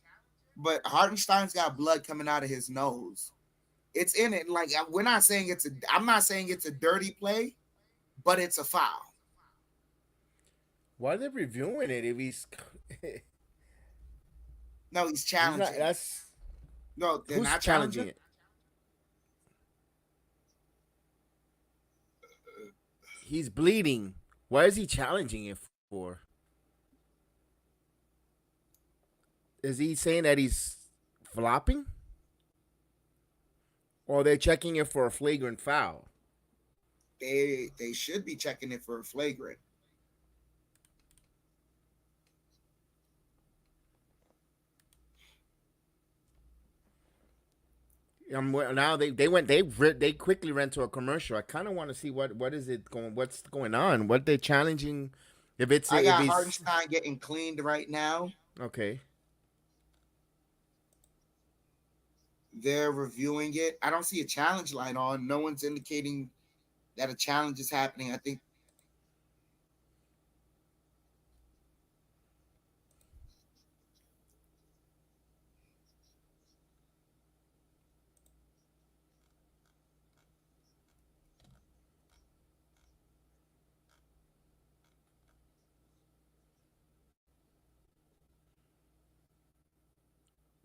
but Hartenstein's got blood coming out of his nose. It's in it. Like, I'm not saying it's a dirty play, but it's a foul. Why are they reviewing it if he's No, he's challenging. No, they're who's not challenging it. He's bleeding. What is he challenging it for? Is he saying that he's flopping? Or they're checking it for a flagrant foul? They should be checking it for a flagrant. Now they quickly ran to a commercial. I kind of want to see what's going on. What they're challenging? I got Hartenstein getting cleaned right now. Okay. They're reviewing it. I don't see a challenge line on. No one's indicating that a challenge is happening. I think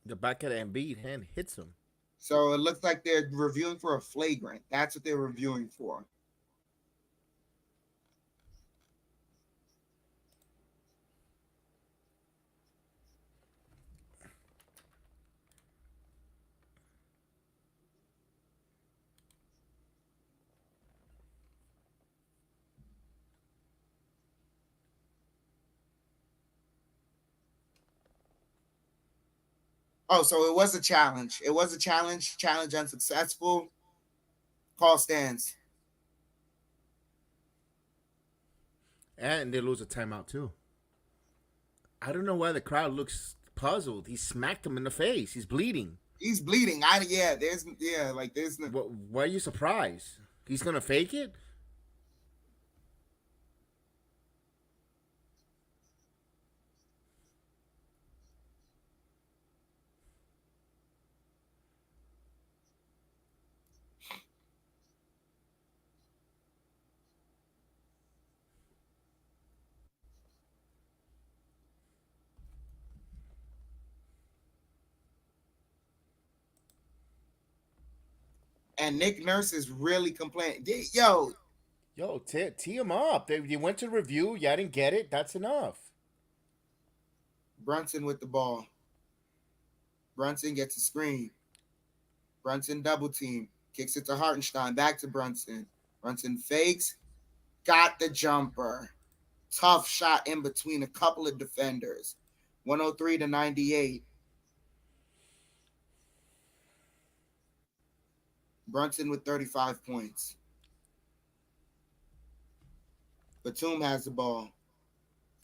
the back of the Embiid hand hits him. so. It looks like they're reviewing for a flagrant. That's what they're reviewing for. Oh, so it was a challenge. It was a challenge. Challenge unsuccessful. Call stands. And they lose a timeout too. I don't know why the crowd looks puzzled. He smacked him in the face. He's bleeding. He's bleeding. There's no. Why are you surprised? He's gonna fake it? And Nick Nurse is really complaining. Yo, tee him up. You went to review. You didn't get it. That's enough. Brunson with the ball. Brunson gets a screen. Brunson double team. Kicks it to Hartenstein. Back to Brunson. Brunson fakes. Got the jumper. Tough shot in between a couple of defenders. 103-98. Brunson with 35 points. Batum has the ball.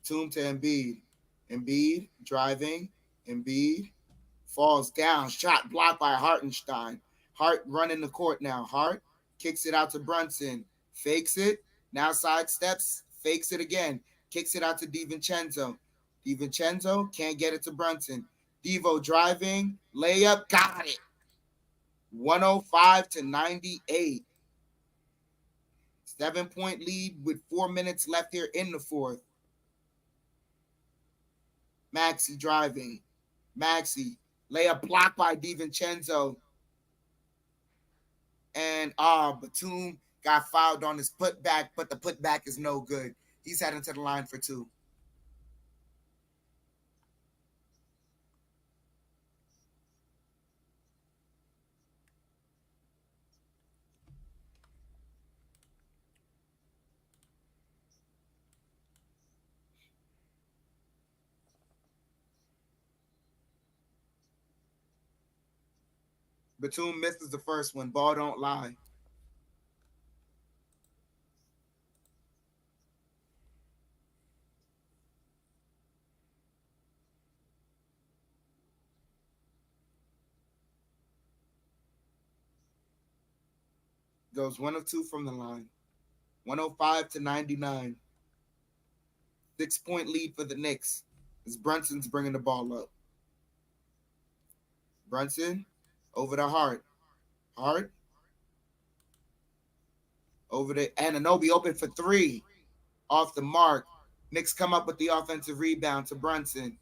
Batum to Embiid. Embiid driving. Embiid falls down. Shot blocked by Hartenstein. Hart running the court now. Hart kicks it out to Brunson. Fakes it. Now sidesteps. Fakes it again. Kicks it out to DiVincenzo. DiVincenzo can't get it to Brunson. Devo driving. Layup. Got it. 105-98. 7-point lead with 4 minutes left here in the fourth. Maxey driving. Maxey. Layup blocked by DiVincenzo. And Batum got fouled on his putback, but the putback is no good. He's heading to the line for two. Batum misses the first one. Ball don't lie. Goes 1 of 2 from the line. 105-99. 6-point lead for the Knicks as Brunson's bringing the ball up. Brunson over to Hart. Hart over to Anunoby, open for three. Off the mark. Knicks come up with the offensive rebound to Brunson.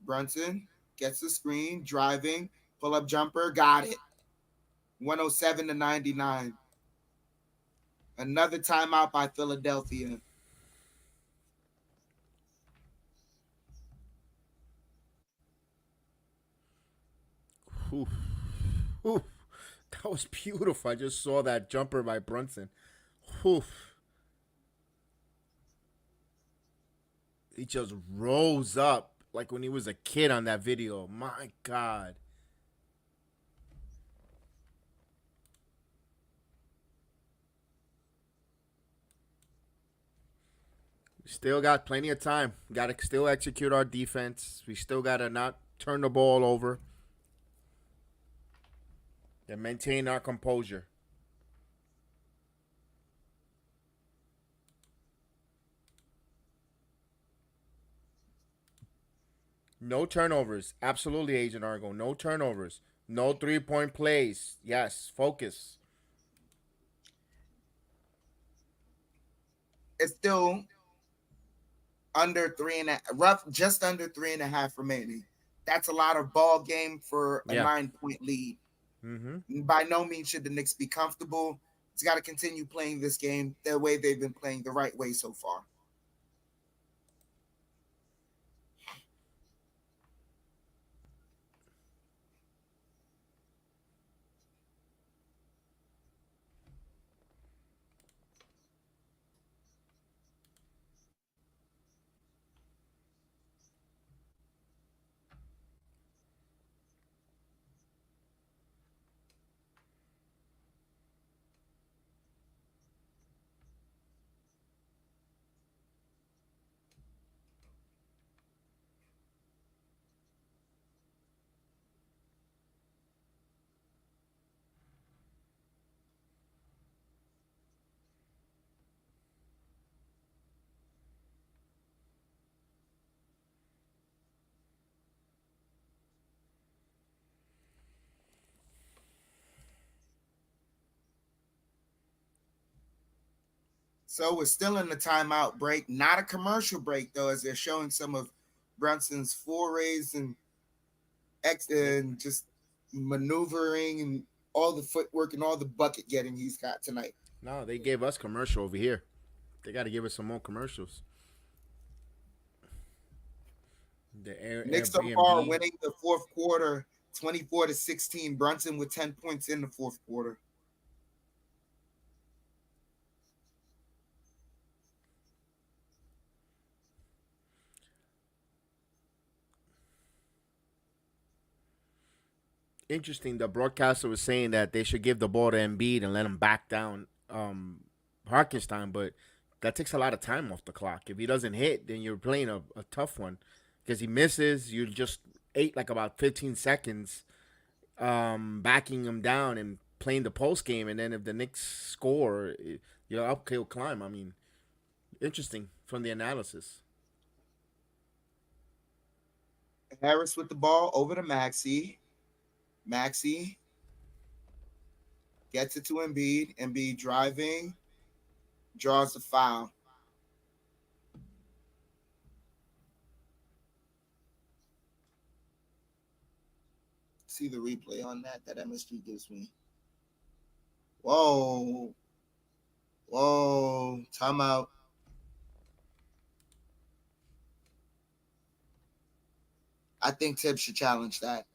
Brunson gets the screen, driving, pull-up jumper, got it. 107-99. Another timeout by Philadelphia. Oof. Oof. That was beautiful. I just saw that jumper by Brunson. Oof. He just rose up like when he was a kid on that video. My God. We still got plenty of time. Got to still execute our defense. We still got to not turn the ball over and maintain our composure. No turnovers. Absolutely, Agent Argo. No turnovers. No three-point plays. Yes, focus. It's still under just under 3.5 remaining. That's a lot of ball game for a 9-point lead. By no means should the Knicks be comfortable. It's got to continue playing this game the way they've been playing, the right way so far. So we're still in the timeout break, not a commercial break though, as they're showing some of Brunson's forays and just maneuvering and all the footwork and all the bucket getting he's got tonight. No, they gave us commercial over here. They got to give us some more commercials. Knicks so far winning the fourth quarter, 24-16. Brunson with 10 points in the fourth quarter. Interesting. The broadcaster was saying that they should give the ball to Embiid and let him back down Hartenstein, but that takes a lot of time off the clock. If he doesn't hit, then you're playing a tough one. Because he misses, you just ate like about 15 seconds backing him down and playing the post game. And then if the Knicks score, your uphill climb. I mean, interesting from the analysis. Harris with the ball over to Maxey. Maxey gets it to Embiid. Embiid driving, draws the foul. See the replay on that MSG gives me. Whoa. Timeout. I think Tibbs should challenge that.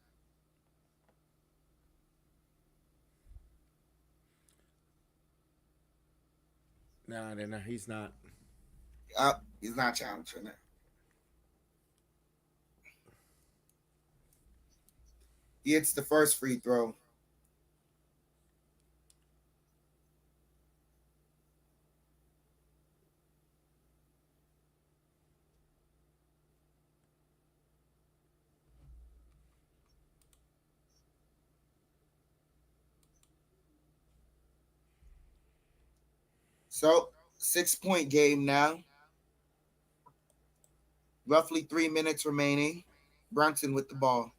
No, he's not. He's not challenging it. He hits the first free throw. So, 6-point game now. Roughly 3 minutes remaining. Brunson with the ball.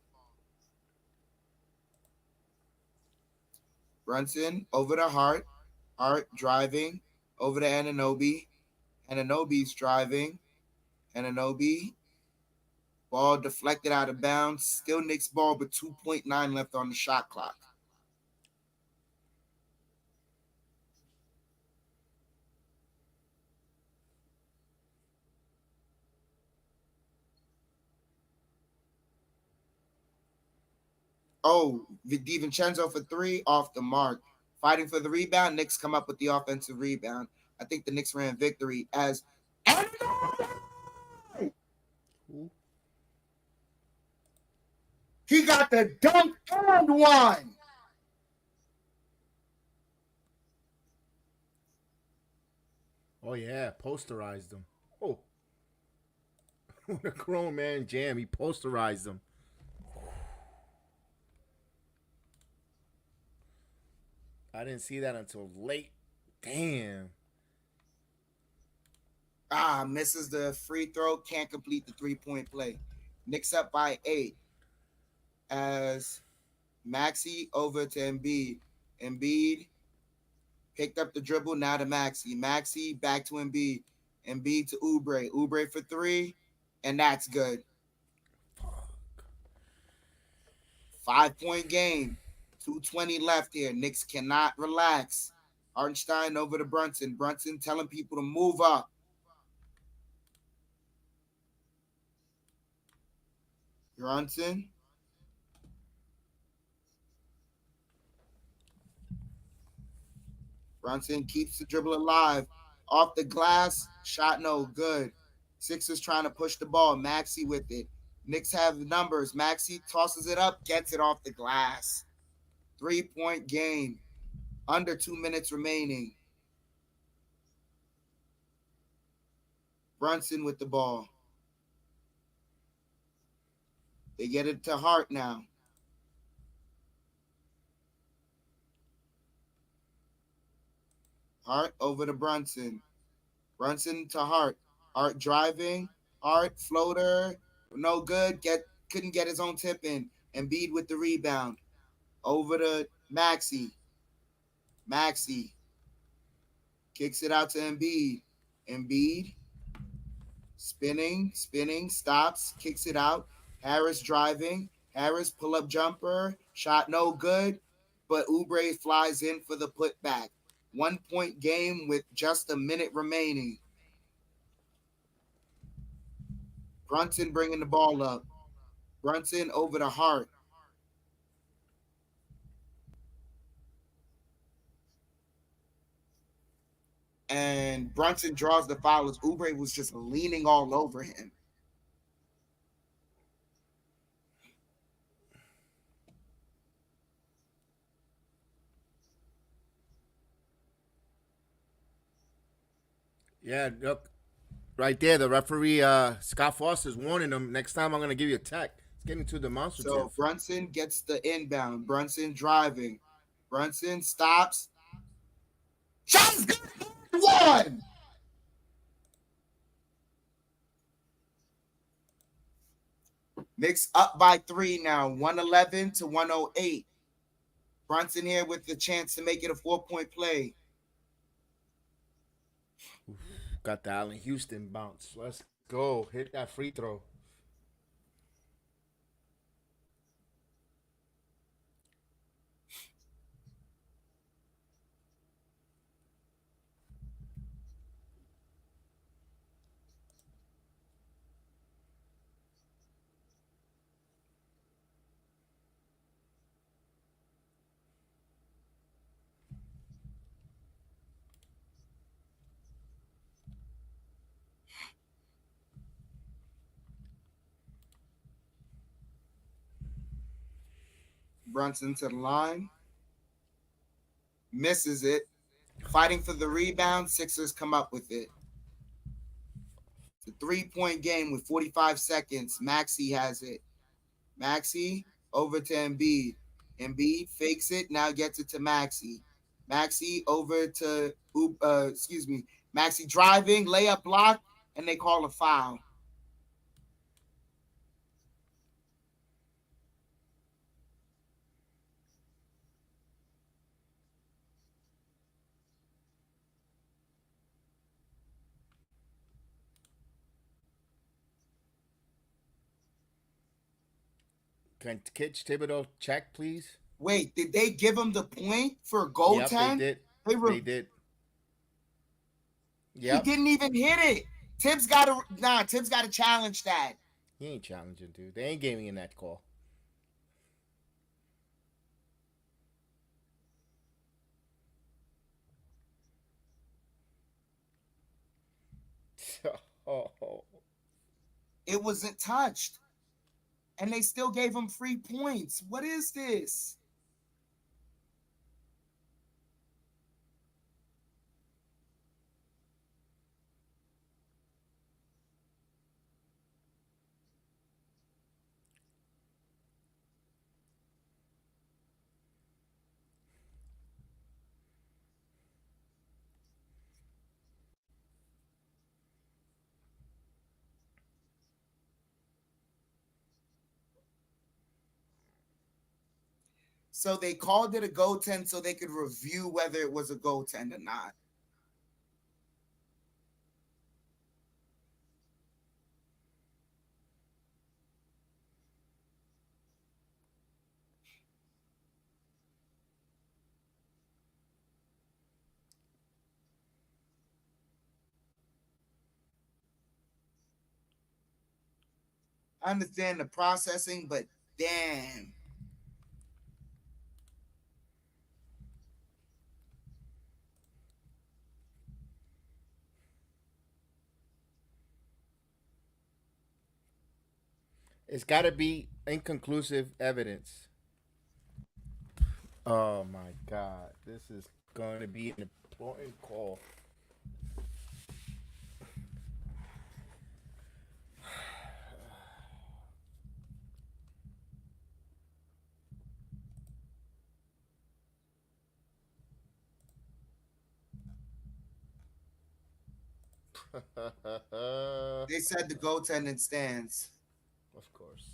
Brunson over to Hart. Hart driving over to Anunoby. Anunoby's driving. Anunoby Ball deflected out of bounds. Still Knicks ball, but 2.9 left on the shot clock. Oh, DiVincenzo for three, off the mark. Fighting for the rebound. Knicks come up with the offensive rebound. I think the Knicks ran victory as he got the dunk and one. Oh yeah, posterized him. Oh, what a grown man jam! He posterized him. I didn't see that until late. Damn. Misses the free throw. Can't complete the 3-point play. Knicks up by 8 as Maxey over to Embiid. Embiid picked up the dribble. Now to Maxey. Maxey back to Embiid. Embiid to Oubre. Oubre for three, and that's good. 5-point game. 2:20 left here. Knicks cannot relax. Hartenstein over to Brunson. Brunson telling people to move up. Brunson. Brunson keeps the dribble alive. Off the glass. Shot no good. Sixers trying to push the ball. Maxey with it. Knicks have the numbers. Maxey tosses it up. Gets it off the glass. 3-point game. Under 2 minutes remaining. Brunson with the ball. They get it to Hart now. Hart over to Brunson. Brunson to Hart. Hart driving. Hart floater. No good. Couldn't get his own tip in. Embiid with the rebound. Over to Maxey. Maxey kicks it out to Embiid. Embiid spinning, stops, kicks it out. Harris driving. Harris pull-up jumper. Shot no good, but Oubre flies in for the putback. 1-point game with just a minute remaining. Brunson bringing the ball up. Brunson over to Hart. And Brunson draws the foul as Oubre was just leaning all over him. Yeah, look, right there. The referee, Scott Foster's warning him. Next time, I'm gonna give you a tech. It's getting too demonstrative. So Brunson gets the inbound. Brunson driving. Brunson stops. Shot's good. One. Knicks up by 3 now. 111 to 108. Brunson here with the chance to make it a 4-point play. Got the Allen Houston bounce. Let's go. Hit that free throw. Brunson to the line. Misses it. Fighting for the rebound. Sixers come up with it. It's a 3-point game with 45 seconds. Maxey has it. Maxey over to Embiid. Embiid fakes it. Now gets it to Maxey. Maxey over to, Maxey driving, layup block, and they call a foul. Can Kitch Thibodeau check, please? Wait, did they give him the point for a Yep, they goaltend? did. They did. He Yep. didn't even hit it. Tibbs got to challenge that. He ain't challenging, dude. They ain't giving him that call. Oh. It wasn't touched. And they still gave him 3 points. What is this? So they called it a goaltend so they could review whether it was a goaltend or not. I understand the processing, but damn. It's got to be inconclusive evidence. Oh my God, this is going to be an important call. They said the goaltending stands. Of course.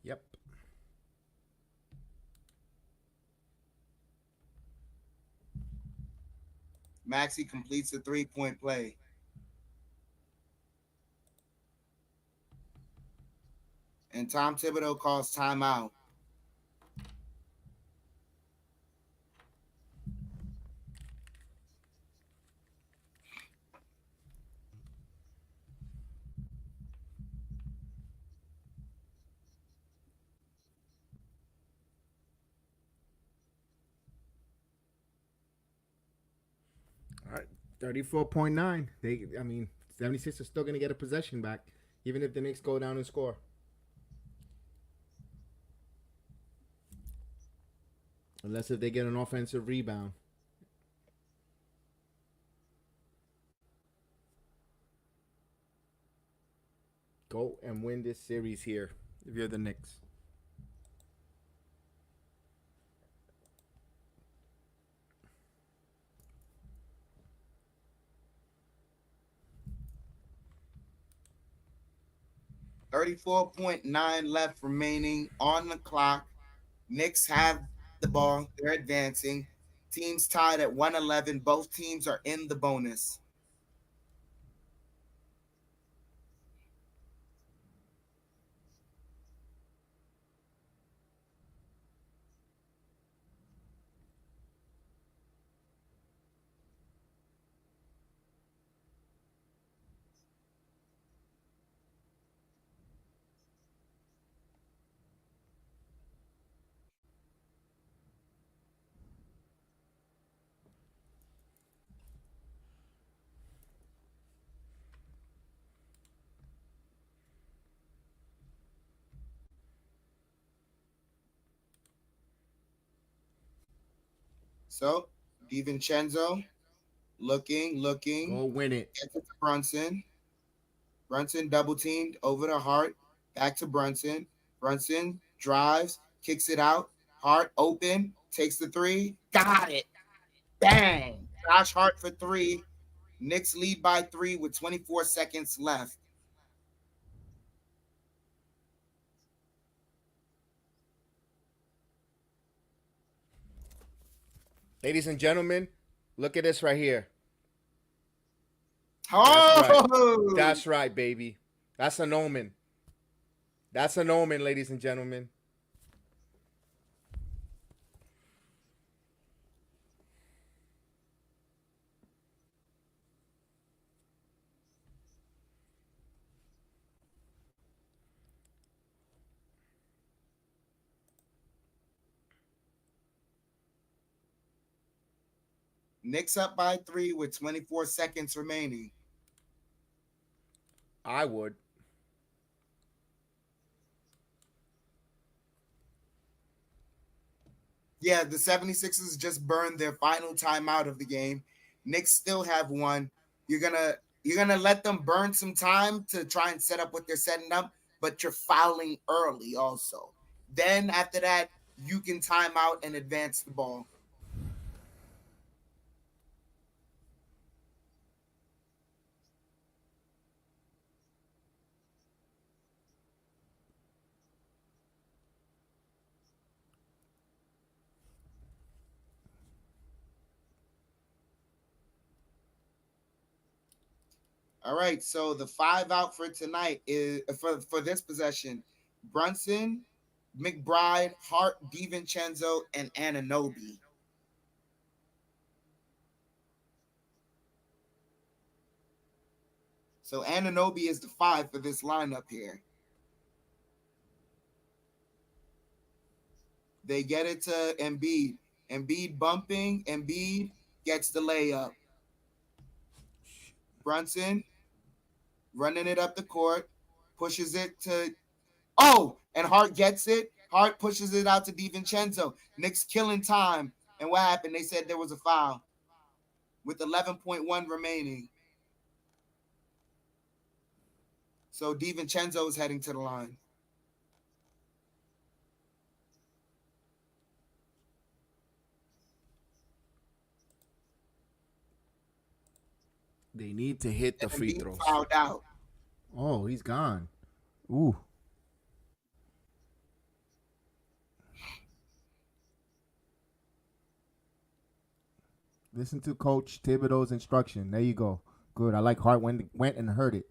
Yep. Maxey completes the 3-point play. And Tom Thibodeau calls timeout. All right, 34.9. 76 are still going to get a possession back, even if the Knicks go down and score. Unless if they get an offensive rebound. Go and win this series here if you're the Knicks. .9 left remaining on the clock. Knicks have the ball. They're advancing. Teams tied at 111. Both teams are in the bonus. So, DiVincenzo looking. Go win it. Gets it to Brunson. Brunson double teamed over to Hart. Back to Brunson. Brunson drives, kicks it out. Hart open, takes the 3. Got it. Bang! Josh Hart for 3. Knicks lead by 3 with 24 seconds left. Ladies and gentlemen, look at this right here. Oh! That's right, baby. That's an omen. That's an omen, ladies and gentlemen. Knicks up by 3 with 24 seconds remaining. I would. Yeah, the 76ers just burned their final timeout of the game. Knicks still have one. You're gonna let them burn some time to try and set up what they're setting up, but you're fouling early also. Then after that, you can time out and advance the ball. All right, so the 5 out for tonight is for this possession: Brunson, McBride, Hart, DiVincenzo, and Anunoby. So Anunoby is the 5 for this lineup here. They get it to Embiid. Embiid bumping. Embiid gets the layup. Brunson running it up the court, pushes it to and Hart gets it. Hart pushes it out to DiVincenzo. Knicks killing time. And what happened? They said there was a foul with 11.1 remaining. So DiVincenzo is heading to the line. They need to hit the free throws. Fouled out. Oh, he's gone. Ooh. Listen to Coach Thibodeau's instruction. There you go. Good. I like Hart went and heard it.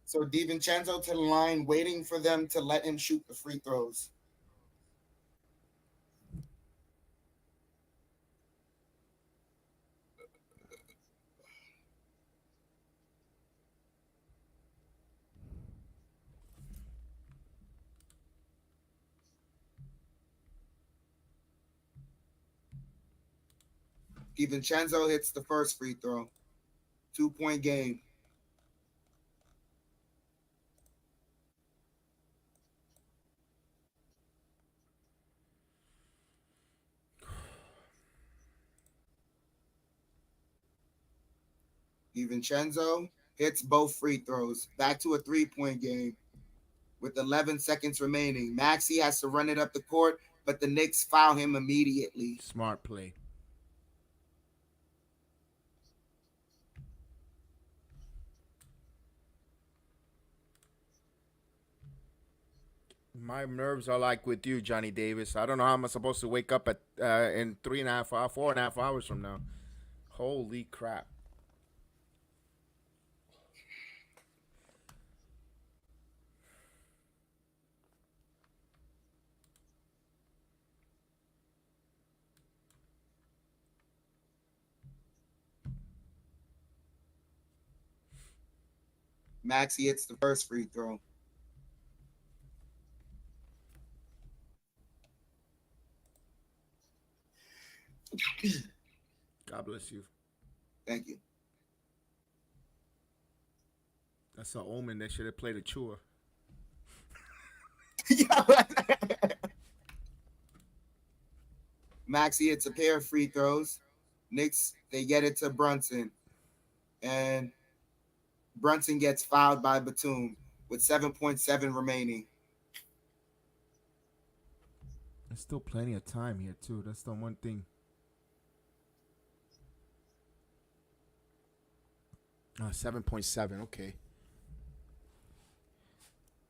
So DiVincenzo to the line, waiting for them to let him shoot the free throws. DiVincenzo hits the first free throw. 2-point game. DiVincenzo hits both free throws. Back to a 3-point game with 11 seconds remaining. Maxey has to run it up the court, but the Knicks foul him immediately. Smart play. My nerves are like with you, Johnny Davis. I don't know how I'm supposed to wake up at in 4.5 hours from now. Holy crap. Maxey hits the first free throw. God bless you. Thank you. That's an omen. They should have played a chore. Maxey hits a pair of free throws. Knicks, they get it to Brunson. And Brunson gets fouled by Batum with 7.7 remaining. There's still plenty of time here, too. That's the one thing. 7.7, okay.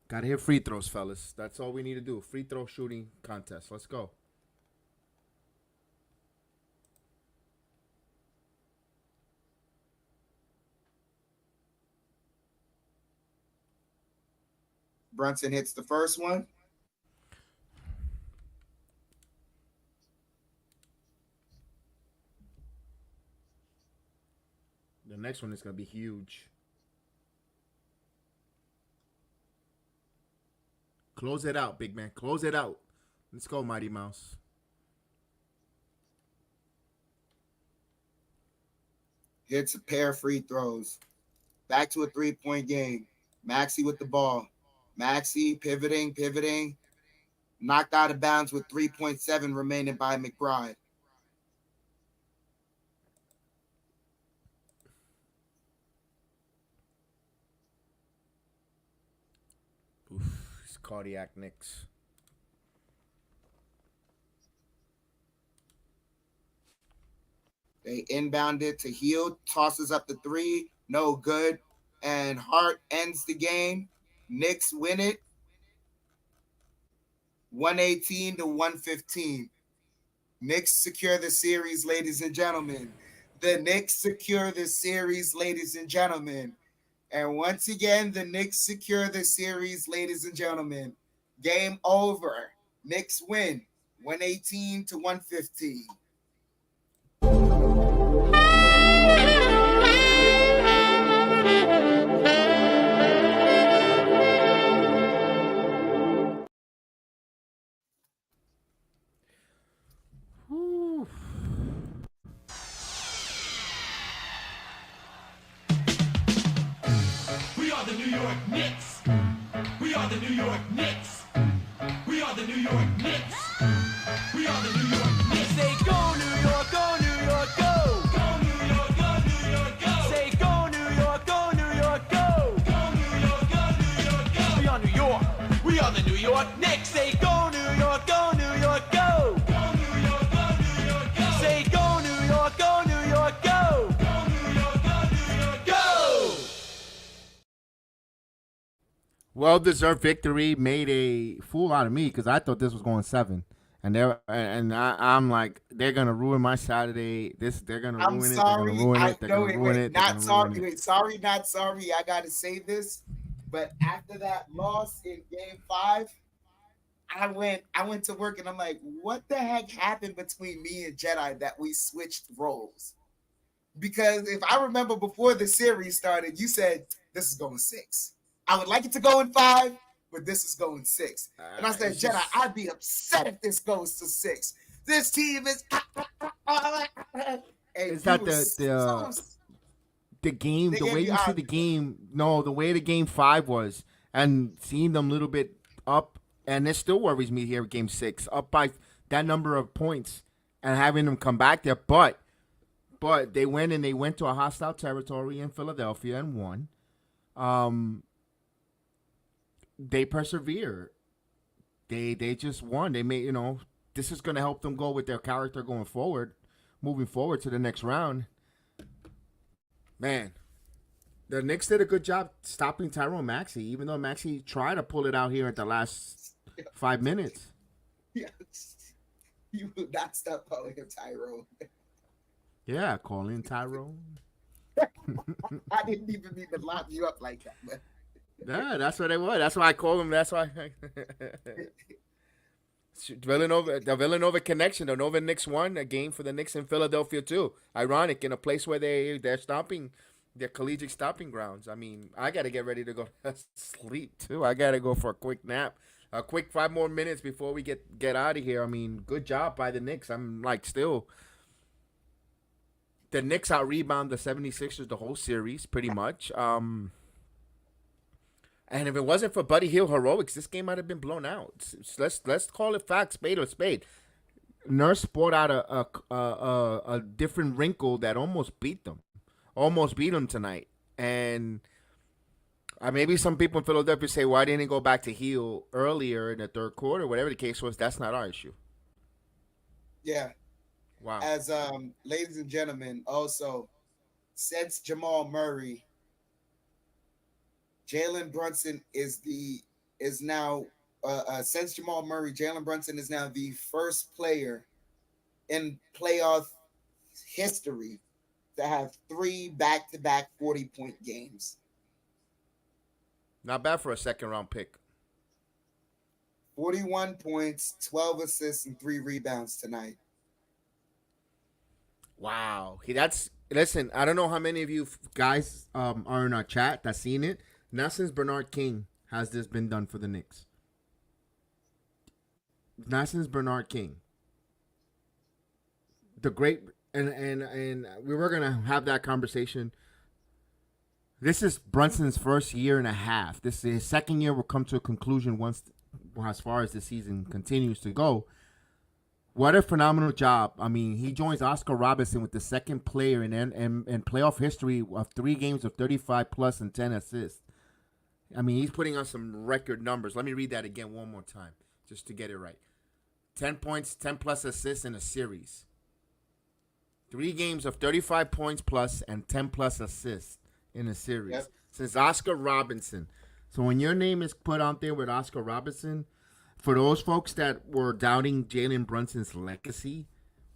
Gotta hit free throws, fellas. That's all we need to do. Free throw shooting contest. Let's go. Brunson hits the first one. The next one is going to be huge. Close it out, big man. Close it out. Let's go, Mighty Mouse. Hits a pair of free throws. Back to a three-point game. Maxey with the ball. Maxey pivoting. Knocked out of bounds with 3.7 remaining by McBride. Cardiac Knicks. They inbound it to Hield, tosses up the three, no good, and Hart ends the game. Knicks win it, 118 to 115. Knicks secure the series, ladies and gentlemen. The Knicks secure the series, ladies and gentlemen. And once again, the Knicks secure the series, ladies and gentlemen. Game over. Knicks win, 118 to 115. We are the New York Knicks. We are the New York Knicks. We are the New York Knicks. We are the New York Knicks. Say go New York, go New York, go. Go New York, go New York, go. Say go New York, go New York, go. Go New York, go New York, go. We are New York. We are the New York Knicks. Say go New York, go New York, go. Go New York, go New York, go. Say go New York, go New York, go. Go New York, go New York, go. Well-deserved victory. Made a fool out of me because I thought this was going 7. And I'm like, they're gonna ruin my Saturday. They're gonna ruin it. They're gonna ruin it. They're gonna ruin it. Not sorry. Wait, sorry, not sorry. I gotta say this, but after that loss in Game 5, I went to work and I'm like, what the heck happened between me and Jedi that we switched roles? Because if I remember before the series started, you said this is going 6. I would like it to go in 5, but this is going 6. And I said, Jedi, I'd be upset if this goes to 6. This team is. Is that the game? The way you see the game? No, the way the Game 5 was, and seeing them a little bit up, and it still worries me here. Game 6, up by that number of points, and having them come back there, but they went to a hostile territory in Philadelphia and won. They persevere. They just won. They made, this is going to help them go with their character moving forward to the next round. Man, the Knicks did a good job stopping Tyrone Maxey, even though Maxey tried to pull it out here at the last 5 minutes. Yes. You would not stop calling him Tyrone. Yeah, calling Tyrone. I didn't even mean to lock you up like that, man. Yeah, that's what it was. That's why I called him. That's why. The Villanova connection. The Nova Knicks won a game for the Knicks in Philadelphia too. Ironic, in a place where they're stomping, their collegiate stomping grounds. I mean, I got to get ready to go to sleep too. I got to go for a quick nap. A quick 5 more minutes before we get out of here. I mean, good job by the Knicks. I'm like still. The Knicks out-rebound the 76ers the whole series, pretty much. And if it wasn't for Buddy Hield heroics, this game might have been blown out. Let's call it fact, spade or spade. Nurse brought out a different wrinkle that almost beat them tonight. And Maybe some people in Philadelphia say, why didn't he go back to heel earlier in the third quarter? Whatever the case was, that's not our issue. Yeah. Wow. As ladies and gentlemen, also, since Jamal Murray, Jalen Brunson is now the first player in playoff history to have 3 back-to-back 40-point games. Not bad for a second-round pick. 41 points, 12 assists, and 3 rebounds tonight. Wow. Listen, I don't know how many of you guys are in our chat that's seen it. Not since Bernard King has this been done for the Knicks. Not since Bernard King. The great and we were gonna have that conversation. This is Brunson's first year and a half. This is his second year. Will come to a conclusion once, as far as the season continues to go. What a phenomenal job! I mean, he joins Oscar Robertson with the second player in playoff history of 3 games of 35 plus and 10 assists. I mean, he's putting on some record numbers. Let me read that again one more time, just to get it right. 10 points, 10 plus assists in a series. 3 games of 35 points plus and 10 plus assists in a series. Yep. Since Oscar Robinson. So when your name is put out there with Oscar Robinson, for those folks that were doubting Jalen Brunson's legacy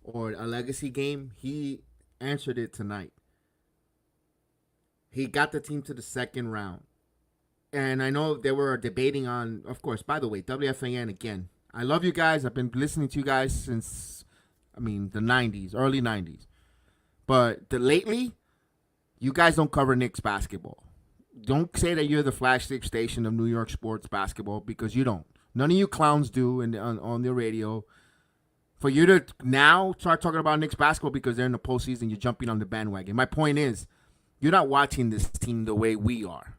or a legacy game, he answered it tonight. He got the team to the second round. And I know they were debating on, of course, by the way, WFAN again. I love you guys. I've been listening to you guys since, the 90s, early 90s. But lately, you guys don't cover Knicks basketball. Don't say that you're the flagship station of New York sports basketball, because you don't. None of you clowns do on the radio. For you to now start talking about Knicks basketball because they're in the postseason, you're jumping on the bandwagon. My point is, you're not watching this team the way we are.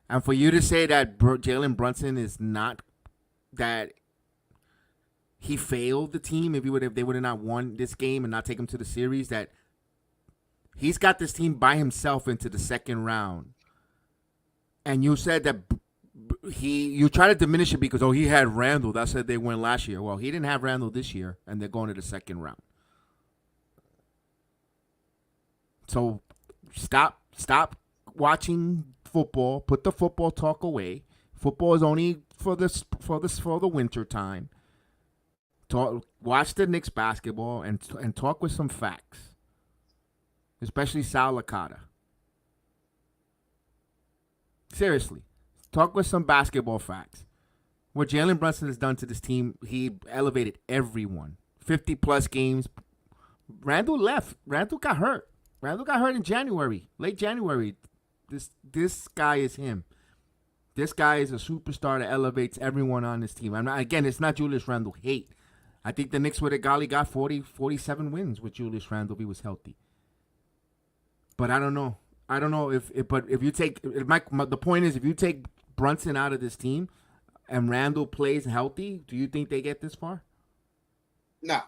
And for you to say that Jalen Brunson is not, that he failed the team if they would have not won this game and not take him to the series, that he's got this team by himself into the second round. And you said that you try to diminish it because, he had Randall. That's how they went last year. Well, he didn't have Randall this year, and they're going to the second round. So stop watching football. Put the football talk away. Football is only for the winter time. Watch the Knicks basketball and talk with some facts, especially Sal Licata. Seriously, talk with some basketball facts. What Jalen Brunson has done to this team, he elevated everyone. 50-plus games. Randall left. Randall got hurt. In January, late January. This guy is him. This guy is a superstar that elevates everyone on this team. Again, it's not Julius Randle hate. I think the Knicks would have got 47 wins with Julius Randle if he was healthy. But I don't know. If you take the point is, if you take Brunson out of this team and Randle plays healthy, do you think they get this far? No.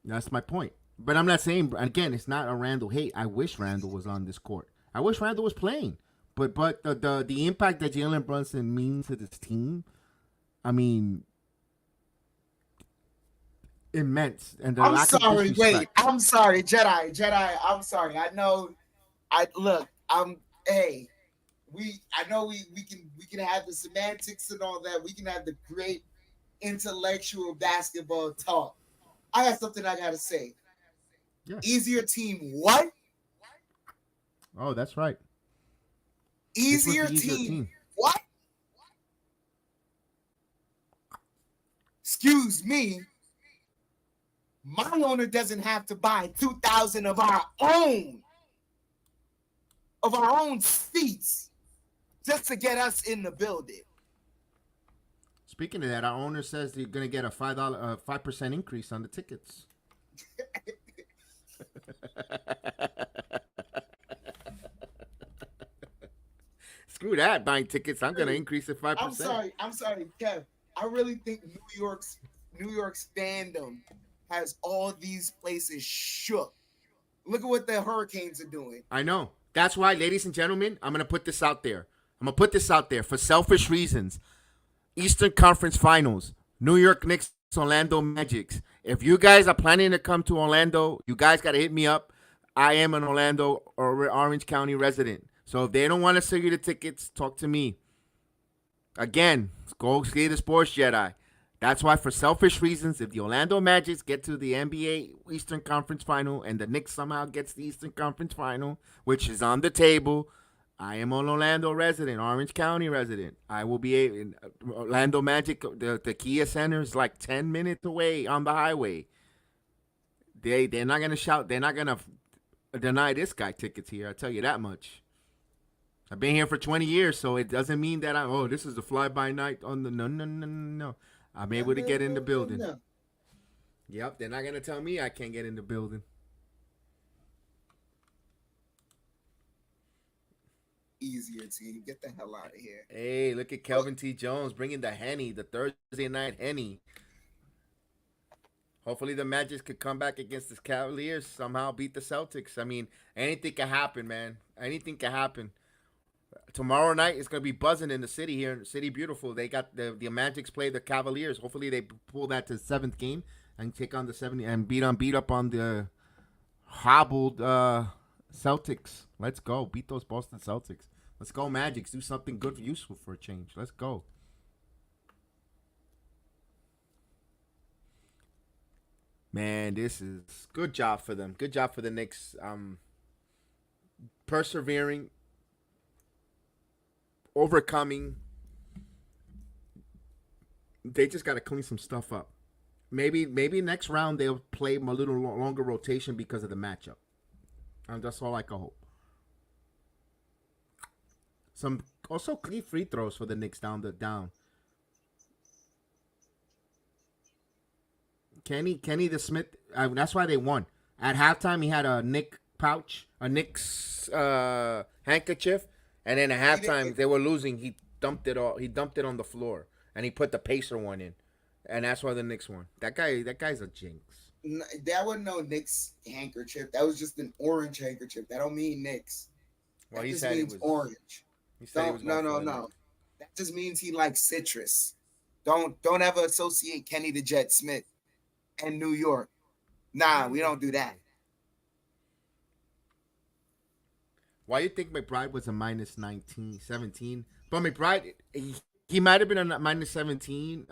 That's my point. But I'm not saying, again, it's not a Randle hate. I wish Randle was on this court. I wish Randle was playing. But the impact that Jalen Brunson means to this team, immense. And I'm sorry, Jedi. I'm sorry. I know. I know we can have the semantics and all that. We can have the great intellectual basketball talk. I got something I gotta say. Yeah. Easier team, what? Oh, that's right. Easier team, what? Excuse me. My owner doesn't have to buy 2,000 of our own seats just to get us in the building. Speaking of that, our owner says they're going to get a 5% increase on the tickets. Screw that, buying tickets. I'm going to increase it 5%. I'm sorry, Kev. I really think New York's fandom has all these places shook Look at what the Hurricanes are doing. I know. That's why, ladies and gentlemen, I'm going to put this out there. For selfish reasons. Eastern Conference Finals. New York Knicks, Orlando Magics. If you guys are planning to come to Orlando, you guys got to hit me up. I am an Orlando or Orange County resident. So if they don't want to sell you the tickets, talk to me. Again, go see the Sports Jedi. That's why, for selfish reasons, if the Orlando Magic get to the NBA Eastern Conference Final and the Knicks somehow gets the Eastern Conference Final, which is on the table, I am an Orlando resident, Orange County resident. I will be in Orlando Magic. The Kia Center is like 10 minutes away on the highway. They're not gonna shout. They're not gonna deny this guy tickets here. I tell you that much. I've been here for 20 years, so it doesn't mean that this is the fly-by-night on the no. I'm able to get in the building. No. Yep, they're not gonna tell me I can't get in the building. Easier, team. Get the hell out of here. Hey, look at Kelvin T. Jones bringing the Henny, the Thursday night Henny. Hopefully the Magic could come back against the Cavaliers, somehow beat the Celtics. I mean, anything can happen, man. Anything can happen. Tomorrow night it's gonna be buzzing in the city here, City Beautiful. They got the Magics play the Cavaliers. Hopefully they pull that to the 7th game and take on the 70 and beat up on the hobbled Celtics. Let's go. Beat those Boston Celtics. Let's go, Magics. Do something good, useful for a change. Let's go. Man, this is good job for them. Good job for the Knicks. Persevering, overcoming. They just got to clean some stuff up. Maybe next round they'll play a little longer rotation because of the matchup. And that's all I can hope. Some also clean free throws for the Knicks down. Kenny the Smith. That's why they won. At halftime, he had a Knicks handkerchief, and then at halftime they were losing. He dumped it on the floor, and he put the Pacer one in, and that's why the Knicks won. That guy's a jinx. That wasn't no Knicks handkerchief. That was just an orange handkerchief. That don't mean Knicks. Well, that he just said means it was orange. He said No. That just means he likes citrus. Don't ever associate Kenny the Jet Smith and New York. Nah, we don't do that. Why you think McBride was a minus 19, 17? But McBride, he might have been a minus 17,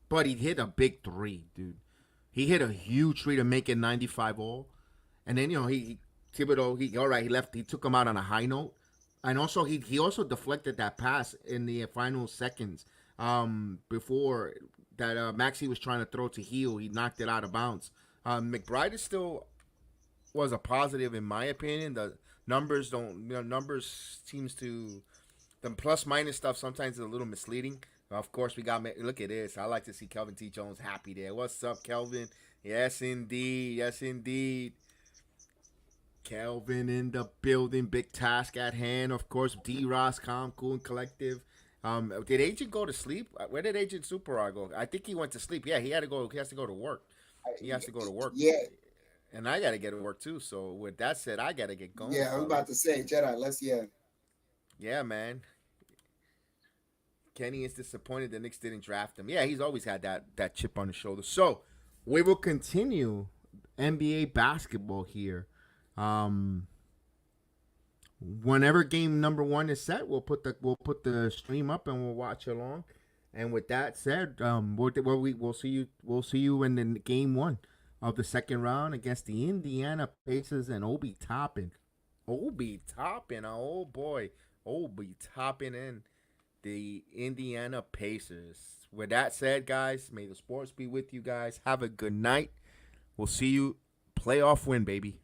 but he hit a big three, dude. He hit a huge three to make it 95 all. And then, Thibodeau, he took him out on a high note. And also, he also deflected that pass in the final seconds before that Maxey was trying to throw to Heel. He knocked it out of bounds. McBride was a positive in my opinion. The numbers seems to, the plus minus stuff sometimes is a little misleading. Of course, look at this. I like to see Kelvin T. Jones happy there. What's up, Kelvin? Yes, indeed. Yes, indeed. Kelvin in the building. Big task at hand. Of course, D-Ross, calm, cool, and collective. Did Agent go to sleep? Where did Agent Super go? I think he went to sleep. Yeah, he has to go to work. He has to go to work. Yeah. And I got to get to work, too. So, with that said, I got to get going. Yeah, I was about to say, Jedi, Yeah, man. Kenny is disappointed the Knicks didn't draft him. Yeah, he's always had that chip on his shoulder. So, we will continue NBA basketball here. Whenever game number 1 is set, we'll put the stream up and we'll watch along. And with that said, we'll see you in the game 1 of the second round against the Indiana Pacers and Obi Toppin, oh boy, Obi Toppin and the Indiana Pacers. With that said, guys, may the sports be with you guys. Have a good night. We'll see you. Playoff win, baby.